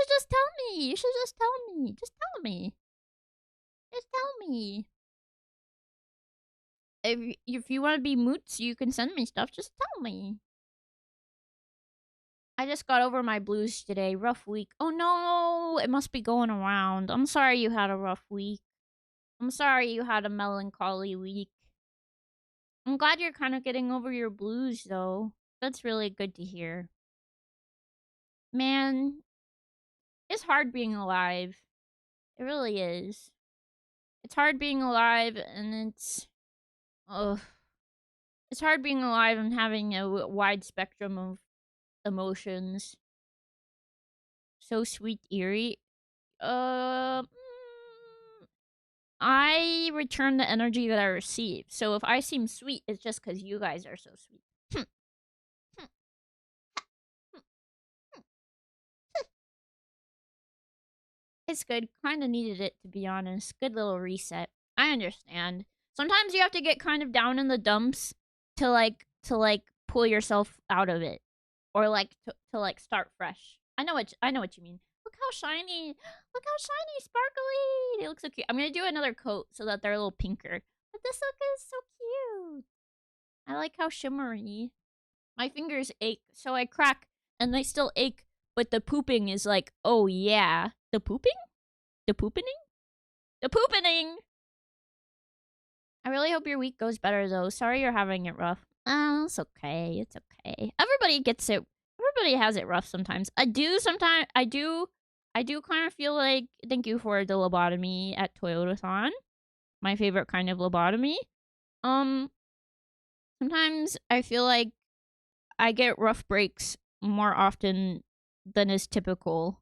just tell me. You should just tell me. Just tell me. Just tell me. If you want to be moots, you can send me stuff. Just tell me. I just got over my blues today. Rough week. Oh no, it must be going around. I'm sorry you had a rough week. I'm sorry you had a melancholy week. I'm glad you're kind of getting over your blues though. That's really good to hear. Man, it's hard being alive. It really is. It's hard being alive, and ugh. It's hard being alive and having a wide spectrum of emotions. So sweet, eerie. Uh, I return the energy that I receive. So if I seem sweet, it's just because you guys are so sweet. It's good. Kind of needed it, to be honest. Good little reset. I understand. Sometimes you have to get kind of down in the dumps to pull yourself out of it, or to like start fresh. I know what you mean. Look how shiny! Look how shiny, sparkly! They look so cute. I'm gonna do another coat so that they're a little pinker. But this look is so cute. I like how shimmery. My fingers ache, so I crack, and they still ache. But the pooping is like, oh yeah, the pooping. The poopening? The poopening! I really hope your week goes better, though. Sorry you're having it rough. Oh, it's okay. It's okay. Everybody gets it. Everybody has it rough sometimes. I do kind of feel like, thank you for the lobotomy at Toyotathon. My favorite kind of lobotomy. Um, Sometimes I feel like I get rough breaks more often than is typical.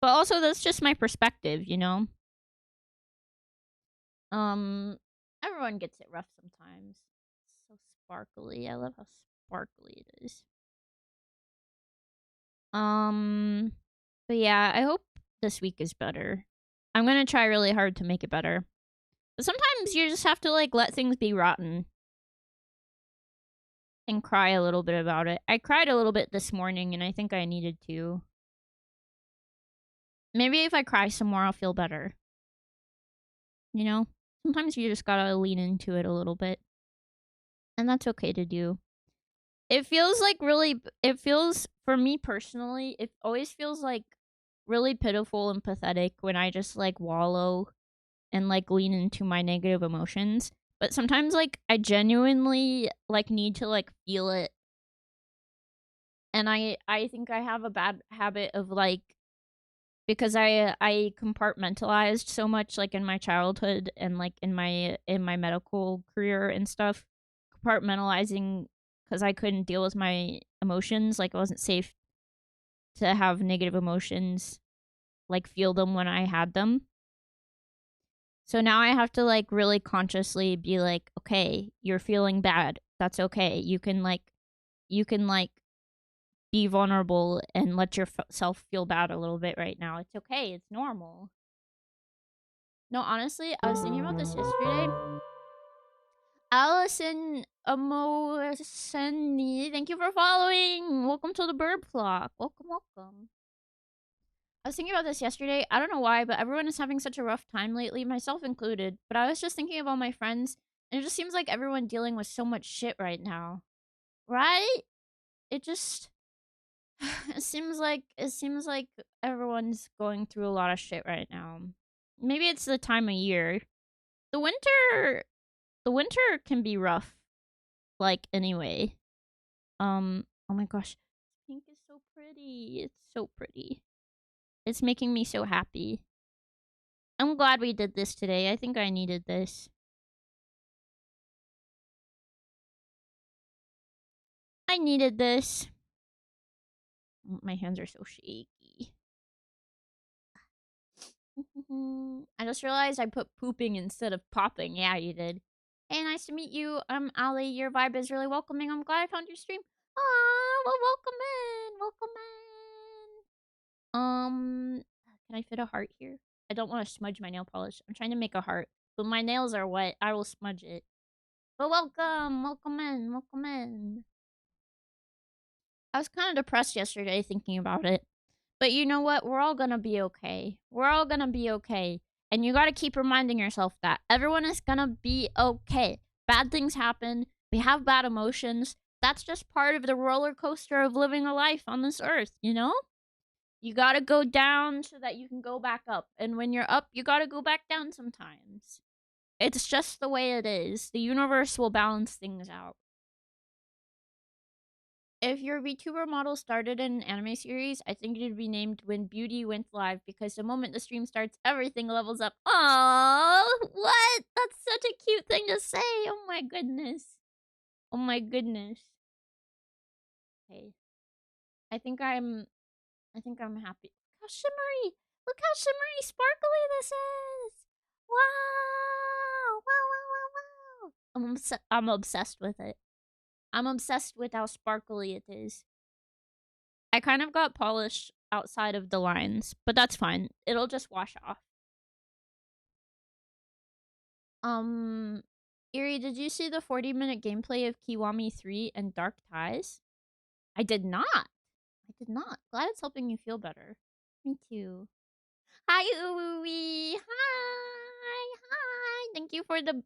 But also, that's just my perspective, you know? Um, Everyone gets it rough sometimes. It's so sparkly. I love how sparkly it is. But yeah, I hope this week is better. I'm gonna try really hard to make it better. But sometimes you just have to like let things be rotten and cry a little bit about it. I cried a little bit this morning, and I think I needed to. Maybe if I cry some more, I'll feel better. You know? Sometimes you just gotta lean into it a little bit. And that's okay to do. It feels like it feels, for me personally, it always feels like really pitiful and pathetic when I just like wallow and like lean into my negative emotions. But sometimes like I genuinely like need to like feel it. And I think I have a bad habit of like, because I compartmentalized so much like in my childhood and like in my medical career and stuff, compartmentalizing because I couldn't deal with my emotions. Like, it wasn't safe to have negative emotions, like feel them when I had them. So now I have to like really consciously be like, okay, you're feeling bad. That's okay. You can like be vulnerable and let yourself feel bad a little bit right now. It's okay. It's normal. No, honestly, I was thinking about this yesterday. Allison Amoseni, thank you for following. Welcome to the bird flock. Welcome, welcome. I was thinking about this yesterday. I don't know why, but everyone is having such a rough time lately, myself included. But I was just thinking of all my friends, and it just seems like everyone dealing with so much shit right now. Right? It just it seems like everyone's going through a lot of shit right now. Maybe it's the time of year. The winter can be rough, like, anyway. Oh my gosh. Pink is so pretty. It's so pretty. It's making me so happy. I'm glad we did this today. I think I needed this. I needed this. My hands are so shaky. I just realized I put pooping instead of popping. Yeah, you did. Hey, nice to meet you. I'm Ali. Your vibe is really welcoming. I'm glad I found your stream. Ah, well, welcome in. Welcome in. Can I fit a heart here? I don't want to smudge my nail polish. I'm trying to make a heart, but my nails are wet. I will smudge it. But welcome. Welcome in. Welcome in. I was kind of depressed yesterday thinking about it. But you know what? We're all gonna be okay. We're all gonna be okay. And you gotta keep reminding yourself that everyone is gonna be okay. Bad things happen. We have bad emotions. That's just part of the roller coaster of living a life on this earth, you know? You gotta go down so that you can go back up. And when you're up, you gotta go back down sometimes. It's just the way it is. The universe will balance things out. If your VTuber model started an anime series, I think it'd be named When Beauty Went Live because the moment the stream starts, everything levels up. Oh, what? That's such a cute thing to say. Oh my goodness. Oh my goodness. Okay. I think I'm happy. Look how shimmery. Look how shimmery sparkly this is. Wow. Wow, wow, wow, wow. I'm obsessed with it. I'm obsessed with how sparkly it is. I kind of got polished outside of the lines, but that's fine. It'll just wash off. Erie, did you see the 40-minute gameplay of Kiwami 3 and Dark Ties? I did not. I did not. Glad it's helping you feel better. Me too. Hi, Uwi. Hi. Hi. Thank you for the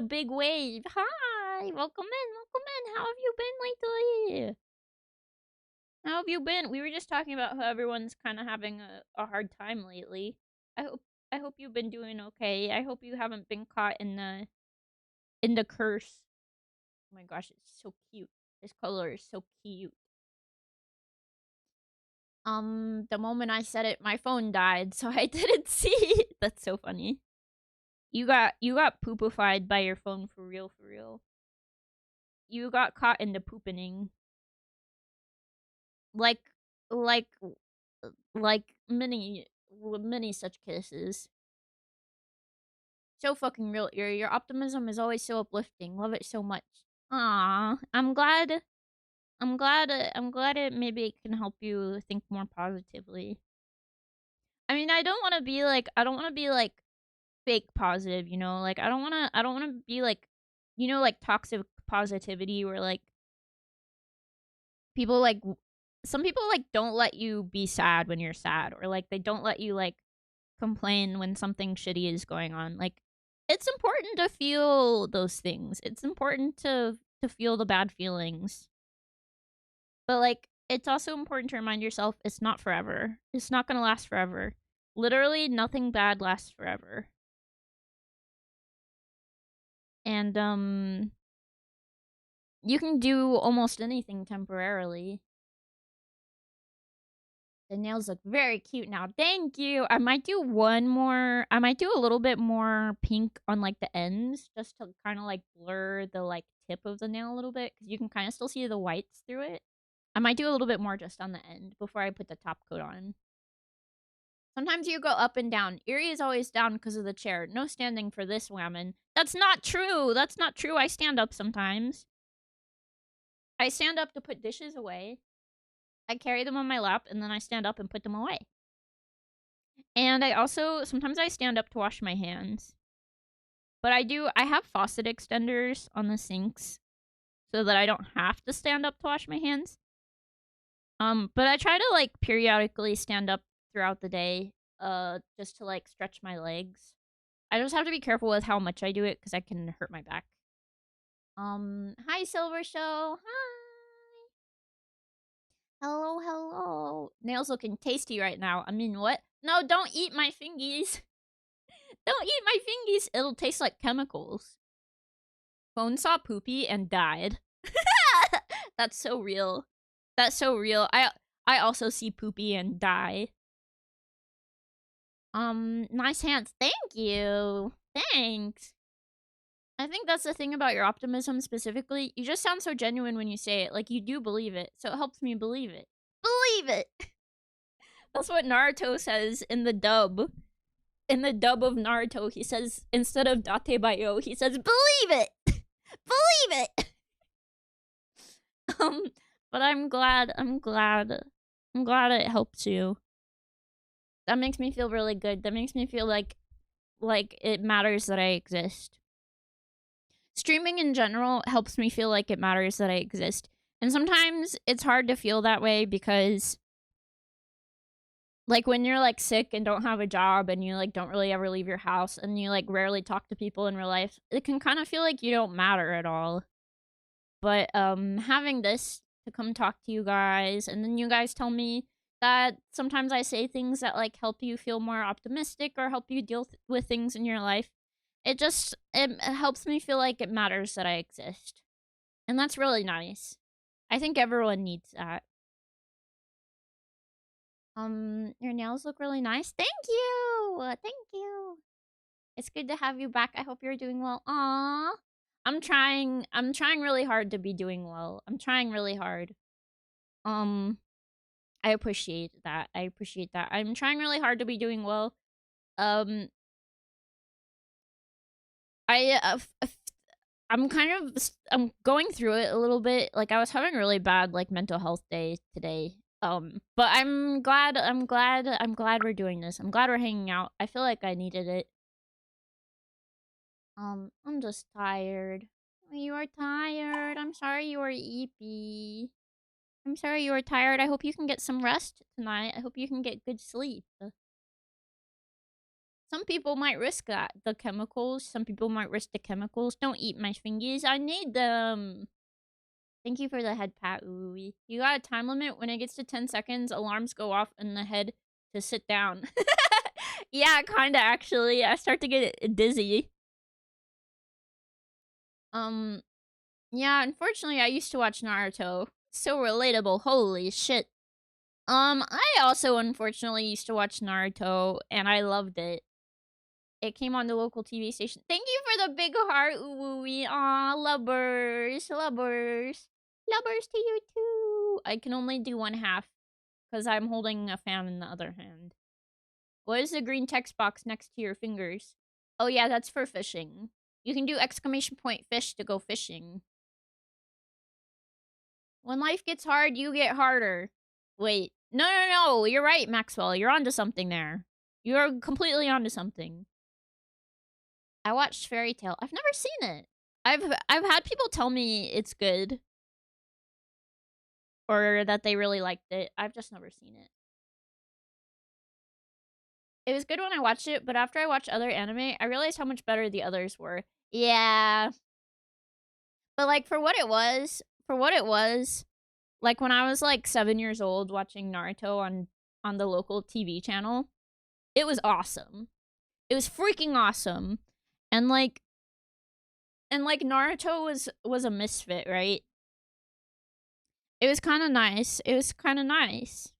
big wave. Hi. Welcome in. Welcome in. How have you been lately? How have you been? We were just talking about how everyone's kind of having a hard time lately. I hope you've been doing okay. I hope you haven't been caught in the curse. Oh my gosh, it's so cute. This color is so cute. The moment I said it, my phone died, so I didn't see it. That's so funny. You got poopified by your phone for real, for real. You got caught in the poopening. Like many such cases. So fucking real, Erie. Your optimism is always so uplifting. Love it so much. Ah, I'm glad it maybe can help you think more positively. I mean, I don't want to be like fake positive, you know? Like I don't want to be like, you know, like toxic positivity where like people like some people like don't let you be sad when you're sad, or like they don't let you like complain when something shitty is going on. Like it's important to feel those things. It's important to feel the bad feelings. But like it's also important to remind yourself it's not forever. It's not going to last forever. Literally nothing bad lasts forever. And you can do almost anything temporarily. The nails look very cute now. Thank you. I might do a little bit more pink on like the ends just to kind of like blur the like tip of the nail a little bit because you can kind of still see the whites through it. I might do a little bit more just on the end before I put the top coat on. Sometimes you go up and down. Erie is always down because of the chair. No standing for this woman. That's not true. That's not true. I stand up sometimes. I stand up to put dishes away. I carry them on my lap, and then I stand up and put them away. And sometimes I stand up to wash my hands. But I have faucet extenders on the sinks so that I don't have to stand up to wash my hands. But I try to, like, periodically stand up throughout the day, just to, like, stretch my legs. I just have to be careful with how much I do it, because I can hurt my back. Hi, Silver Show. Hi. Hello, hello. Nails looking tasty right now. I mean, what? No, don't eat my fingies. Don't eat my fingies. It'll taste like chemicals. Phone saw poopy and died. That's so real. That's so real. I also see poopy and die. Nice hands. Thank you. Thanks. I think that's the thing about your optimism specifically. You just sound so genuine when you say it. Like, you do believe it. So it helps me believe it. Believe it! That's what Naruto says in the dub. In the dub of Naruto, he says, instead of Datebayo, he says, believe it! Believe it! But I'm glad it helps you. That makes me feel really good. That makes me feel like it matters that I exist. Streaming in general helps me feel like it matters that I exist. And sometimes it's hard to feel that way because, like, when you're, like, sick and don't have a job and you, like, don't really ever leave your house and you, like, rarely talk to people in real life, it can kind of feel like you don't matter at all. But, having this to come talk to you guys, and then you guys tell me that sometimes I say things that, like, help you feel more optimistic or help you deal with things in your life, it helps me feel like it matters that I exist. And that's really nice. I think everyone needs that. Your nails look really nice. Thank you. Thank you. It's good to have you back. I hope you're doing well. Aww. I'm trying really hard to be doing well. I'm trying really hard. Um, I appreciate that. I appreciate that. I'm trying really hard to be doing well. Um, I'm kind of I'm going through it a little bit. Like I was having a really bad like mental health day today. But I'm glad we're doing this. I'm glad we're hanging out. I feel like I needed it. I'm just tired. You are tired. I'm sorry you are eepy. I'm sorry you are tired. I hope you can get some rest tonight. I hope you can get good sleep. Some people might risk that. The chemicals. Some people might risk the chemicals. Don't eat my fingers. I need them. Thank you for the head pat, Ooey. You got a time limit. When it gets to 10 seconds, alarms go off in the head to sit down. Yeah, kinda actually. I start to get dizzy. Yeah, unfortunately, I used to watch Naruto. So relatable. Holy shit. I also unfortunately used to watch Naruto, and I loved it. It came on the local TV station. Thank you for the big heart, ooey. Aw, lubbers, lubbers. Lubbers to you too. I can only do one half, because I'm holding a fan in the other hand. What is the green text box next to your fingers? Oh yeah, that's for fishing. You can do exclamation point fish to go fishing. When life gets hard, you get harder. Wait. No, no, no. You're right, Maxwell. You're onto something there. You're completely onto something. I watched Fairy Tale. I've never seen it. I've had people tell me it's good. Or that they really liked it. I've just never seen it. It was good when I watched it, but after I watched other anime, I realized how much better the others were. Yeah. But like for what it was, like when I was like 7 years old watching Naruto on the local TV channel, it was awesome. It was freaking awesome. And like Naruto was a misfit, right? It was kind of nice. It was kind of nice.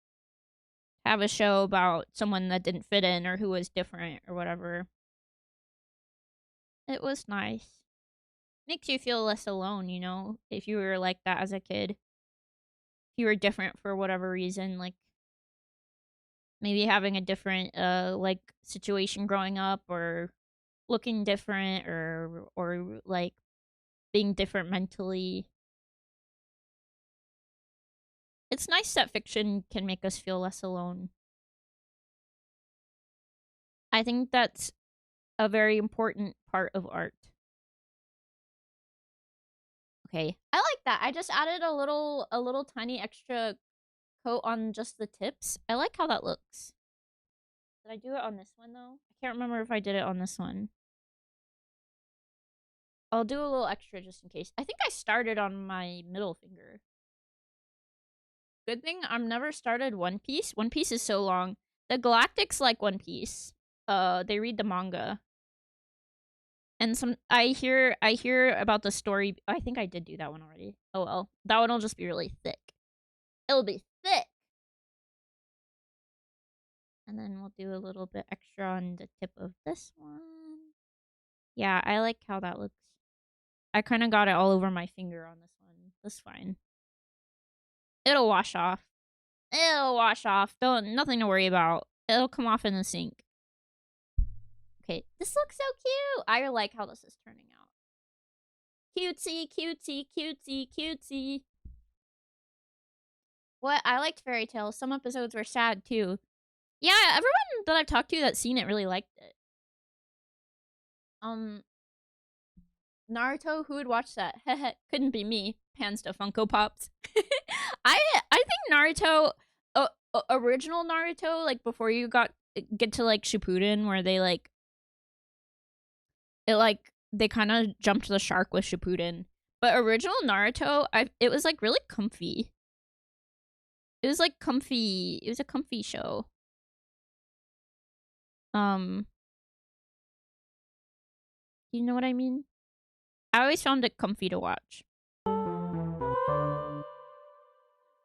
Have a show about someone that didn't fit in or who was different or whatever. It was nice. Makes you feel less alone, you know, if you were like that as a kid. If you were different for whatever reason, like maybe having a different like situation growing up or looking different or like being different mentally. It's nice that fiction can make us feel less alone. I think that's a very important part of art. Okay. I like that. I just added a little tiny extra coat on just the tips. I like how that looks. Did I do it on this one though? I can't remember if I did it on this one. I'll do a little extra just in case. I think I started on my middle finger. Good thing I've never started One Piece. One Piece is so long. The Galactics like One Piece. They read the manga. And some I hear about the story. I think I did do that one already. Oh well. That one will just be really thick. It'll be thick. And then we'll do a little bit extra on the tip of this one. Yeah, I like how that looks. I kind of got it all over my finger on this one. That's fine. It'll wash off. It'll wash off. Don't nothing to worry about. It'll come off in the sink. Okay, this looks so cute. I like how this is turning out. Cutesy, cutesy, cutesy, cutesy. What? I liked Fairy Tale. Some episodes were sad too. Yeah, everyone that I've talked to that's seen it really liked it. Naruto, who would watch that? Couldn't be me. Pans to Funko Pops. I think Naruto, original Naruto, like before you get to like Shippuden, where they like it like they kind of jumped the shark with Shippuden. But original Naruto, it was like really comfy. It was like comfy. It was a comfy show. You know what I mean? I always found it comfy to watch.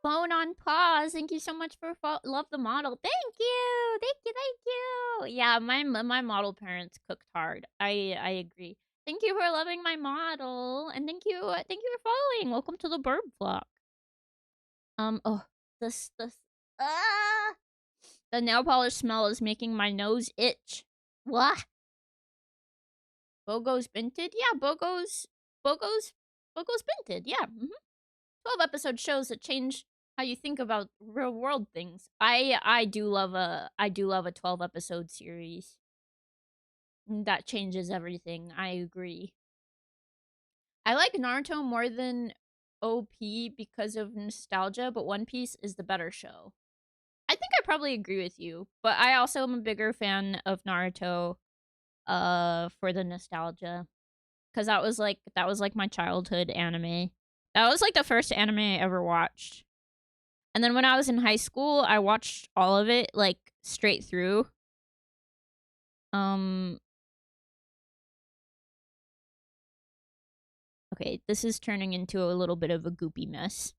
Phone on pause. Thank you so much for love the model. Thank you. Thank you. Thank you. Yeah, my model parents cooked hard. I agree. Thank you for loving my model, and thank you for following. Welcome to the bird flock. Oh, this ah, the nail polish smell is making my nose itch. What? Bogo's Binted? Yeah, Bogo's Binted. Yeah. 12 episode shows that change how you think about real world things. I do love a 12 episode series. That changes everything. I agree. I like Naruto more than OP because of nostalgia, but One Piece is the better show. I think I probably agree with you, but I also am a bigger fan of Naruto for the nostalgia, cuz that was like my childhood anime. That was like the first anime I ever watched. And then when I was in high school, I watched all of it like straight through. Okay, this is turning into a little bit of a goopy mess.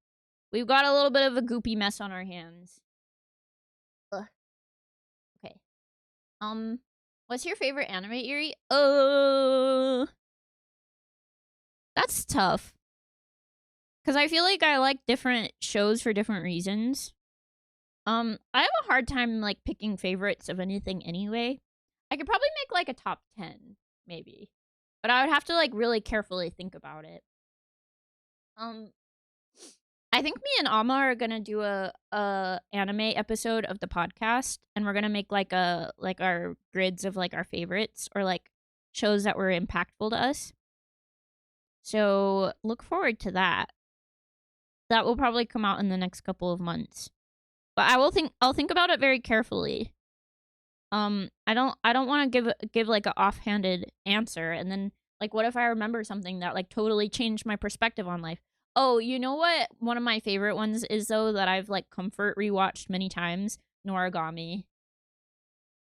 We've got a little bit of a goopy mess on our hands. Ugh. Okay. What's your favorite anime, Eerie? That's tough. Cause I feel like I like different shows for different reasons. I have a hard time like picking favorites of anything anyway. I could probably make like a top 10, maybe. But I would have to like really carefully think about it. I think me and Alma are gonna do a anime episode of the podcast, and we're gonna make like our grids of like our favorites or like shows that were impactful to us. So look forward to that. That will probably come out in the next couple of months. But I'll think about it very carefully. I don't want to give like an offhanded answer, and then like what if I remember something that like totally changed my perspective on life? Oh, you know what? One of my favorite ones is though that I've like comfort rewatched many times. Noragami.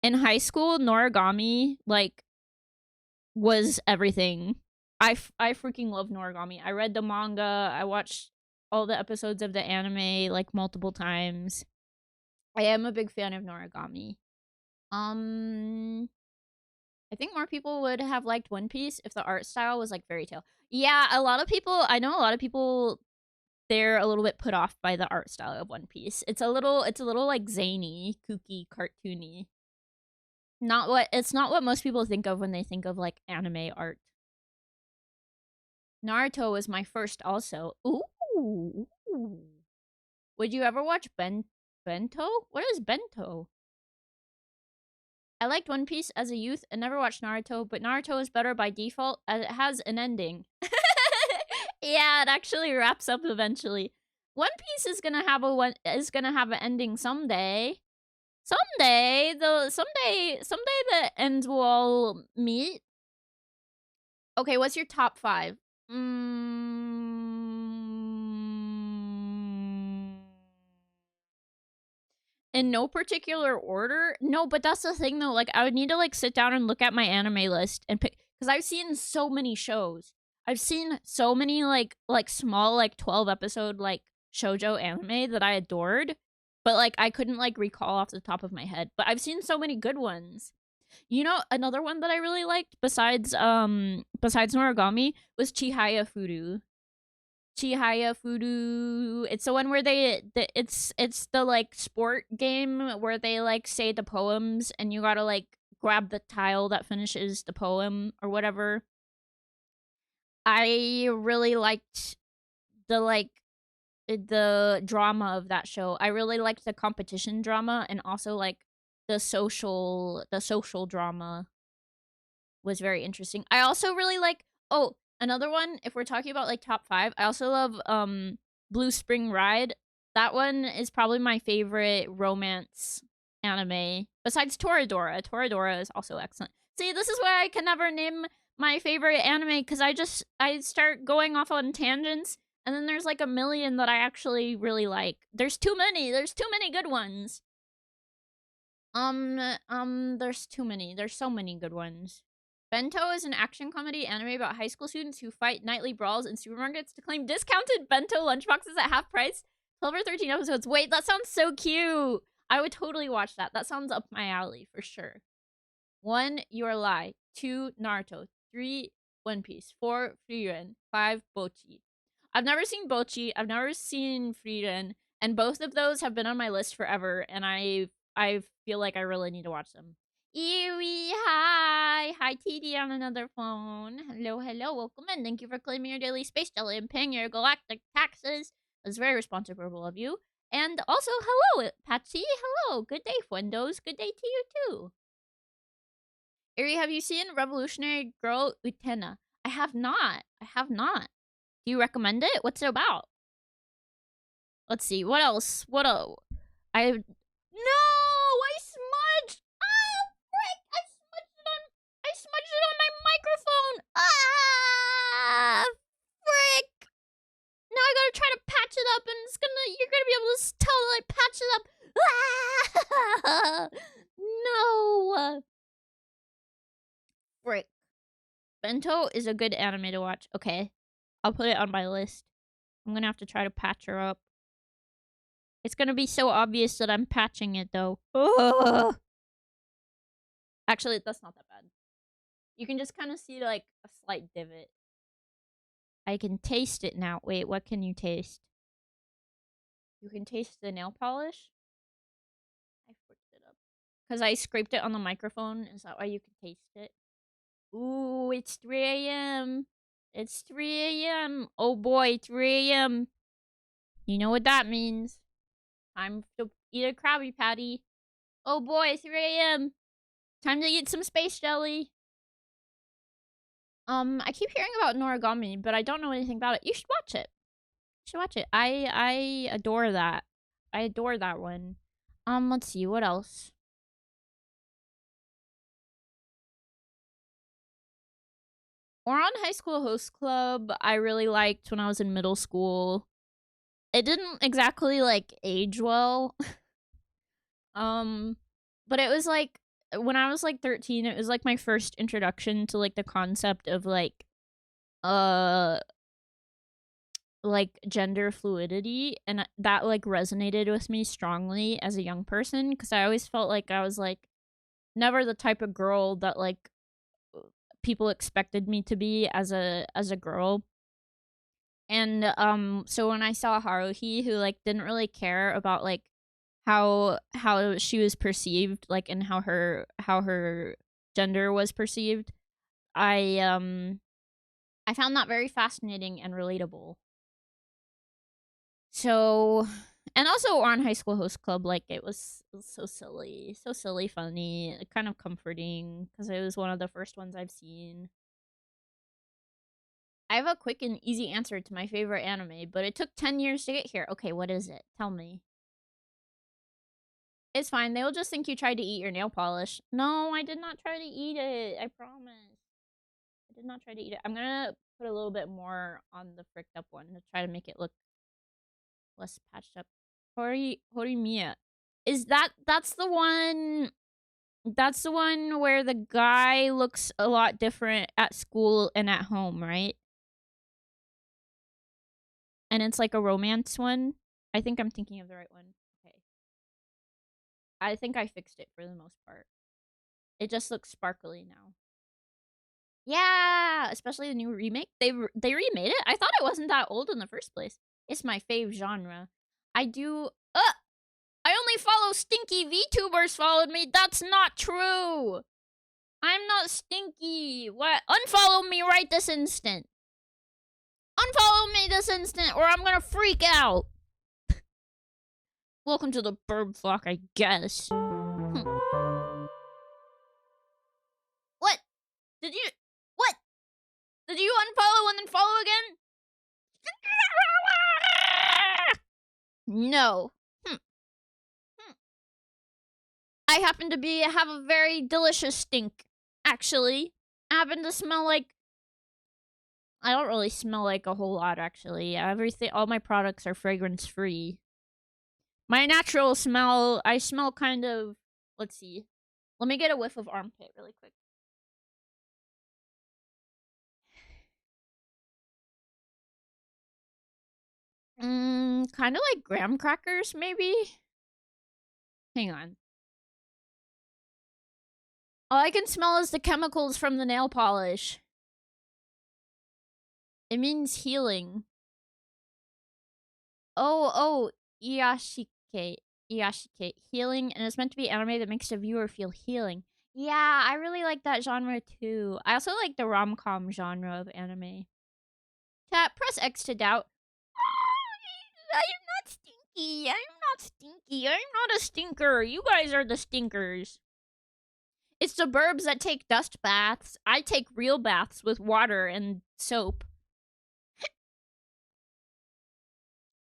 In high school, Noragami like was everything. I freaking love Noragami. I read the manga. I watched all the episodes of the anime like multiple times. I am a big fan of Noragami. I think more people would have liked One Piece if the art style was like fairy tale. Yeah, I know a lot of people they're a little bit put off by the art style of One Piece. It's a little like zany, kooky, cartoony. It's not what most people think of when they think of like anime art. Naruto was my first also. Ooh. Would you ever watch Bento? What is Bento? I liked One Piece as a youth and never watched Naruto, but Naruto is better by default as it has an ending. Yeah, it actually wraps up eventually. One Piece is gonna have an ending someday. Someday the ends will all meet. Okay, what's your top 5? In no particular order? No, but that's the thing though. Like, I would need to like sit down and look at my anime list and pick, because I've seen so many shows. I've seen so many like small like 12 episode like shoujo anime that I adored, but like I couldn't like recall off the top of my head. But I've seen so many good ones. You know, another one that I really liked besides Noragami was Chihaya Furu. Chihaya Furu. It's the one where it's the like sport game where they like say the poems and you gotta like grab the tile that finishes the poem or whatever. I really liked the drama of that show. I really liked the competition drama and also like the social drama was very interesting. I also really like another one, if we're talking about like top 5, I also love Blue Spring Ride. That one is probably my favorite romance anime besides Toradora. Toradora is also excellent. See, this is why I can never name my favorite anime because I start going off on tangents and then there's like a million that I actually really like. There's too many good ones. There's too many. There's so many good ones. Bento is an action comedy anime about high school students who fight nightly brawls in supermarkets to claim discounted bento lunchboxes at half price. 12 or 13 episodes. Wait, that sounds so cute. I would totally watch that. That sounds up my alley for sure. 1, Your Lie. 2, Naruto. 3, One Piece. 4, Frieren. 5, Bochi. I've never seen Bochi. I've never seen Frieren, and both of those have been on my list forever. And I feel like I really need to watch them. Ewie, hi TD on another phone. Hello, welcome in. Thank you for claiming your daily space jelly and paying your galactic taxes. That's very responsible of you. And also, hello, Patsy. Hello, good day, Fuendos. Good day to you too. Eri, have you seen Revolutionary Girl Utena? I have not. Do you recommend it? What's it about? Let's see. What else? I smudged. Oh, frick! I smudged it on my microphone. Ah, frick! Now I gotta try to patch it up, and you're gonna be able to tell that I patched it up. Ah, no. Frick. Bento is a good anime to watch. Okay. I'll put it on my list. I'm gonna have to try to patch her up. It's gonna be so obvious that I'm patching it, though. Ugh. Actually, that's not that bad. You can just kind of see, like, a slight divot. I can taste it now. Wait, what can you taste? You can taste the nail polish? I fricked it up. Because I scraped it on the microphone. Is that why you can taste it? Ooh, it's 3 a.m. It's 3 a.m. Oh boy, 3 a.m. You know what that means. Time to eat a Krabby Patty. Oh boy, 3 a.m. Time to eat some space jelly. I keep hearing about Noragami, but I don't know anything about it. You should watch it. I adore that. I adore that one. Let's see, what else? Ouran High School Host Club, I really liked when I was in middle school. It didn't exactly, like, age well. But it was, like, when I was, like, 13, it was, like, my first introduction to, like, the concept of, like, gender fluidity, and that, like, resonated with me strongly as a young person, because I always felt like I was, like, never the type of girl that, like, people expected me to be as a girl. And so when I saw Haruhi, who, like, didn't really care about, like, how she was perceived, like, and how her gender was perceived, I found that very fascinating and relatable. So, and also on High School Host Club, like, it was so silly, funny, kind of comforting, because it was one of the first ones I've seen. I have a quick and easy answer to my favorite anime, but it took 10 years to get here. Okay, what is it? Tell me. It's fine. They'll just think you tried to eat your nail polish. No, I did not try to eat it. I promise. I did not try to eat it. I'm gonna put a little bit more on the fricked up one to try to make it look less patched up. Horimiya. That's the one where the guy looks a lot different at school and at home, right? And it's like a romance one. I think I'm thinking of the right one. Okay. I think I fixed it for the most part. It just looks sparkly now. Yeah, especially the new remake. They remade it. I thought it wasn't that old in the first place. It's my fave genre. I only follow stinky VTubers followed me. That's not true. I'm not stinky. What? Unfollow me right this instant. Unfollow me this instant or I'm gonna freak out. Welcome to the bird flock, I guess. What? Did you unfollow and then follow again? No. I happen to have a very delicious stink, actually. I happen to smell like... I don't really smell like a whole lot, actually. All my products are fragrance-free. My natural smell, I smell kind of... Let's see. Let me get a whiff of armpit really quick. Kind of like graham crackers, maybe? Hang on. All I can smell is the chemicals from the nail polish. It means healing. Oh, Iyashike. Iyashike. Healing, and it's meant to be anime that makes the viewer feel healing. Yeah, I really like that genre too. I also like the rom-com genre of anime. Chat, press X to doubt. I'm not stinky. I'm not stinky. I'm not a stinker. You guys are the stinkers. It's the burbs that take dust baths. I take real baths with water and soap.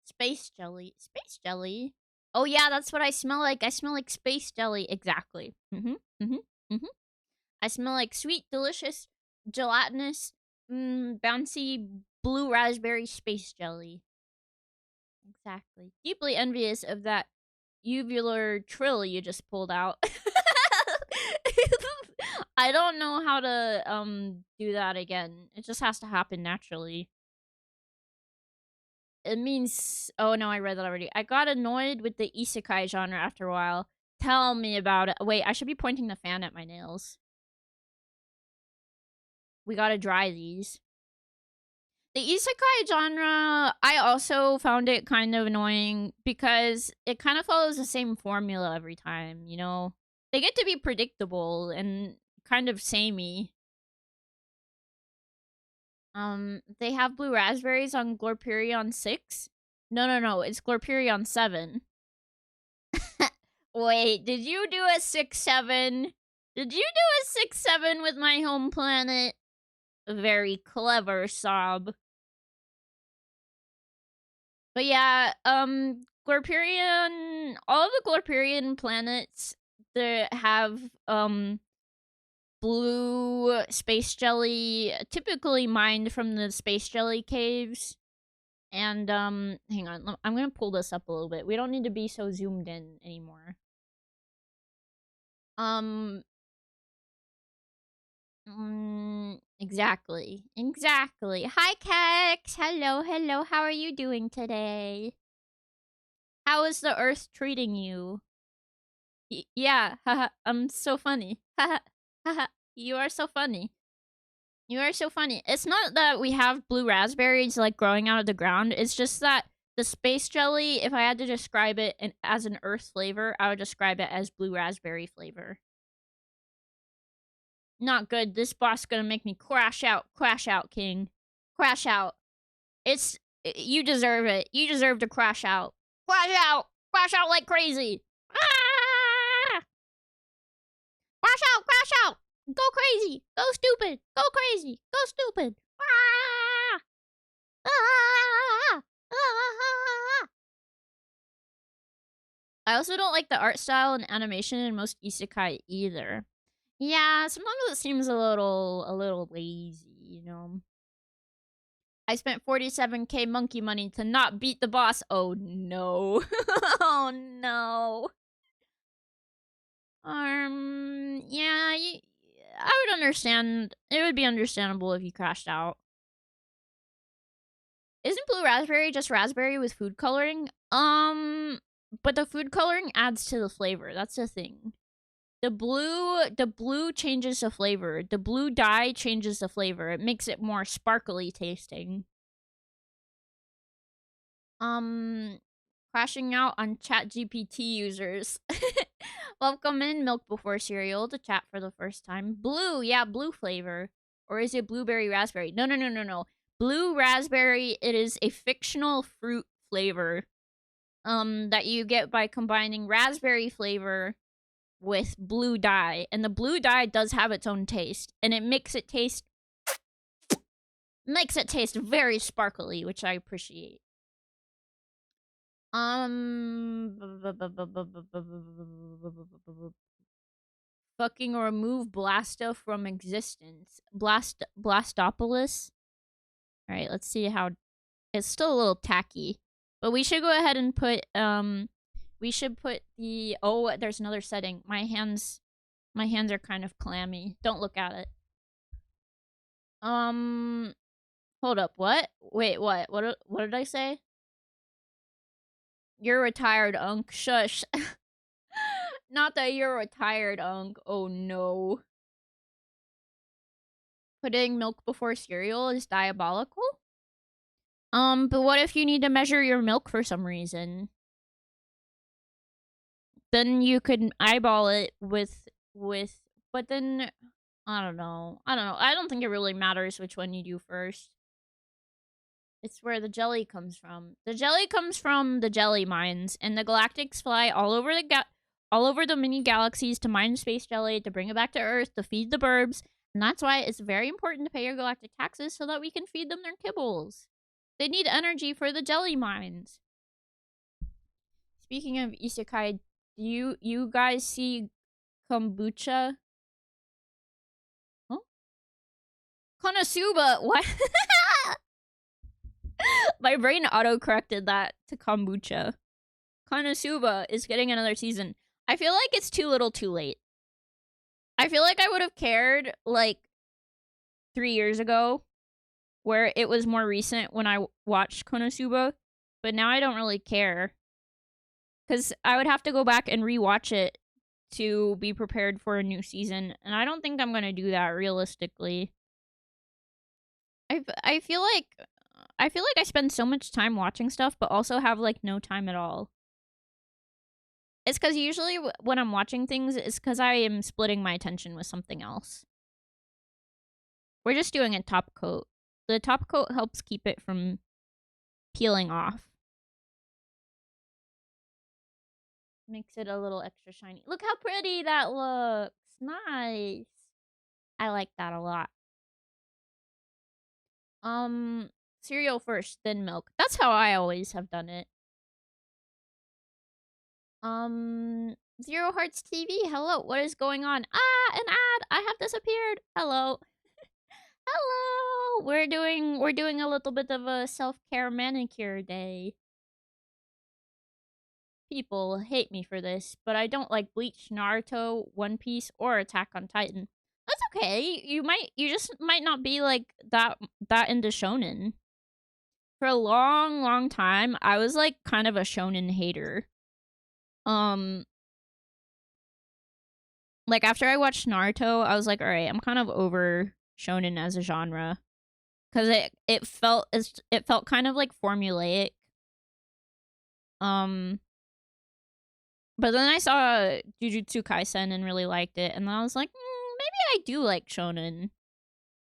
Space jelly. Space jelly? Oh yeah, that's what I smell like. I smell like space jelly. Exactly. I smell like sweet, delicious, gelatinous, bouncy blue raspberry space jelly. Exactly. Deeply envious of that uvular trill you just pulled out. I don't know how to do that again. It just has to happen naturally. It means, oh no, I read that already. I got annoyed with the isekai genre after a while. Tell me about it. Wait, I should be pointing the fan at my nails. We gotta dry these. The isekai genre, I also found it kind of annoying because it kind of follows the same formula every time, you know? They get to be predictable and kind of samey. They have blue raspberries on Glorperion 6? No, it's Glorperion 7. Wait, did you do a 6-7? Did you do a 6-7 with my home planet? Very clever, Sob. But yeah, Glorperion, all of the Glorperion planets that have, blue space jelly, typically mined from the space jelly caves. And, hang on, I'm gonna pull this up a little bit. We don't need to be so zoomed in anymore. Exactly. Hi, Kex! Hello, how are you doing today? How is the Earth treating you? Yeah, haha, I'm so funny. Haha, haha, you are so funny. You are so funny. It's not that we have blue raspberries, like, growing out of the ground. It's just that the space jelly, if I had to describe it as an Earth flavor, I would describe it as blue raspberry flavor. Not good. This boss gonna make me crash out. Crash out, King. Crash out. You deserve it. You deserve to crash out. Crash out! Crash out like crazy! Ah! Crash out! Crash out! Go crazy! Go stupid! Go crazy! Go stupid! Ah! Ah! Ah! I also don't like the art style and animation in most isekai either. Yeah, sometimes it seems a little lazy, you know. I spent 47k monkey money to not beat the boss. Oh no. Oh no. Yeah, I would understand. It would be understandable if you crashed out. Isn't blue raspberry just raspberry with food coloring? But the food coloring adds to the flavor. That's the thing. The blue changes the flavor. The blue dye changes the flavor. It makes it more sparkly tasting. Crashing out on ChatGPT users. Welcome in, Milk Before Cereal, to chat for the first time. Blue, yeah, blue flavor. Or is it blueberry raspberry? No. Blue raspberry, it is a fictional fruit flavor. That you get by combining raspberry flavor with blue dye. And the blue dye does have its own taste. And it makes it taste very sparkly, which I appreciate. Fucking remove Blasta from existence. Blastopolis? Alright, let's see how... It's still a little tacky. But we should go ahead and put, we should put the... Oh, there's another setting. My hands are kind of clammy. Don't look at it. Hold up, what? Wait, what? What did I say? You're retired, Unk. Shush. Not that you're retired, Unk. Oh no. Putting milk before cereal is diabolical? But what if you need to measure your milk for some reason? Then you could eyeball it with but then I don't know. I don't think it really matters which one you do first. It's where the jelly comes from. The jelly comes from the jelly mines, and the galactics fly all over the mini galaxies to mine space jelly to bring it back to Earth to feed the burbs. And that's why it's very important to pay your galactic taxes so that we can feed them their kibbles. They need energy for the jelly mines. Speaking of isekai, do you guys see kombucha? Huh? Konosuba, what? My brain auto-corrected that to kombucha. Konosuba is getting another season. I feel like it's too little too late. I feel like I would have cared, like, 3 years ago, where it was more recent when I watched Konosuba, but now I don't really care. Because I would have to go back and rewatch it to be prepared for a new season, and I don't think I'm going to do that realistically. I feel like I spend so much time watching stuff, but also have, like, no time at all. It's because usually when I'm watching things, it's because I am splitting my attention with something else. We're just doing a top coat. The top coat helps keep it from peeling off. Makes it a little extra shiny. Look how pretty that looks. Nice. I like that a lot. Cereal first, then milk. That's how I always have done it. Zero Hearts TV. Hello. What is going on? Ah, an ad. I have disappeared. Hello. Hello. We're doing a little bit of a self-care manicure day. People hate me for this, but I don't like Bleach, Naruto, One Piece, or Attack on Titan. That's okay. You just might not be like that into shonen. For a long, long time, I was like kind of a shonen hater. Like after I watched Naruto, I was like, all right, I'm kind of over shonen as a genre, because it felt kind of like formulaic. But then I saw Jujutsu Kaisen and really liked it, and then I was like, maybe I do like shonen.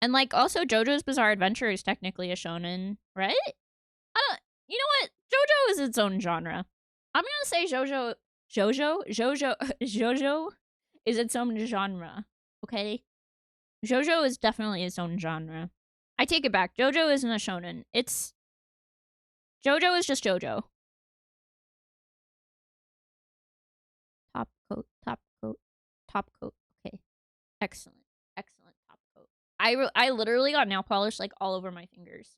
And like also JoJo's Bizarre Adventure is technically a shonen, right? You know what? JoJo is its own genre. I'm gonna say JoJo is its own genre. Okay? JoJo is definitely its own genre. I take it back. JoJo isn't a shonen. JoJo is just JoJo. Top coat, top coat, top coat. Okay. Excellent. Excellent top coat. I literally got nail polish like all over my fingers.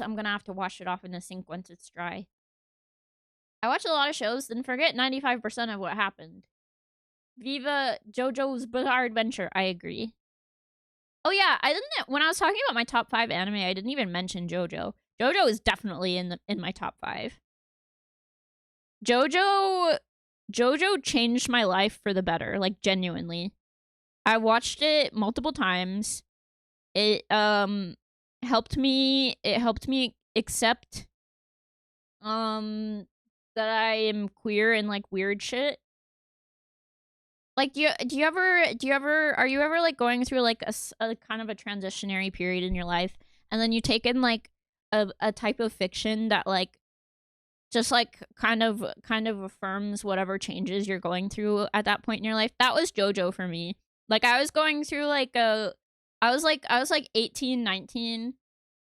I'm gonna have to wash it off in the sink once it's dry. I watch a lot of shows, then forget 95% of what happened. Viva JoJo's Bizarre Adventure. I agree. Oh yeah, when I was talking about my top 5 anime, I didn't even mention JoJo. JoJo is definitely in my top 5. JoJo changed my life for the better, like genuinely. I watched it multiple times. It helped me accept that I am queer and like weird shit. Like do you ever are you ever like going through like a kind of a transitionary period in your life, and then you take in like a type of fiction that like just like kind of affirms whatever changes you're going through at that point in your life? That was JoJo for me. Like I was going through like I was like 18, 19.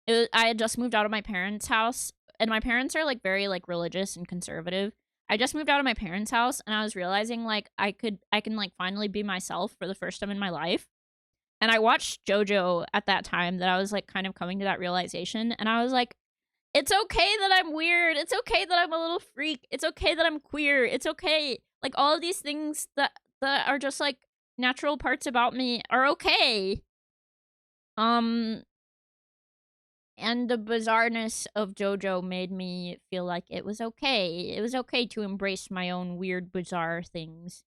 I had just moved out of my parents' house, and my parents are like very like religious and conservative. I just moved out of my parents' house, and I was realizing like I can like finally be myself for the first time in my life. And I watched JoJo at that time that I was like kind of coming to that realization, and I was like, it's okay that I'm weird. It's okay that I'm a little freak. It's okay that I'm queer. It's okay. Like all of these things that are just like natural parts about me are okay. And And the bizarreness of JoJo made me feel like it was okay. It was okay to embrace my own weird, bizarre things.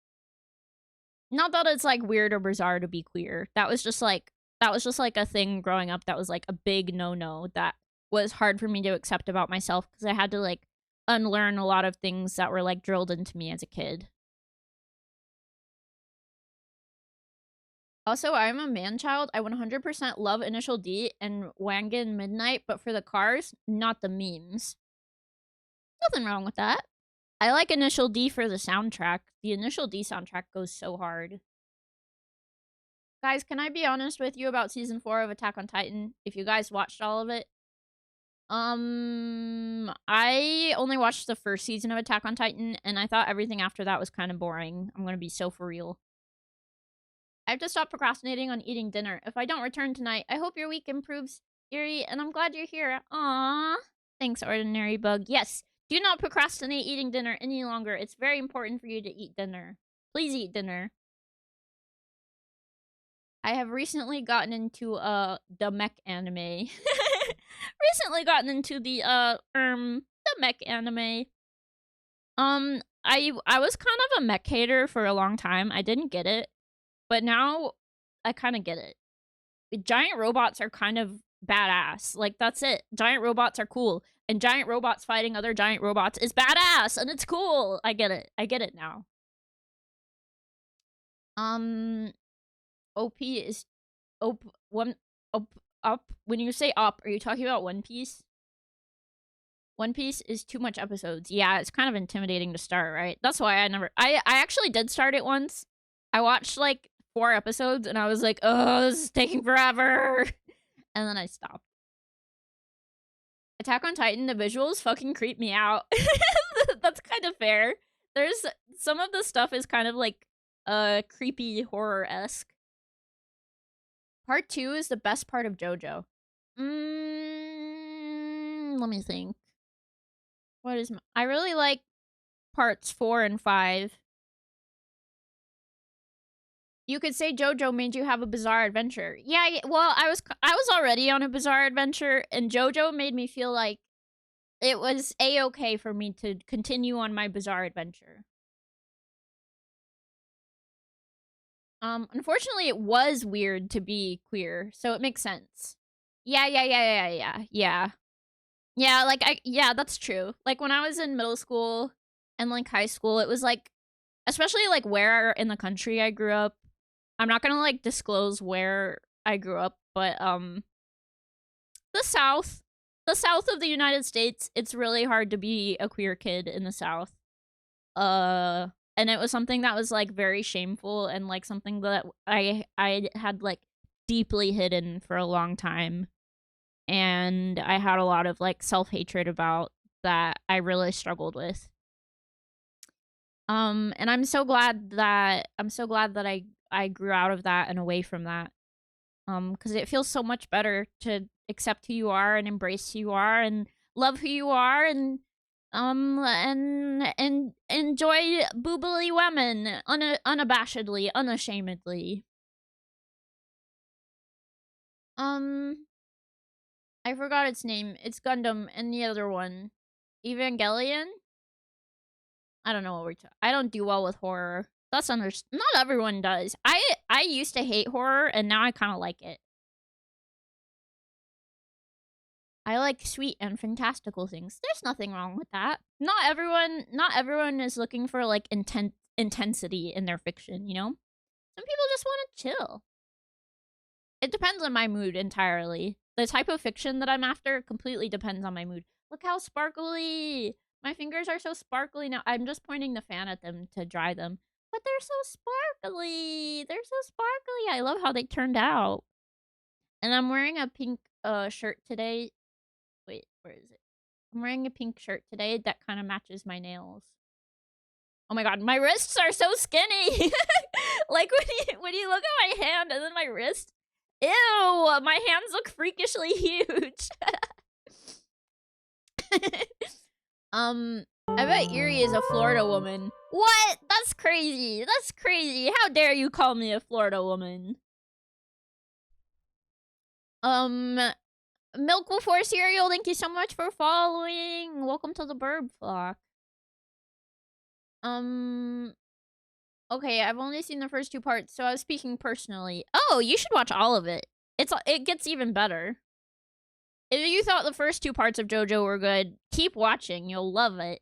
Not that it's like weird or bizarre to be queer. That was just like a thing growing up that was like a big no-no that was hard for me to accept about myself because I had to like unlearn a lot of things that were like drilled into me as a kid. Also, I'm a man-child. I 100% love Initial D and Wangan Midnight, but for the cars, not the memes. Nothing wrong with that. I like Initial D for the soundtrack. The Initial D soundtrack goes so hard. Guys, can I be honest with you about season 4 of Attack on Titan? If you guys watched all of it. I only watched the first season of Attack on Titan, and I thought everything after that was kind of boring. I'm gonna be so for real. I have to stop procrastinating on eating dinner. If I don't return tonight, I hope your week improves, Yuri, and I'm glad you're here. Aww. Thanks, Ordinary Bug. Yes, do not procrastinate eating dinner any longer. It's very important for you to eat dinner. Please eat dinner. I have recently gotten into the mech anime. Recently gotten into the mech anime. I was kind of a mech hater for a long time. I didn't get it. But now I kind of get it. Giant robots are kind of badass. Like, that's it. Giant robots are cool. And giant robots fighting other giant robots is badass. And it's cool. I get it. I get it now. OP is... Op... One... Up. When you say up, are you talking about One Piece? One Piece is too much episodes. Yeah, it's kind of intimidating to start, right? That's why I never... I actually did start it once. I watched, like, 4 episodes, and I was like, oh, this is taking forever. And then I stopped. Attack on Titan, the visuals fucking creep me out. That's kind of fair. There's... Some of the stuff is kind of, like, creepy horror-esque. Part 2 is the best part of JoJo. Let me think. What is... I really like parts 4 and 5. You could say JoJo made you have a bizarre adventure. Yeah, well, I was already on a bizarre adventure, and JoJo made me feel like it was a-okay for me to continue on my bizarre adventure. Unfortunately, it was weird to be queer, so it makes sense. Yeah. Yeah, like, yeah, that's true. Like, when I was in middle school and, like, high school, it was, like, especially, like, where in the country I grew up. I'm not gonna, like, disclose where I grew up, but, the South. The South of the United States, it's really hard to be a queer kid in the South. And it was something that was, like, very shameful and, like, something that I had, like, deeply hidden for a long time. And I had a lot of, like, self-hatred about that I really struggled with. And I'm so glad that I grew out of that and away from that. Because it feels so much better to accept who you are and embrace who you are and love who you are and enjoy boobily women unabashedly, unashamedly. I forgot its name. It's Gundam and the other one. Evangelion? I don't know what we're talking. I don't do well with horror. That's not everyone does. I used to hate horror and now I kind of like it. I like sweet and fantastical things. There's nothing wrong with that. Not everyone is looking for like intensity in their fiction, you know? Some people just want to chill. It depends on my mood entirely. The type of fiction that I'm after completely depends on my mood. Look how sparkly! My fingers are so sparkly now. I'm just pointing the fan at them to dry them. But they're so sparkly! They're so sparkly! I love how they turned out. And I'm wearing a pink shirt today. Wait, where is it? I'm wearing a pink shirt today that kind of matches my nails. Oh my god, my wrists are so skinny! Like, when you look at my hand and then my wrist... Ew! My hands look freakishly huge! I bet Erie is a Florida woman. What? That's crazy! That's crazy! How dare you call me a Florida woman? Milk before cereal, thank you so much for following. Welcome to the bird flock. Okay, I've only seen the first 2 parts, so I was speaking personally. Oh, you should watch all of it. It gets even better. If you thought the first 2 parts of JoJo were good, keep watching. You'll love it.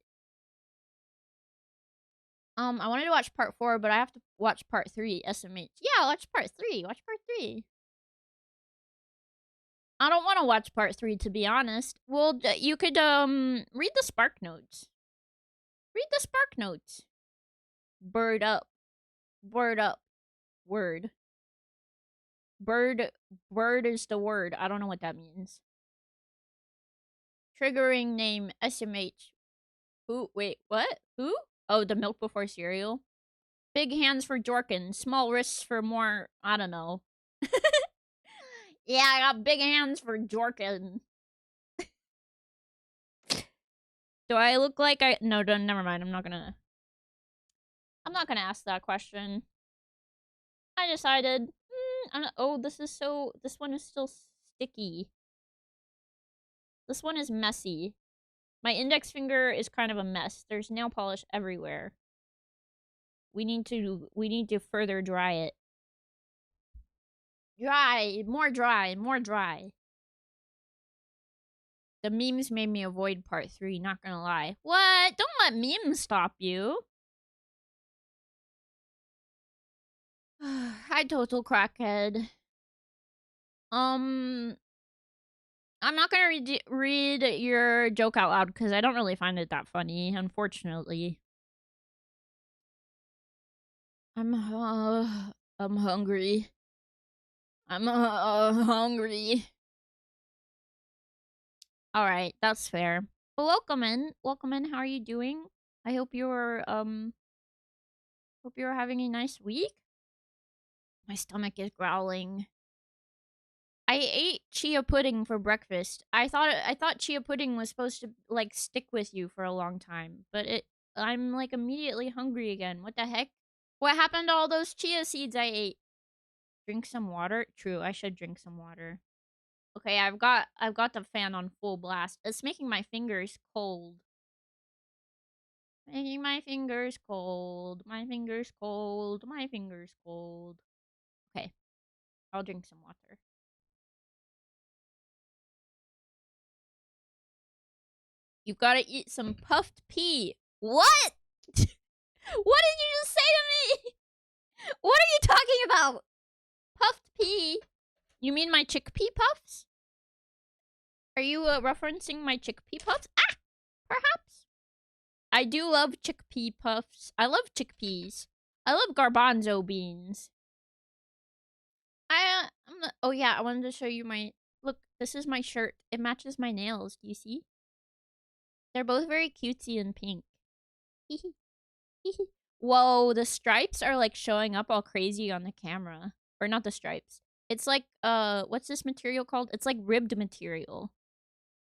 I wanted to watch part 4, but I have to watch part 3, SMH. Yeah, watch part 3. Watch part 3. I don't want to watch part 3, to be honest. Well, you could, read the Spark Notes. Read the Spark Notes. Bird up. Word up. Word. Bird is the word. I don't know what that means. Triggering name, SMH. Who? Wait, what? Who? Oh, the milk before cereal? Big hands for Jorkin. Small wrists for more, I don't know. Yeah, I got big hands for Jorkin. Do I look like I... No, never mind. I'm not gonna ask that question. I decided... oh, this one is still sticky. This one is messy. My index finger is kind of a mess. There's nail polish everywhere. We need to further dry it. Dry, more dry, more dry. The memes made me avoid part 3, not gonna lie. What? Don't let memes stop you. Hi, total crackhead. I'm not gonna read your joke out loud because I don't really find it that funny, unfortunately. I'm hungry. I'm hungry. Alright, that's fair. But welcome in. Welcome in. How are you doing? I hope you're having a nice week. My stomach is growling. I ate chia pudding for breakfast. I thought chia pudding was supposed to like stick with you for a long time, but I'm like immediately hungry again. What the heck? What happened to all those chia seeds I ate? Drink some water? True, I should drink some water. Okay, I've got the fan on full blast. It's making my fingers cold. Making my fingers cold. My fingers cold. My fingers cold. Okay. I'll drink some water. You gotta eat some puffed pea. What? What did you just say to me? What are you talking about? Puffed pea? You mean my chickpea puffs? Are you referencing my chickpea puffs? Ah! Perhaps. I do love chickpea puffs. I love chickpeas. I love garbanzo beans. Oh yeah, I wanted to show you my... Look, this is my shirt. It matches my nails. Do you see? They're both very cutesy and pink. Whoa, the stripes are like showing up all crazy on the camera. Or not the stripes. It's like, what's this material called? It's like ribbed material.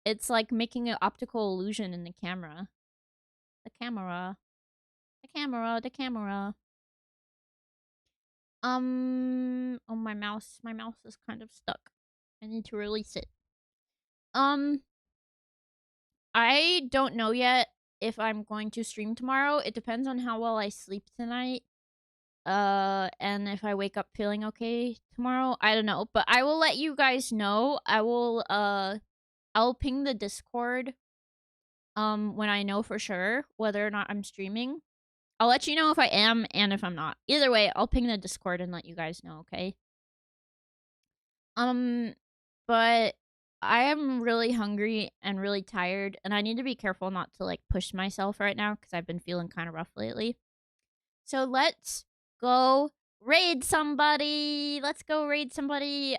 It's like making an optical illusion in the camera. The camera. The camera. The camera. Oh, my mouse is kind of stuck. I need to release it. I don't know yet if I'm going to stream tomorrow. It depends on how well I sleep tonight. And if I wake up feeling okay tomorrow, I don't know. But I will let you guys know. I'll ping the Discord when I know for sure whether or not I'm streaming. I'll let you know if I am and if I'm not. Either way, I'll ping the Discord and let you guys know, okay? But I am really hungry and really tired, and I need to be careful not to, like, push myself right now because I've been feeling kind of rough lately. So let's go raid somebody. Let's go raid somebody.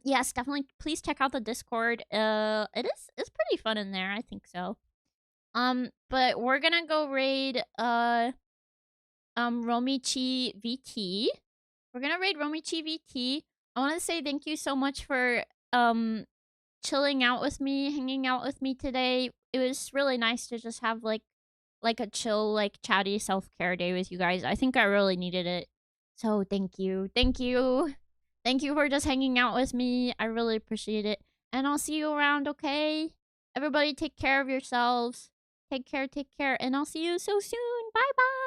Yes, definitely. Please check out the Discord. It's pretty fun in there. I think so. But we're gonna go raid, Romichi VT. We're gonna raid Romichi VT. I want to say thank you so much for, chilling out with me, hanging out with me today. It was really nice to just have, like a chill, like, chatty self-care day with you guys. I think I really needed it. So, thank you. Thank you. Thank you for just hanging out with me. I really appreciate it. And I'll see you around, okay? Everybody take care of yourselves. Take care, and I'll see you so soon. Bye bye.